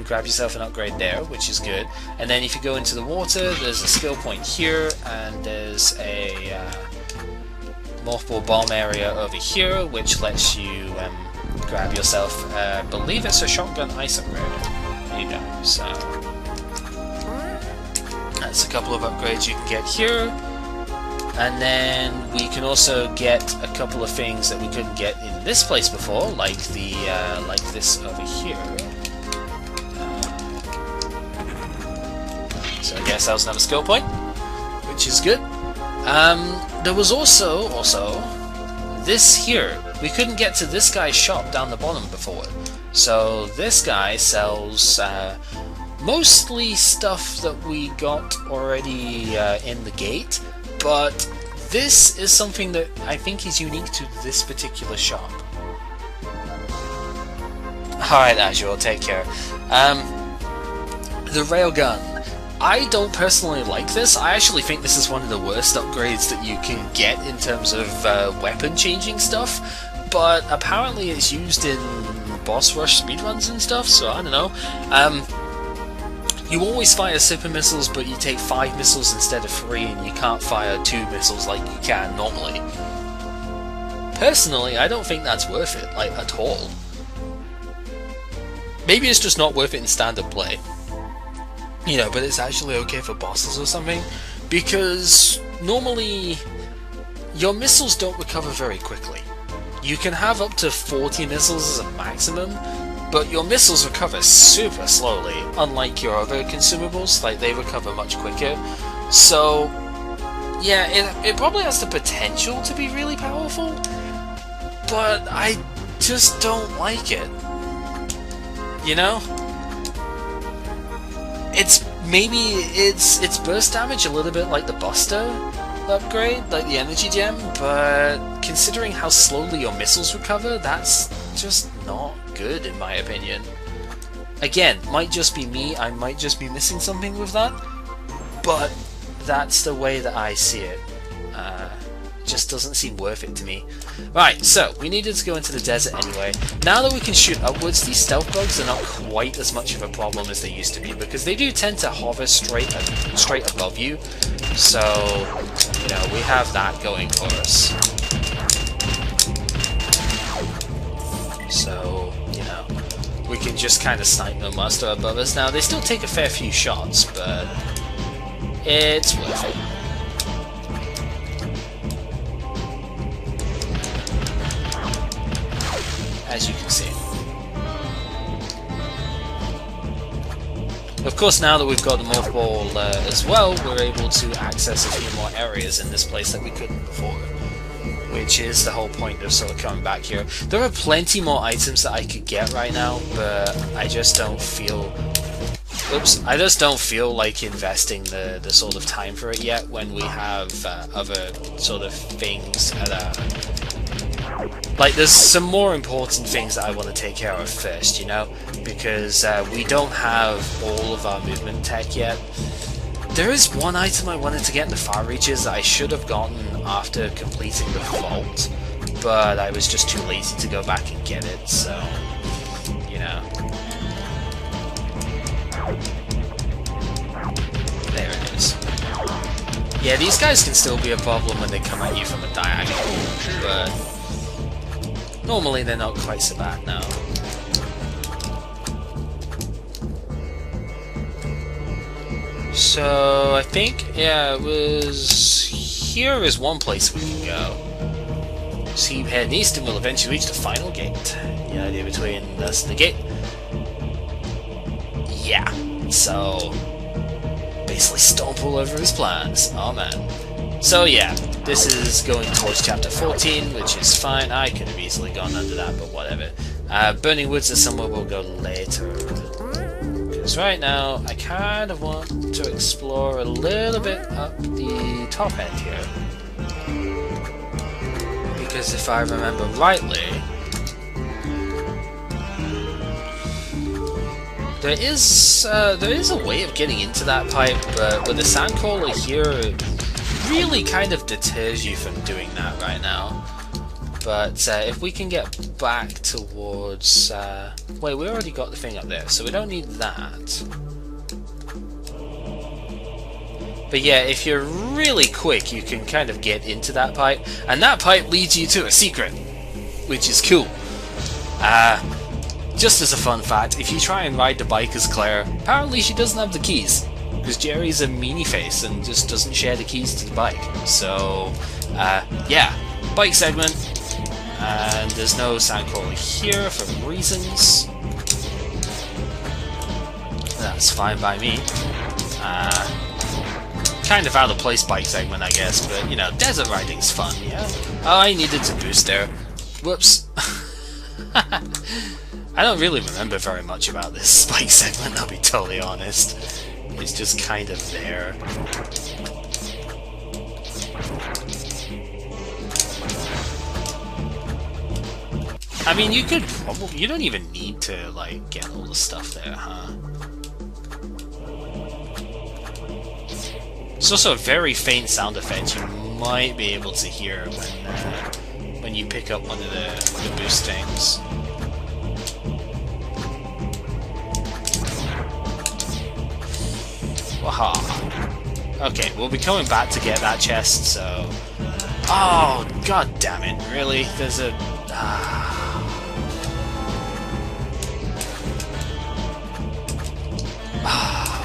grab yourself an upgrade there, which is good. And then if you go into the water, there's a skill point here, and there's a Morph Ball bomb area over here, which lets you grab yourself. I believe it's a shotgun ice upgrade. There you go. So that's a couple of upgrades you can get here. And then we can also get a couple of things that we couldn't get in this place before, like the like this over here. So I guess that was another skill point, which is good. There was also this here. We couldn't get to this guy's shop down the bottom before. So this guy sells mostly stuff that we got already in the gate. But this is something that I think is unique to this particular shop. Alright, Azure, take care. The railgun. I don't personally like this. I actually think this is one of the worst upgrades that you can get in terms of weapon changing stuff. But apparently it's used in boss rush speedruns and stuff, so I don't know. You always fire super missiles, but you take 5 missiles instead of 3, and you can't fire 2 missiles like you can normally. Personally, I don't think that's worth it, like, at all. Maybe it's just not worth it in standard play. You know, but it's actually okay for bosses or something, because normally your missiles don't recover very quickly. you can have up to 40 missiles as a maximum, but your missiles recover super slowly, unlike your other consumables, like they recover much quicker. So, yeah, it probably has the potential to be really powerful, but I just don't like it. You know? Maybe it's burst damage a little bit like the Buster upgrade, like the energy gem, but considering how slowly your missiles recover, that's just not good in my opinion. Again, might just be me, I might just be missing something with that, but that's the way that I see it. Just doesn't seem worth it to me. Right, so we needed to go into the desert anyway. Now that we can shoot upwards, these stealth bugs are not quite as much of a problem as they used to be, because they do tend to hover straight above you. So, you know, we have that going for us. So, you know, we can just kind of snipe them whilst they're above us. Now, they still take a fair few shots, but it's worth it. As you can see. Of course, now that we've got the Morph Ball as well, we're able to access a few more areas in this place that we couldn't before, which is the whole point of sort of coming back here. There are plenty more items that I could get right now, but I just don't feel... Oops, I just don't feel like investing the sort of time for it yet when we have other sort of things that like, there's some more important things that I want to take care of first, you know? Because we don't have all of our movement tech yet. There is one item I wanted to get in the far reaches that I should have gotten after completing the vault, but I was just too lazy to go back and get it, so... you know. There it is. Yeah, these guys can still be a problem when they come at you from a diagonal, but... normally they're not quite so bad now. So I think, yeah, it was... here is one place we can go. So keep heading east and we'll eventually reach the final gate. The idea between us and the gate. Yeah, so... basically stomp all over his plans. Oh man. So yeah, this is going towards chapter 14, which is fine. I could have easily gone under that, but whatever. Burning Woods is somewhere we'll go later. Because right now, I kind of want to explore a little bit up the top end here. Because if I remember rightly, there is a way of getting into that pipe, but with the sandcrawler here, it really kind of deters you from doing that right now. But if we can get back towards... wait, we already got the thing up there, so we don't need that. But yeah, if you're really quick, you can kind of get into that pipe, and that pipe leads you to a secret, which is cool. Just as a fun fact, if you try and ride the bike as Claire, apparently she doesn't have the keys, because Jerry's a meanie face and just doesn't share the keys to the bike. So, yeah, bike segment, and there's no sandcrawler here for reasons. That's fine by me. Kind of out of place bike segment, I guess, but you know, desert riding's fun, yeah? Oh, I needed to boost there. Whoops. I don't really remember very much about this bike segment, I'll be totally honest. It's just kind of there. I mean, you could probably... you don't even need to, like, get all the stuff there, huh? It's also a very faint sound effect you might be able to hear when you pick up one of the boost things. Waha. Okay, we'll be coming back to get that chest, so... oh, god damn it, really? There's a...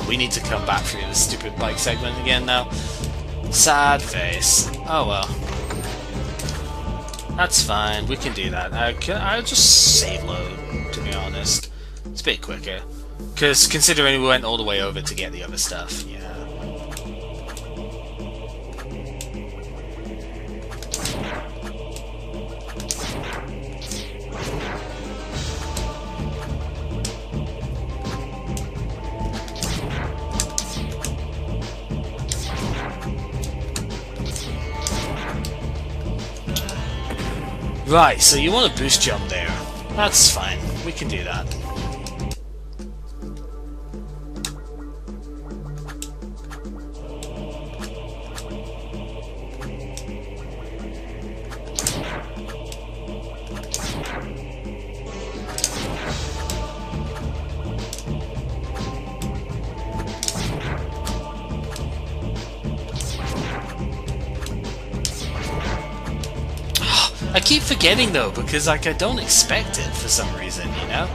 we need to come back through this stupid bike segment again now. Sad face. Oh well. That's fine, we can do that. I'll just save load, to be honest. It's a bit quicker. Because considering we went all the way over to get the other stuff, yeah. Right, so you want to boost jump there. That's fine, we can do that. I keep forgetting though, because like I don't expect it for some reason, you know?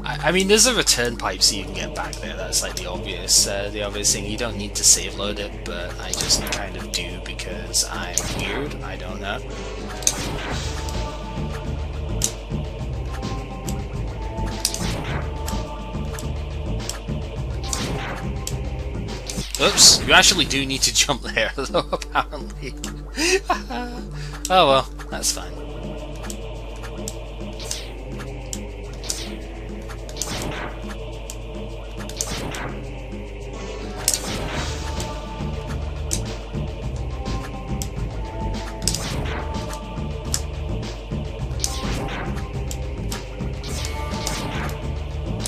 I mean, there's a return pipe so you can get back there, that's like the obvious thing. You don't need to save load it, but I just kind of do because I'm weird, I don't know. Oops, you actually do need to jump there, though, apparently. Oh well, that's fine.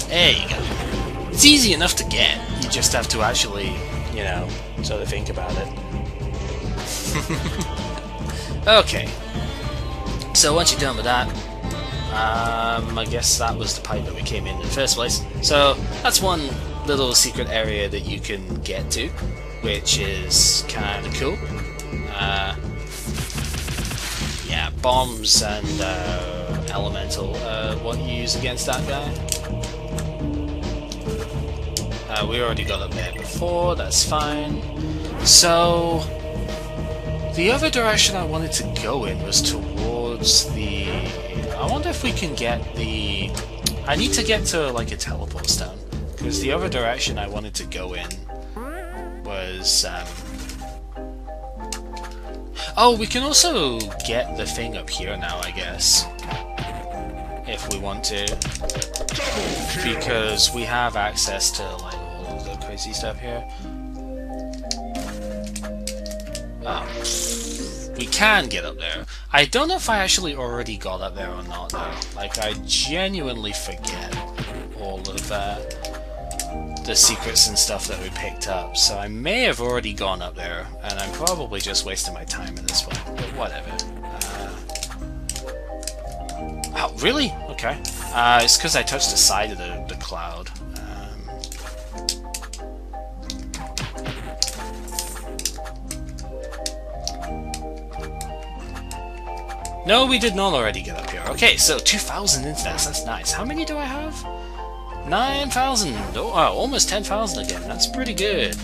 There you go. It's easy enough to get, you just have to actually, you know, sort of think about it. Okay. So once you're done with that, I guess that was the pipe that we came in the first place. So that's one little secret area that you can get to, which is kind of cool. Yeah, bombs and elemental. What you use against that guy? We already got up there before, that's fine. So, the other direction I wanted to go in was towards the... I wonder if we can get the... I need to get to like a teleport stone, because the other direction I wanted to go in was... Oh, we can also get the thing up here now, I guess. If we want to. Because we have access to like all of the crazy stuff here. We can get up there. I don't know if I actually already got up there or not though. Like I genuinely forget all of the secrets and stuff that we picked up. So I may have already gone up there and I'm probably just wasting my time at this point. But whatever. Oh, really? Okay. It's because I touched the side of the cloud. No, we did not already get up here. Okay, so 2,000 instants. That's nice. How many do I have? 9,000. Oh, almost 10,000 again. That's pretty good.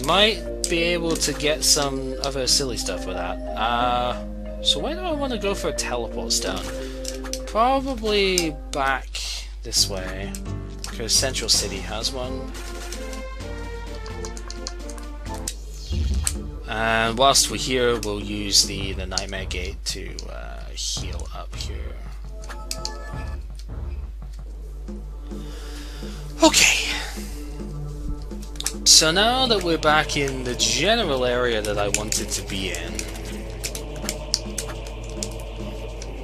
Might be able to get some other silly stuff with that. So where do I want to go for a teleport stone? Probably back this way, because Central City has one. And whilst we're here, we'll use the Nightmare Gate to heal up here. Okay. So now that we're back in the general area that I wanted to be in,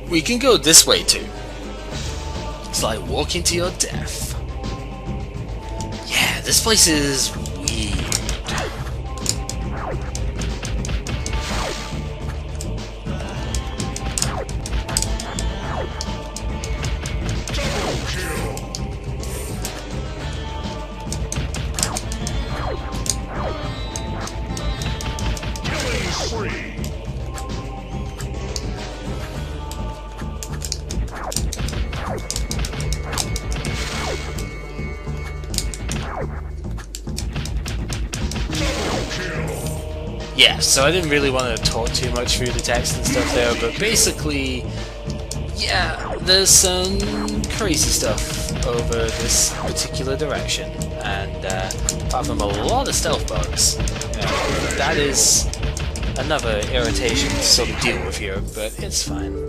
we can go this way too. It's like walking to your death. Yeah, this place is weird. yeah, so I didn't really want to talk too much through the text and stuff there, but basically, yeah, there's some crazy stuff over this particular direction, and apart from a lot of stealth bugs, that is another irritation to sort of deal with here, but it's fine.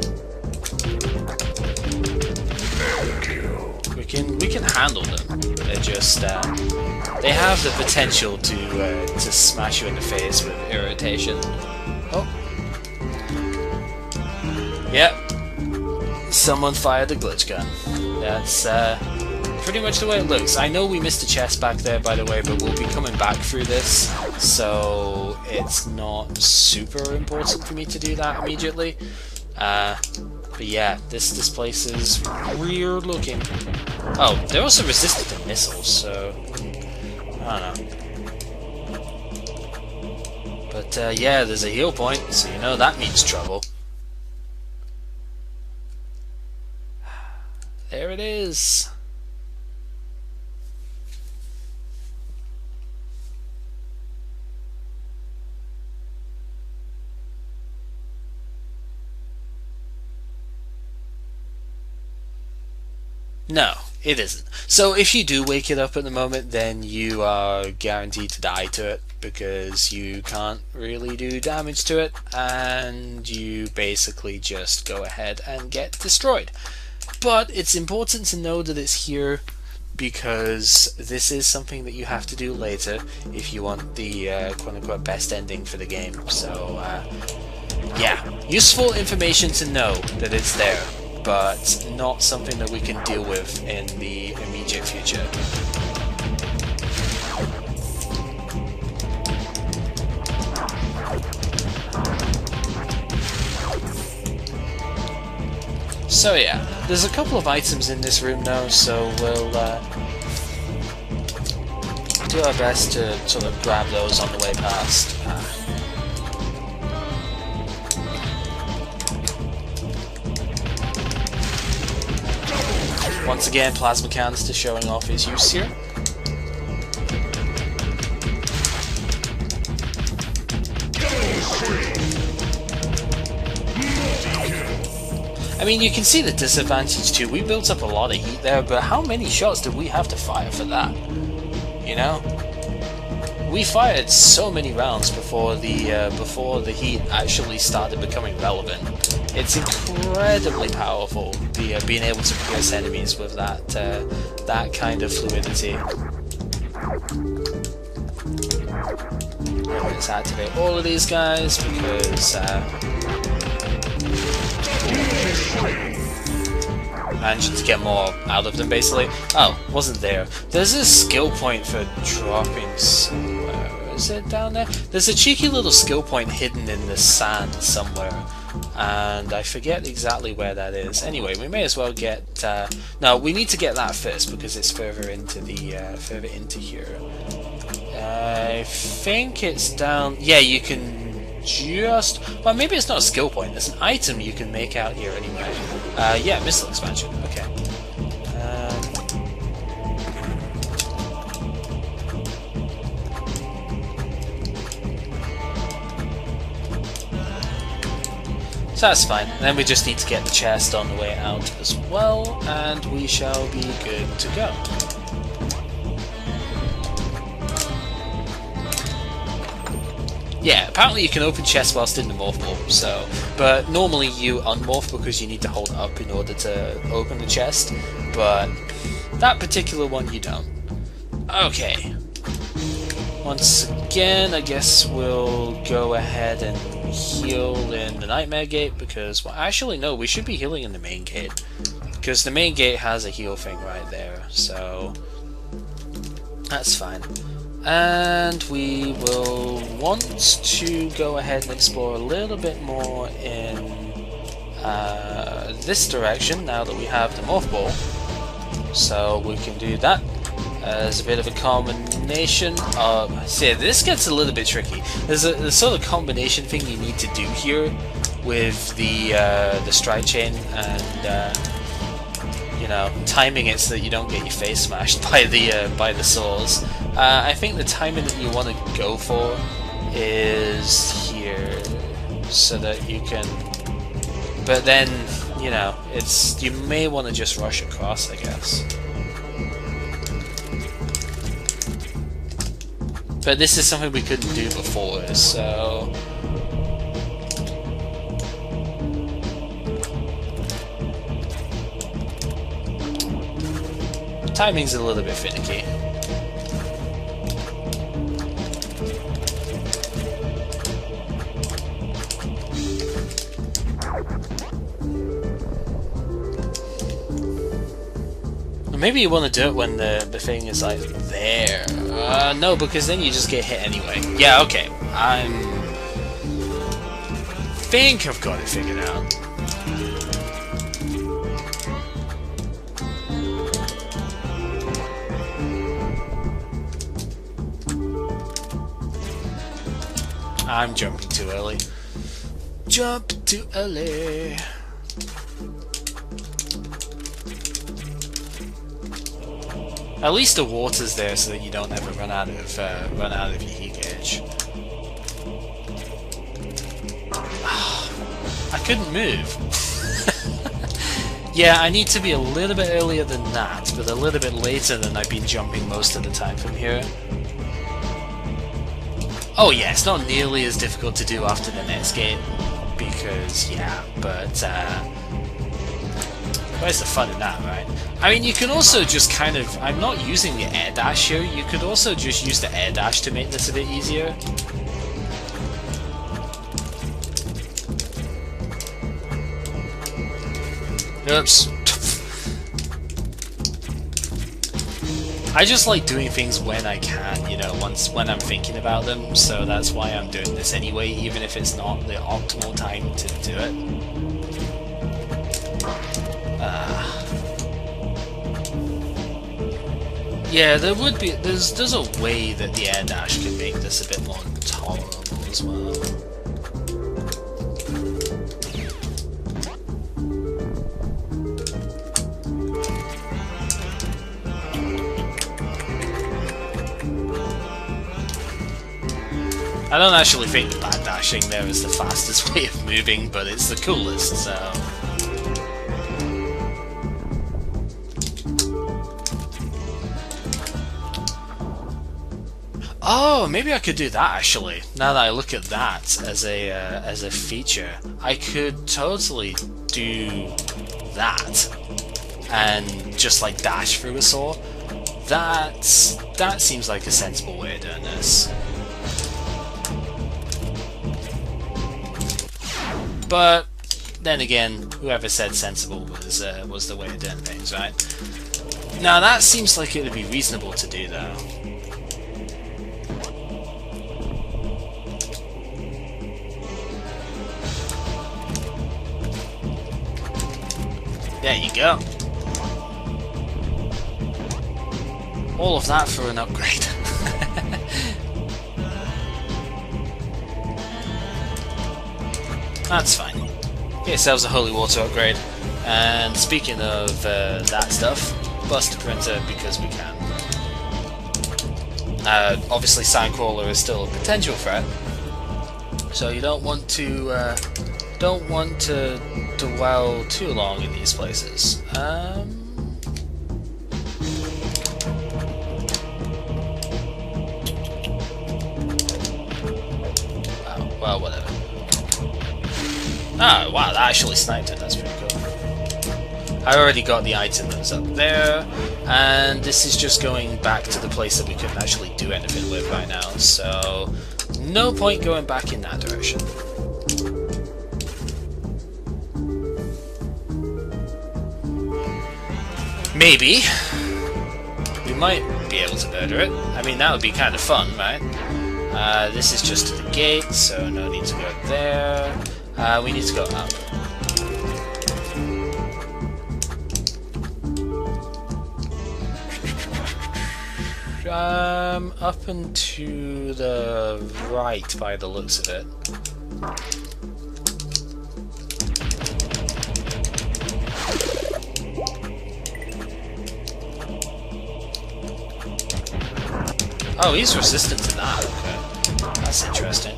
We can handle them. They're just they have the potential to smash you in the face with irritation. Oh, yep. Someone fired a glitch gun. That's pretty much the way it looks. I know we missed a chest back there, by the way, but we'll be coming back through this, so it's not super important for me to do that immediately. But yeah, this place is weird looking. Oh, they're also resistant to missiles, so I don't know. But yeah, there's a heal point, so you know that means trouble. There it is. No, it isn't. So if you do wake it up at the moment, then you are guaranteed to die to it, because you can't really do damage to it, and you basically just go ahead and get destroyed. But it's important to know that it's here, because this is something that you have to do later if you want the quote-unquote best ending for the game. So yeah, useful information to know that it's there, but not something that we can deal with in the immediate future. So yeah, there's a couple of items in this room now, so we'll do our best to sort of grab those on the way past. Once again, plasma canister showing off his use here. I mean, you can see the disadvantage too. We built up a lot of heat there, but how many shots did we have to fire for that? You know? We fired so many rounds before the heat actually started becoming relevant. It's incredibly powerful, being able to pierce enemies with that kind of fluidity. Let's activate all of these guys because managed to get more out of them, basically. Oh, wasn't there. There's a skill point for dropping. Where is it down there? There's a cheeky little skill point hidden in the sand somewhere, and I forget exactly where that is. Anyway, we may as well get. No, we need to get that first because it's further into the further into here. I think it's down. Yeah, you can. Just, well, maybe it's not a skill point. There's an item you can make out here anyway. Yeah, missile expansion. Okay. So that's fine. And then we just need to get the chest on the way out as well, and we shall be good to go. Yeah, apparently you can open chests whilst in the Morph Ball, so, but normally you unmorph because you need to hold up in order to open the chest, but that particular one you don't. Okay. Once again, I guess we'll go ahead and heal in the Nightmare Gate because, well, actually no, we should be healing in the main gate, because the main gate has a heal thing right there, so that's fine. And we will want to go ahead and explore a little bit more in this direction now that we have the Morph Ball. So we can do that as a bit of a combination of... See, this gets a little bit tricky. There's a sort of combination thing you need to do here with the strike chain and you know, timing it so that you don't get your face smashed by the saws. I think the timing that you want to go for is here, so that you can. But then, you know, you may want to just rush across, I guess. But this is something we couldn't do before, so. Timing's a little bit finicky. Maybe you want to do it when the thing is like there. No, because then you just get hit anyway. Yeah, okay. Think I've got it figured out. I'm jumping too early. Jump too early. At least the water's there so that you don't ever run out of your heat gauge. I couldn't move. Yeah, I need to be a little bit earlier than that, but a little bit later than I've been jumping most of the time from here. Oh yeah, it's not nearly as difficult to do after the next gate, because yeah, but where's the fun in that, right? I mean, you can also just kind of... I'm not using the air dash here. You could also just use the air dash to make this a bit easier. Oops. I just like doing things when I can, you know, when I'm thinking about them, so that's why I'm doing this anyway, even if it's not the optimal time to do it. Yeah, there's a way that the air dash can make this a bit more tolerable as well. I don't actually think the back dashing there is the fastest way of moving, but it's the coolest, so... Oh, maybe I could do that actually. Now that I look at that as a feature, I could totally do that and just like dash through a saw. That seems like a sensible way of doing this. But then again, whoever said sensible was the way of doing things, right? Now that seems like it would be reasonable to do though. There you go. All of that for an upgrade. That's fine. Get yourselves a holy water upgrade. And speaking of that stuff, bust a printer because we can. Obviously Sandcrawler is still a potential threat, so you don't want to dwell too long in these places. Well, whatever. Ah, wow, that actually sniped it, that's pretty cool. I already got the item that's up there, and this is just going back to the place that we couldn't actually do anything with right now, so no point going back in that direction. Maybe. We might be able to murder it. I mean, that would be kind of fun, right? This is just to the gate, so no need to go there. We need to go up. Up and to the right by the looks of it. Oh, he's resistant to that, okay. That's interesting.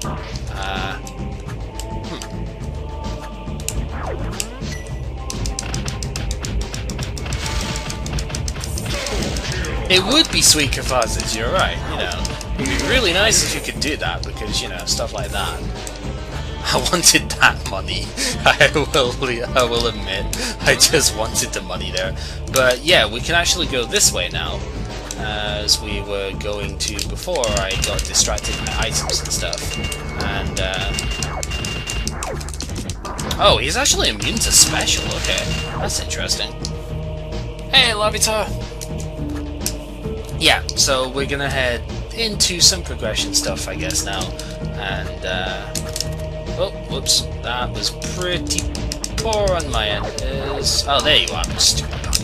It would be sweet catharsis, you're right, you know. It'd be really nice if you could do that, because, you know, stuff like that. I wanted that money. I will admit. I just wanted the money there. But yeah, we can actually go this way now, as we were going to before I got distracted by items and stuff. And, oh, he's actually immune to special, okay. That's interesting. Hey, Lavita! Yeah, so we're gonna head into some progression stuff, I guess, now. And, oh, whoops. That was pretty poor on my end. Oh, there you are, stupid bug.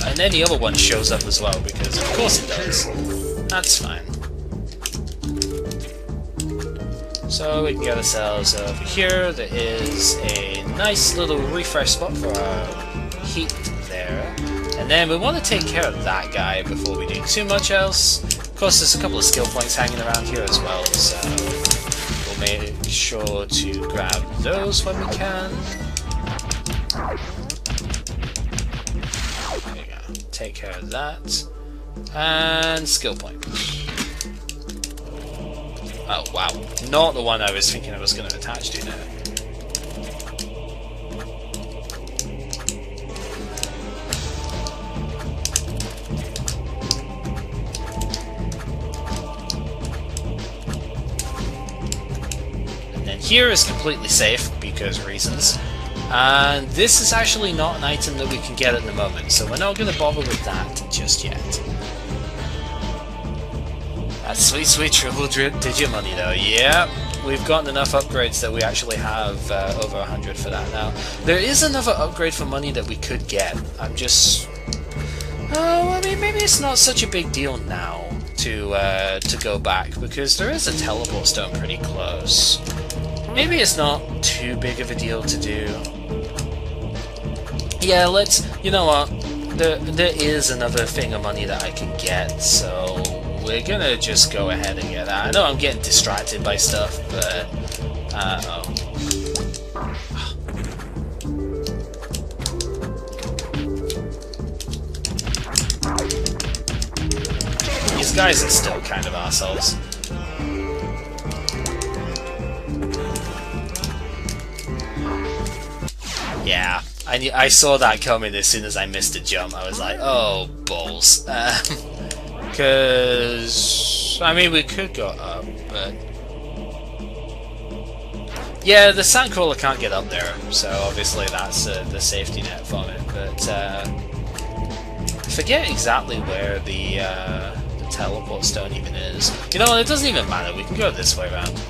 And then the other one shows up as well, because of course it does. That's fine. So we can get ourselves over here. There is a nice little refresh spot for our heat there. And then we want to take care of that guy before we do too much else. Of course, there's a couple of skill points hanging around here as well, so we'll make sure to grab those when we can. There you go. Take care of that. And skill point. Oh, wow. Not the one I was thinking I was going to attach to now. Here is completely safe, because reasons. And this is actually not an item that we can get at the moment, so we're not going to bother with that just yet. That's sweet, sweet triple digit money though. Yeah, we've gotten enough upgrades that we actually have over 100 for that now. There is another upgrade for money that we could get. I'm just... Oh, I mean, maybe it's not such a big deal now to go back, because there is a teleport stone pretty close. Maybe it's not too big of a deal to do. Yeah, let's... You know what? There is another thing of money that I can get, so we're gonna just go ahead and get that. I know I'm getting distracted by stuff, but... oh. These guys are still kind of assholes. Yeah, I saw that coming as soon as I missed a jump. I was like, oh, balls. Because, I mean, we could go up, but... Yeah, the sandcrawler can't get up there, so obviously that's the safety net from it, but... I forget exactly where the teleport stone even is. You know what, it doesn't even matter, we can go this way around.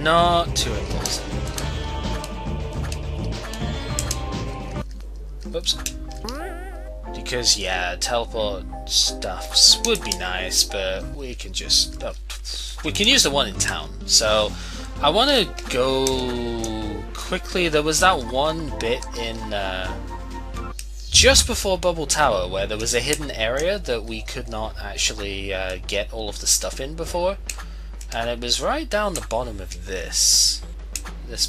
Not too important. Oops. Because, yeah, teleport stuffs would be nice, but we can just... Oh, we can use the one in town. So, I want to go quickly. There was that one bit in... just before Bubble Tower, where there was a hidden area that we could not actually get all of the stuff in before. And it was right down the bottom of this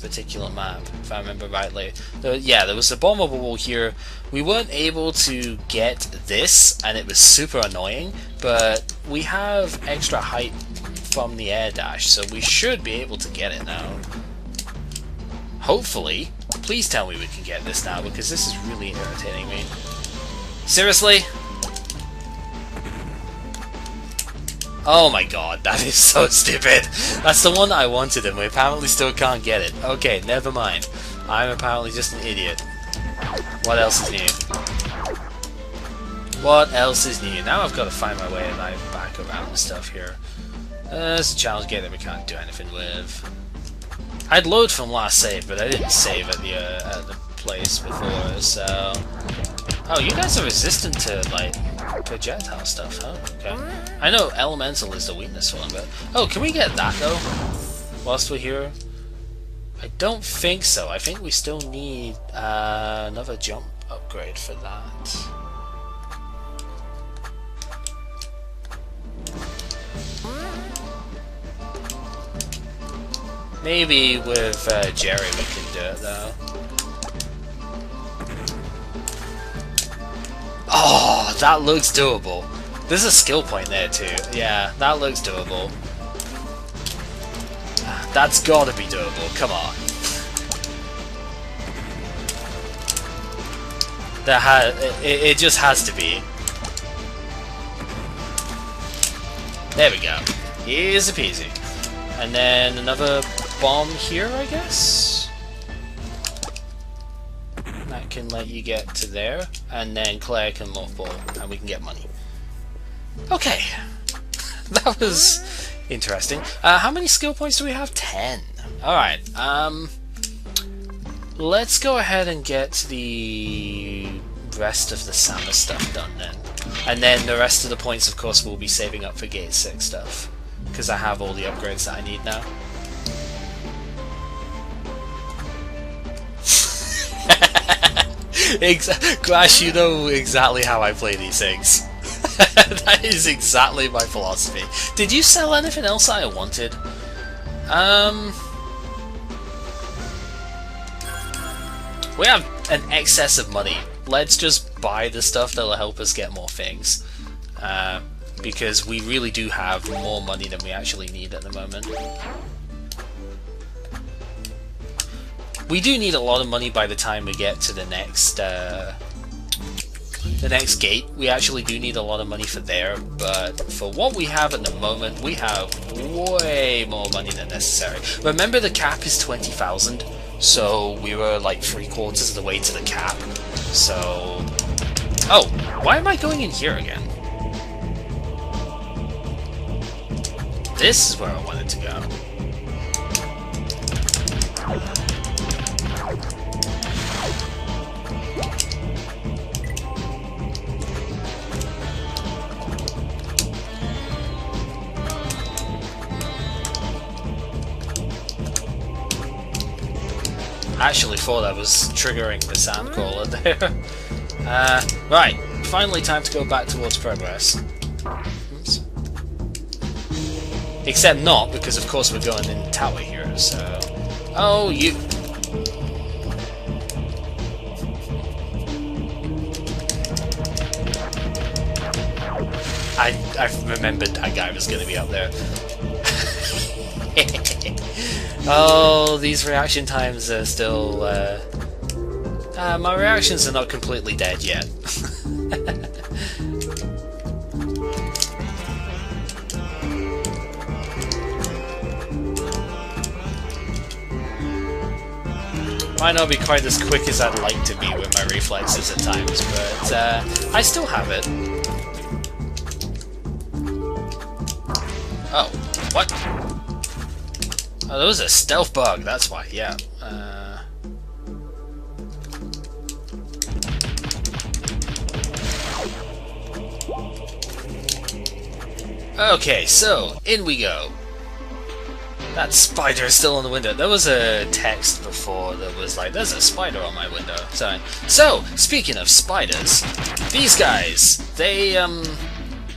particular map, if I remember rightly. Yeah, there was a bomb wall here. We weren't able to get this, and it was super annoying, but we have extra height from the air dash, so we should be able to get it now. Hopefully. Please tell me we can get this now, because this is really irritating me. Seriously? Oh my god, that is so stupid. That's the one I wanted and we apparently still can't get it. Okay, never mind. I'm apparently just an idiot. What else is new? What else is new? Now I've got to find my way back around the stuff here. There's a challenge gate that we can't do anything with. I'd load from last save, but I didn't save at the place before, so... Oh, you guys are resistant to, like, projectile stuff, huh? Okay. I know elemental is the weakness for them, but... Oh, can we get that, though? Whilst we're here? I don't think so. I think we still need another jump upgrade for that. Maybe with Jerry we can do it though. Oh, that looks doable. There's a skill point there too. Yeah, that looks doable. That's gotta be doable, come on. It just has to be. There we go. Easy peasy. And then another bomb here, I guess? That can let you get to there. And then Claire can Morph Ball, and we can get money. Okay. That was interesting. How many skill points do we have? 10. Alright, let's go ahead and get the rest of the Samus stuff done then. And then the rest of the points, of course, we'll be saving up for Gate 6 stuff. Because I have all the upgrades that I need now. Crash, you know exactly how I play these things. That is exactly my philosophy. Did you sell anything else that I wanted? We have an excess of money. Let's just buy the stuff that'll help us get more things. Because we really do have more money than we actually need at the moment. We do need a lot of money by the time we get to the next gate. We actually do need a lot of money for there, but for what we have at the moment, we have way more money than necessary. Remember, the cap is 20,000, so we were like 3/4 of the way to the cap. So... Oh, why am I going in here again? This is where I wanted to go. I actually thought I was triggering the sandcrawler there. Right, finally time to go back towards progress. Oops. Except not, because of course we're going in the tower here, so... Oh, you... I remembered that guy was going to be up there. Oh, these reaction times are still... my reactions are not completely dead yet. Might not be quite as quick as I'd like to be with my reflexes at times, but I still have it. Oh, what? Oh, that was a stealth bug, that's why, yeah. Okay, so, in we go. That spider is still on the window. There was a text before that was like, there's a spider on my window. So, speaking of spiders, these guys, they,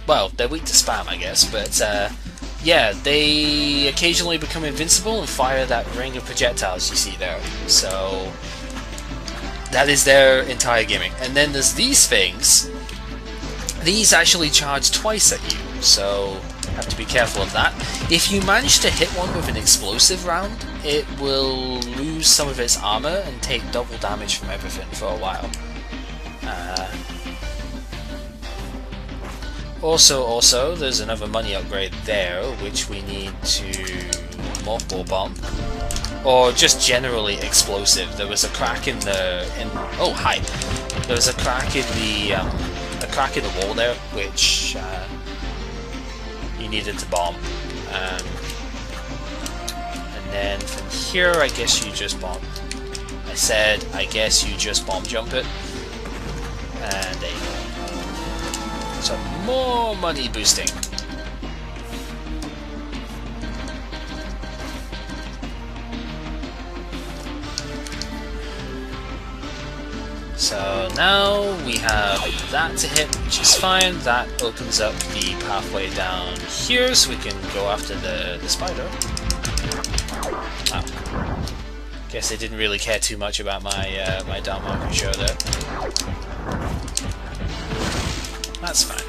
well, they're weak to spam, I guess, but, yeah, they occasionally become invincible and fire that ring of projectiles you see there. So, that is their entire gimmick. And then there's these things. These actually charge twice at you, so have to be careful of that. If you manage to hit one with an explosive round, it will lose some of its armor and take double damage from everything for a while. Also, there's another money upgrade there, which we need to Morph Ball bomb, or just generally explosive. There was a crack in the oh hi, there was a crack in the wall there, which you needed to bomb. And then from here, I guess you just bomb. I said, I guess you just bomb jump it, and there you go. So more money boosting. So now we have that to hit, which is fine. That opens up the pathway down here, so we can go after the spider. Oh. Guess they didn't really care too much about my my down marker show there. That's fine.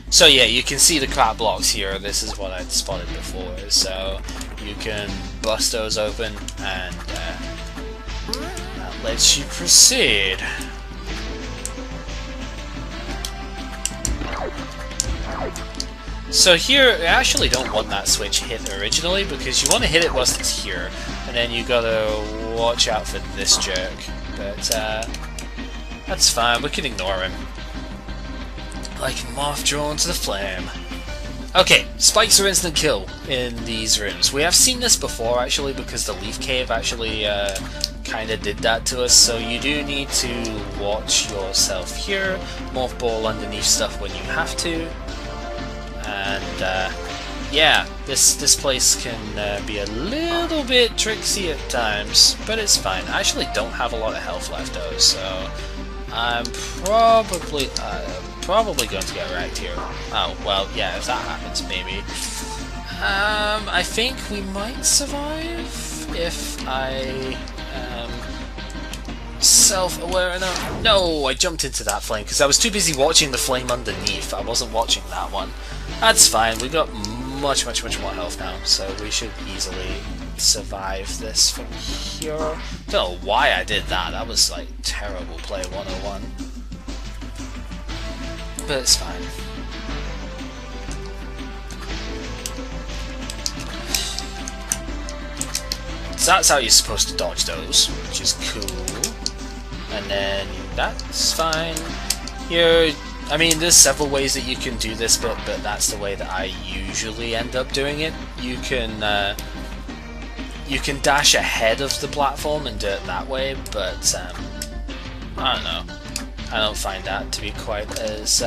So yeah, you can see the crap blocks here. This is what I'd spotted before. So you can bust those open, and that lets you proceed. So here, I actually don't want that switch hit originally, because you want to hit it whilst it's here, and then you gotta watch out for this jerk. But that's fine, we can ignore him. Like moth drawn to the flame. Okay, spikes are instant kill in these rooms. We have seen this before actually, because the leaf cave actually kinda did that to us, so you do need to watch yourself here. Morph Ball underneath stuff when you have to. And yeah, this place can be a little bit tricksy at times, but it's fine. I actually don't have a lot of health left though, so I'm probably going to get wrecked here. Oh, well, yeah, if that happens, maybe. I think we might survive if I self-aware enough. No, I jumped into that flame because I was too busy watching the flame underneath. I wasn't watching that one. That's fine. We got much more health now, so we should easily survive this from here. Don't know why I did that. That was like terrible play 101. But it's fine. So that's how you're supposed to dodge those, which is cool. And then that's fine. Here, I mean, there's several ways that you can do this, but that's the way that I usually end up doing it. You can dash ahead of the platform and do it that way, but I don't know. I don't find that to be quite as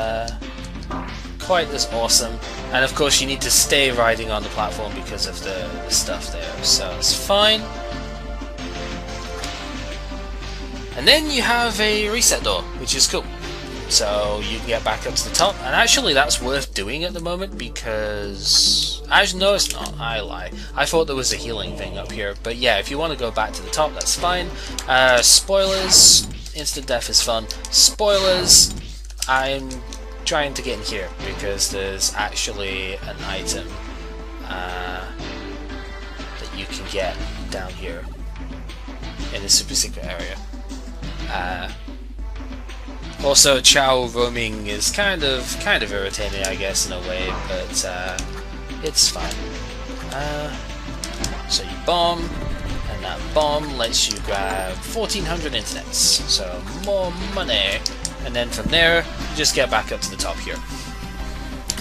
awesome. And of course, you need to stay riding on the platform because of the stuff there, so it's fine. And then you have a reset door, which is cool. So you can get back up to the top, and actually that's worth doing at the moment because... Actually, no, it's not. I lie. I thought there was a healing thing up here, but yeah, if you want to go back to the top, that's fine. Spoilers, instant death is fun. Spoilers, I'm trying to get in here because there's actually an item that you can get down here in a super secret area. Also, Chow roaming is kind of irritating, I guess, in a way, but it's fine. So you bomb, and that bomb lets you grab 1400 internets, so more money. And then from there, you just get back up to the top here.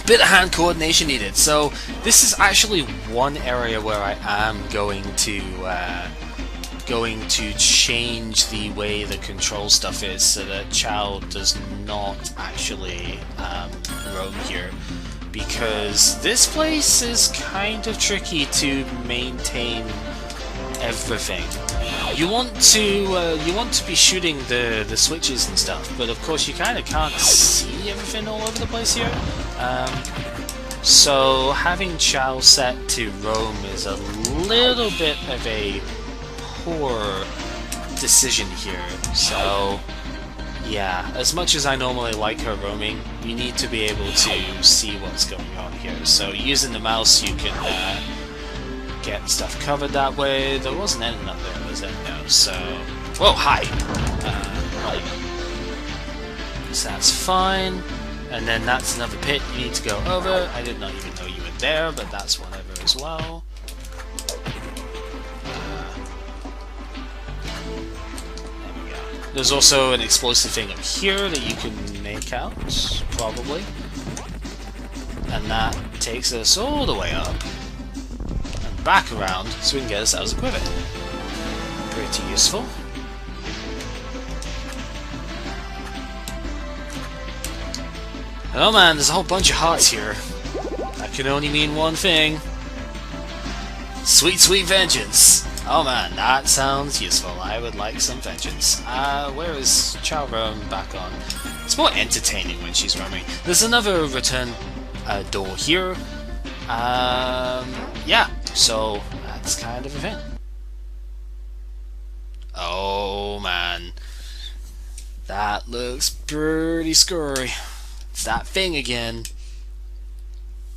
Bit of hand coordination needed. So this is actually one area where I am going to change the way the control stuff is so that Chow does not actually roam here, because this place is kind of tricky to maintain everything. You want to be shooting the switches and stuff, but of course you kind of can't see everything all over the place here. So having Chow set to roam is a little bit of a poor decision here. So yeah, as much as I normally like her roaming, you need to be able to see what's going on here. So using the mouse, you can get stuff covered that way. There wasn't anything up there, was there? No. So, whoa, hi. So that's fine. And then that's another pit you need to go over. I did not even know you were there, but that's whatever as well. There's also an explosive thing up here that you can make out, probably. And that takes us all the way up and back around so we can get ourselves equipped. Pretty useful. Oh man, there's a whole bunch of hearts here. That can only mean one thing. Sweet, sweet vengeance! Oh man, that sounds useful. I would like some vengeance. Where is Chow roam back on? It's more entertaining when she's roaming. There's another return door here, Yeah, so that's kind of a thing. Oh man, that looks pretty scary. It's that thing again.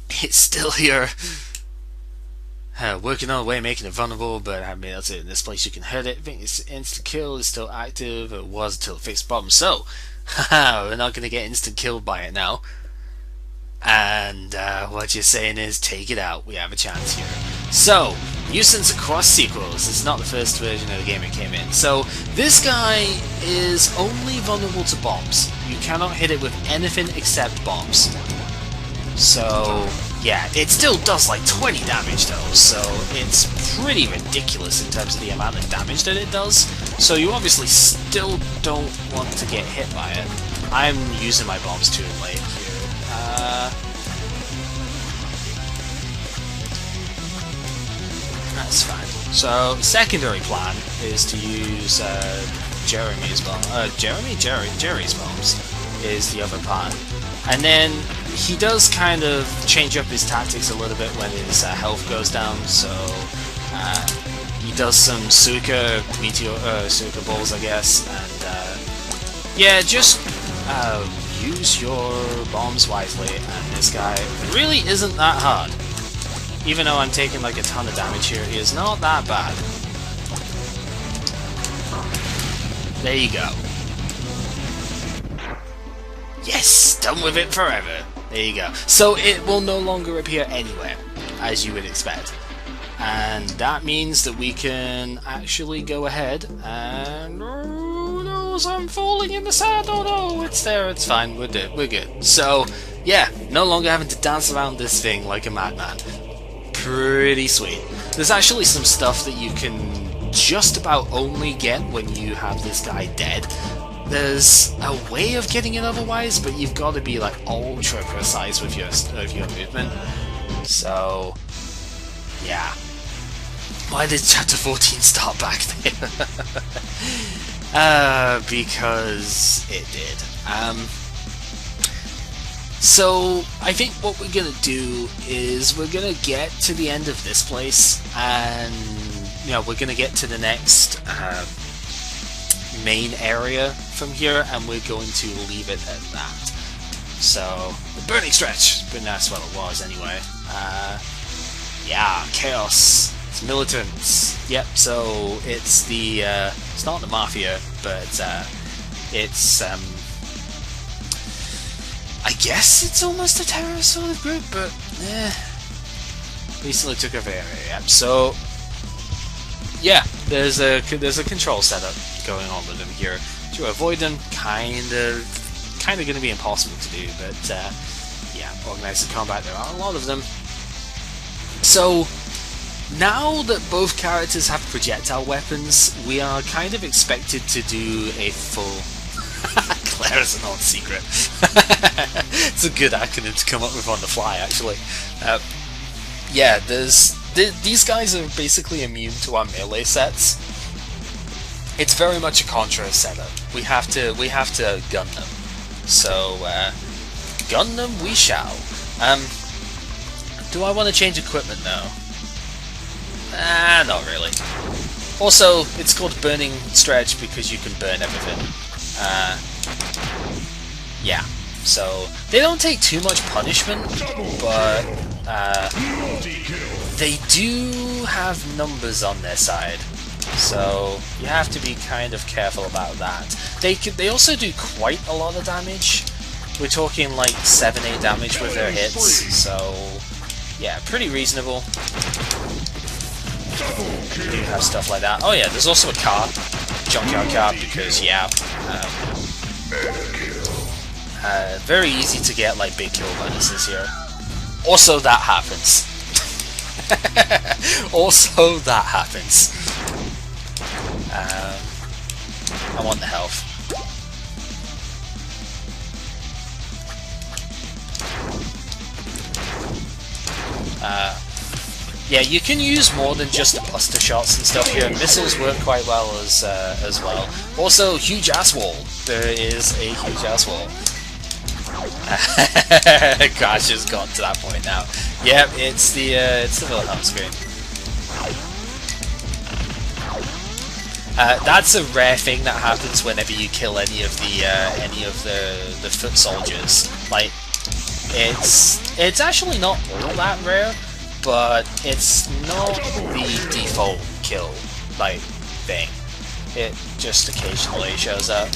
It's still here. Working on a way making it vulnerable, but I mean that's it. In this place you can hit it. I think it's instant kill is still active. It was until it fixed the problem. So, haha, we're not gonna get instant killed by it now. And what you're saying is take it out. We have a chance here. So, nuisance across sequels. This is not the first version of the game it came in. So, this guy is only vulnerable to bombs. You cannot hit it with anything except bombs. So, yeah, it still does like 20 damage though, so it's pretty ridiculous in terms of the amount of damage that it does. So you obviously still don't want to get hit by it. I'm using my bombs too late here. That's fine. So, secondary plan is to use Jerry's bombs is the other plan. And then he does kind of change up his tactics a little bit when his health goes down, so he does some Suka balls, I guess, and yeah, just use your bombs wisely, and this guy really isn't that hard. Even though I'm taking like a ton of damage here, he is not that bad. There you go. Yes! Done with it forever! There you go. So it will no longer appear anywhere, as you would expect. And that means that we can actually go ahead and... Oh no, I'm falling in the sand! Oh no, it's there, it's fine, we're good. So, yeah, no longer having to dance around this thing like a madman. Pretty sweet. There's actually some stuff that you can just about only get when you have this guy dead. There's a way of getting it otherwise, but you've got to be like ultra precise with your movement. So, yeah. Why did Chapter 14 start back there? Because it did. So, I think what we're gonna do is we're gonna get to the end of this place, and you know, we're gonna get to the next main area from here, and we're going to leave it at that. So, the burning stretch, but that's what it was anyway. Yeah, chaos. It's militants. Yep. So it's the it's not the mafia, but it's I guess it's almost a terrorist sort of group, but recently took over the area. Yep. So yeah, there's a control setup going on with them here. To avoid them, kind of going to be impossible to do, but yeah, organized combat. There are a lot of them. So now that both characters have projectile weapons, we are kind of expected to do a full. Claire is an odd secret. It's a good acronym to come up with on the fly, actually. Yeah, these guys are basically immune to our melee sets. It's very much a Contra setup. We have to gun them. So gun them we shall. Do I want to change equipment though? Not really. Also, it's called Burning Stretch because you can burn everything. Yeah. So they don't take too much punishment, but they do have numbers on their side. So you have to be kind of careful about that. They also do quite a lot of damage. We're talking like 7-8 damage with their hits. So yeah, pretty reasonable. We do have stuff like that. Oh yeah, there's also a car, junkyard car, because yeah, very easy to get like big kill bonuses here. Also that happens. Also that happens. I want the health. Yeah, you can use more than just the buster shots and stuff here. Missiles work quite well as well. Also, huge ass wall. There is a huge ass wall. Gosh, has gotten to that point now. Yep, it's the Wilhelm screen. That's a rare thing that happens whenever you kill any of the foot soldiers. Like, it's actually not all that rare, but it's not the default kill like thing. It just occasionally shows up.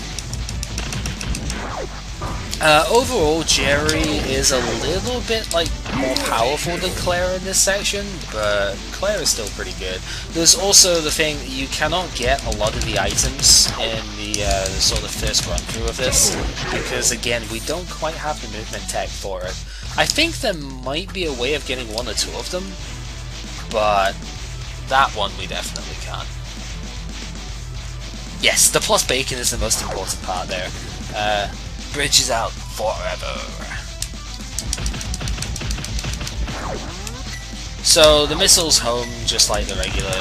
Overall, Jerry is a little bit like more powerful than Claire in this section, but Claire is still pretty good. There's also the thing that you cannot get a lot of the items in the sort of first run through of this, because again, we don't quite have the movement tech for it. I think there might be a way of getting one or two of them, but that one we definitely can't. Yes, the plus bacon is the most important part there. Bridge is out forever. So the missile's home just like the regular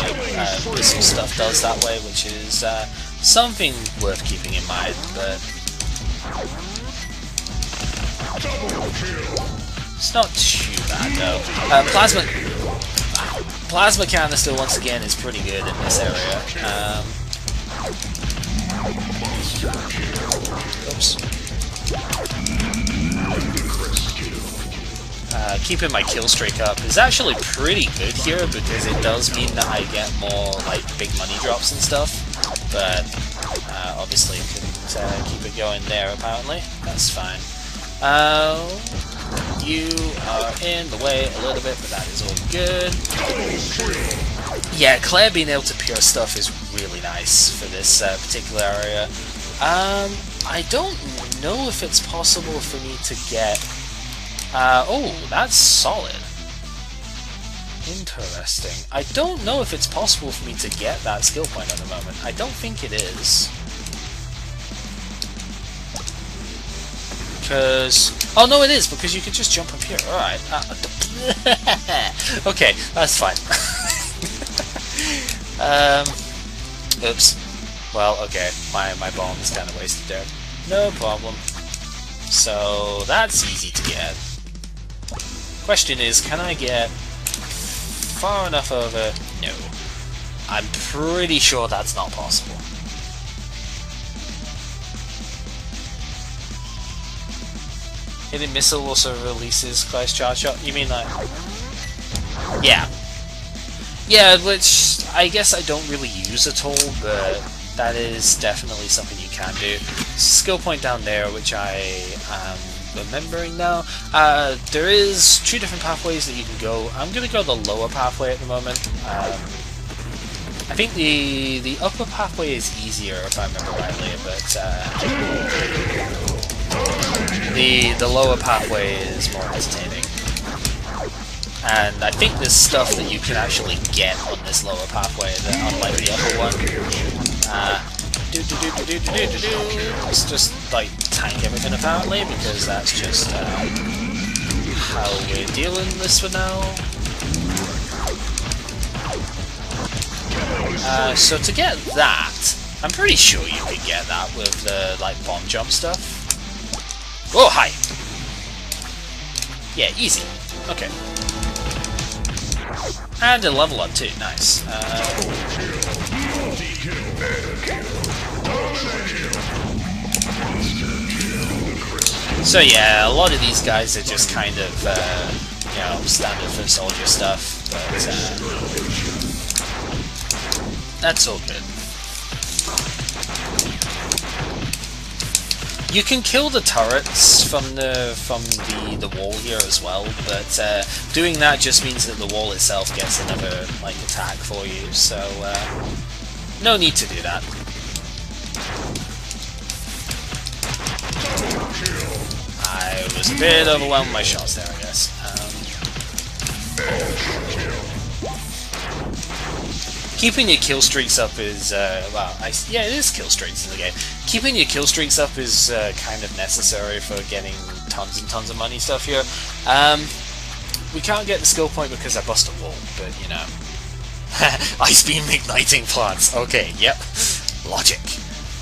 missile stuff does that way, which is something worth keeping in mind, but it's not too bad though. Plasma canister once again is pretty good in this area. Oops. Keeping my kill streak up is actually pretty good here, because it does mean that I get more like big money drops and stuff, but obviously couldn't keep it going there apparently. That's fine. You are in the way a little bit, but that is all good. Yeah, Claire being able to pure stuff is really nice for this particular area. I don't know if it's possible for me to get... oh, that's solid. Interesting. I don't know if it's possible for me to get that skill point at the moment. I don't think it is. Because... oh no, it is, because you can just jump up here. Alright. Okay, that's fine. Oops. Well, okay. My bomb is kind of wasted there. No problem. So, that's easy to get. Question is, can I get far enough over? No. I'm pretty sure that's not possible. Hitting missile also releases Christ charge shot. You mean like? Yeah. Yeah, which I guess I don't really use at all, but that is definitely something you can do. Skill point down there, which I am remembering now. There is two different pathways that you can go. I'm going to go the lower pathway at the moment. I think the upper pathway is easier if I remember rightly, but the lower pathway is more entertaining. And I think there's stuff that you can actually get on this lower pathway that unlike the upper one. Let's just like tank everything apparently, because that's just how we're dealing this for now. So to get that, I'm pretty sure you could get that with the like bomb jump stuff. Oh, hi! Yeah, easy. Okay. And a level up too, nice. So yeah, a lot of these guys are just kind of, you know, standard for soldier stuff, but that's all good. You can kill the turrets from the wall here as well, but doing that just means that the wall itself gets another like attack for you. So no need to do that. I was a bit overwhelmed by shots there, I guess. Keeping your kill streaks up is, well, yeah, it is kill streaks in the game. Keeping your kill streaks up is kind of necessary for getting tons and tons of money stuff here. We can't get the skill point because I bust a wall, but, you know. Ice beam igniting plants. Okay, yep. Logic.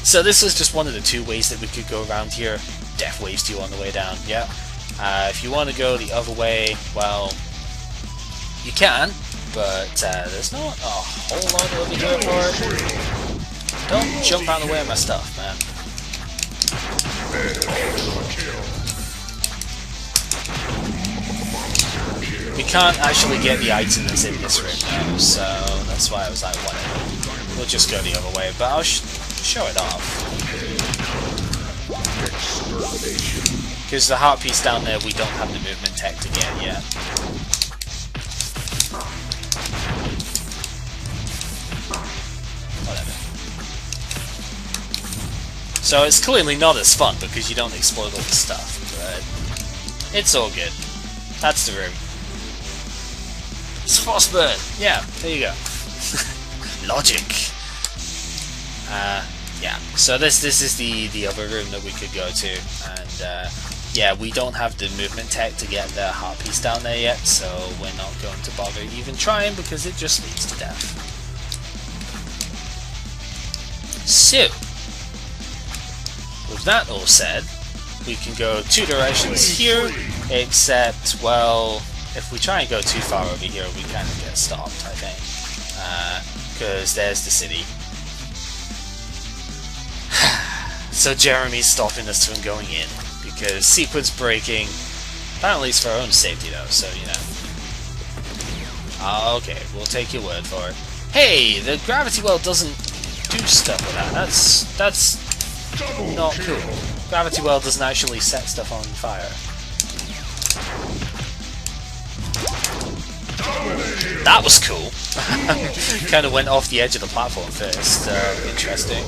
So this was just one of the two ways that we could go around here. death waves to you on the way down. Yeah. If you want to go the other way, well, you can, but there's not a whole lot over here for it. Don't jump out of the way of my stuff, man. We can't actually get the item that's in this room though, so that's why I was like, whatever. We'll just go the other way, but I'll show it off. Because the heart piece down there, we don't have the movement tech to get yet. Whatever. So it's clearly not as fun because you don't explode all the stuff, but it's all good. That's the room. Frostburn! Yeah, there you go. Logic. Yeah, so this is the other room that we could go to, and yeah, we don't have the movement tech to get the heart piece down there yet, so we're not going to bother even trying because it just leads to death. So, with that all said, we can go two directions here, except, well, if we try and go too far over here, we kind of get stopped, I think. Because there's the city. So Jeremy's stopping us from going in, because sequence breaking, apparently it's for our own safety though, so you know. Okay, we'll take your word for it. Hey, the gravity well doesn't do stuff with that. That's not cool. Gravity well doesn't actually set stuff on fire. That was cool. Kind of went off the edge of the platform first. Interesting.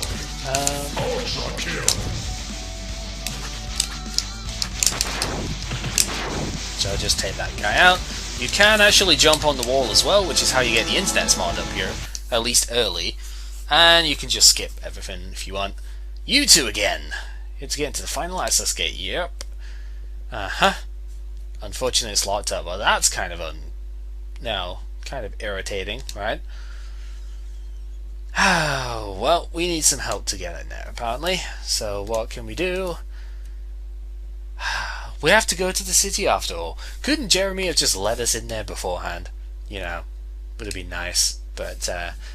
So I'll just take that guy out. You can actually jump on the wall as well, which is how you get the internet mod up here, at least early. And you can just skip everything if you want. You two again! It's getting to the final access gate, yep. Unfortunately it's locked up. Well, that's kind of kind of irritating, right? Well, we need some help to get in there, apparently. So what can we do? We have to go to the city after all. Couldn't Jeremy have just let us in there beforehand? You know, would have been nice. But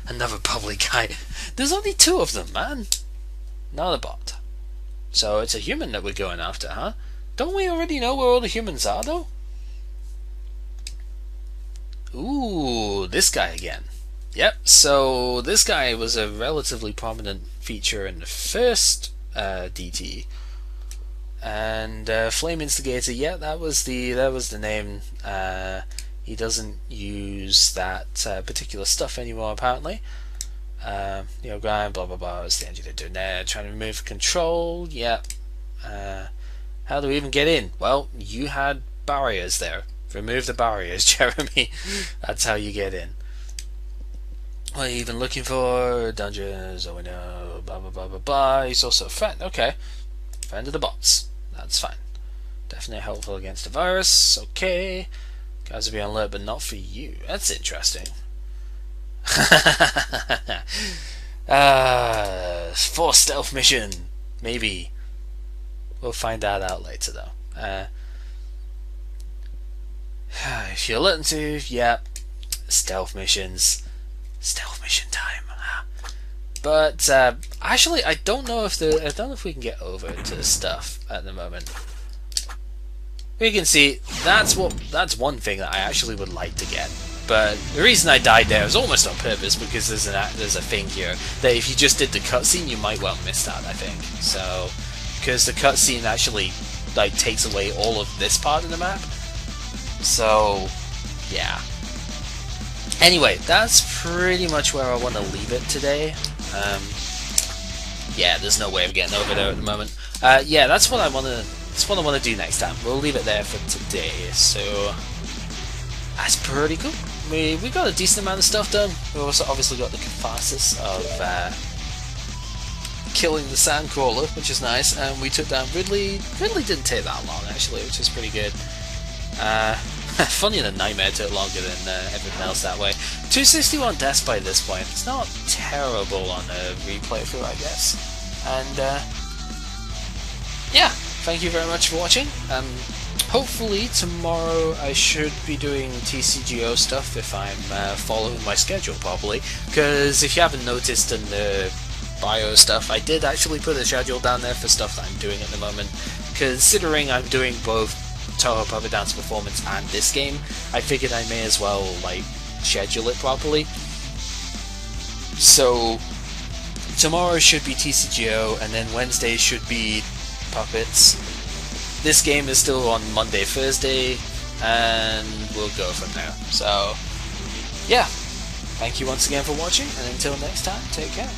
another public guy. There's only two of them, man. Not a bot. So it's a human that we're going after, huh? Don't we already know where all the humans are, though? Ooh, this guy again. Yep, so this guy was a relatively prominent feature in the first DT. And Flame Instigator, yeah, that was the name. He doesn't use that particular stuff anymore, apparently. You know, grind, blah blah blah. What's the engineer doing there? Trying to remove control. Yeah. How do we even get in? Well, you had barriers there. Remove the barriers, Jeremy. That's how you get in. What are you even looking for? Dungeons, oh we know, blah blah blah blah blah. He's also a friend. Okay. Friend of the bots. That's fine. Definitely helpful against the virus. Okay. Guys will be on alert, but not for you. That's interesting. For stealth mission. Maybe. We'll find that out later though. If you're looking to, yep, stealth missions. Stealth mission time. But actually, I don't know if we can get over to the stuff at the moment. We can see that's one thing that I actually would like to get. But the reason I died there was almost on purpose because there's a thing here that if you just did the cutscene, you might well miss that. I think so because the cutscene actually like takes away all of this part of the map. So yeah. Anyway, that's pretty much where I want to leave it today. Yeah, there's no way of getting over there at the moment. Yeah, that's what I want to do next time. We'll leave it there for today. So that's pretty cool. We got a decent amount of stuff done. We also obviously got the catharsis of killing the Sandcrawler, which is nice, and we took down Ridley. Ridley didn't take that long actually, which is pretty good. Funny the Nightmare took longer than everything else that way. 261 deaths by this point. It's not terrible on a replay through, I guess. And yeah, thank you very much for watching. Hopefully tomorrow I should be doing TCGO stuff if I'm following my schedule properly, because if you haven't noticed in the bio stuff, I did actually put a schedule down there for stuff that I'm doing at the moment. Considering I'm doing both Toho Puppet Dance Performance and this game, I figured I may as well like schedule it properly. So tomorrow should be TCGO, and then Wednesday should be Puppets. This game is still on Monday, Thursday, and we'll go from there. So, yeah. Thank you once again for watching, and until next time, take care.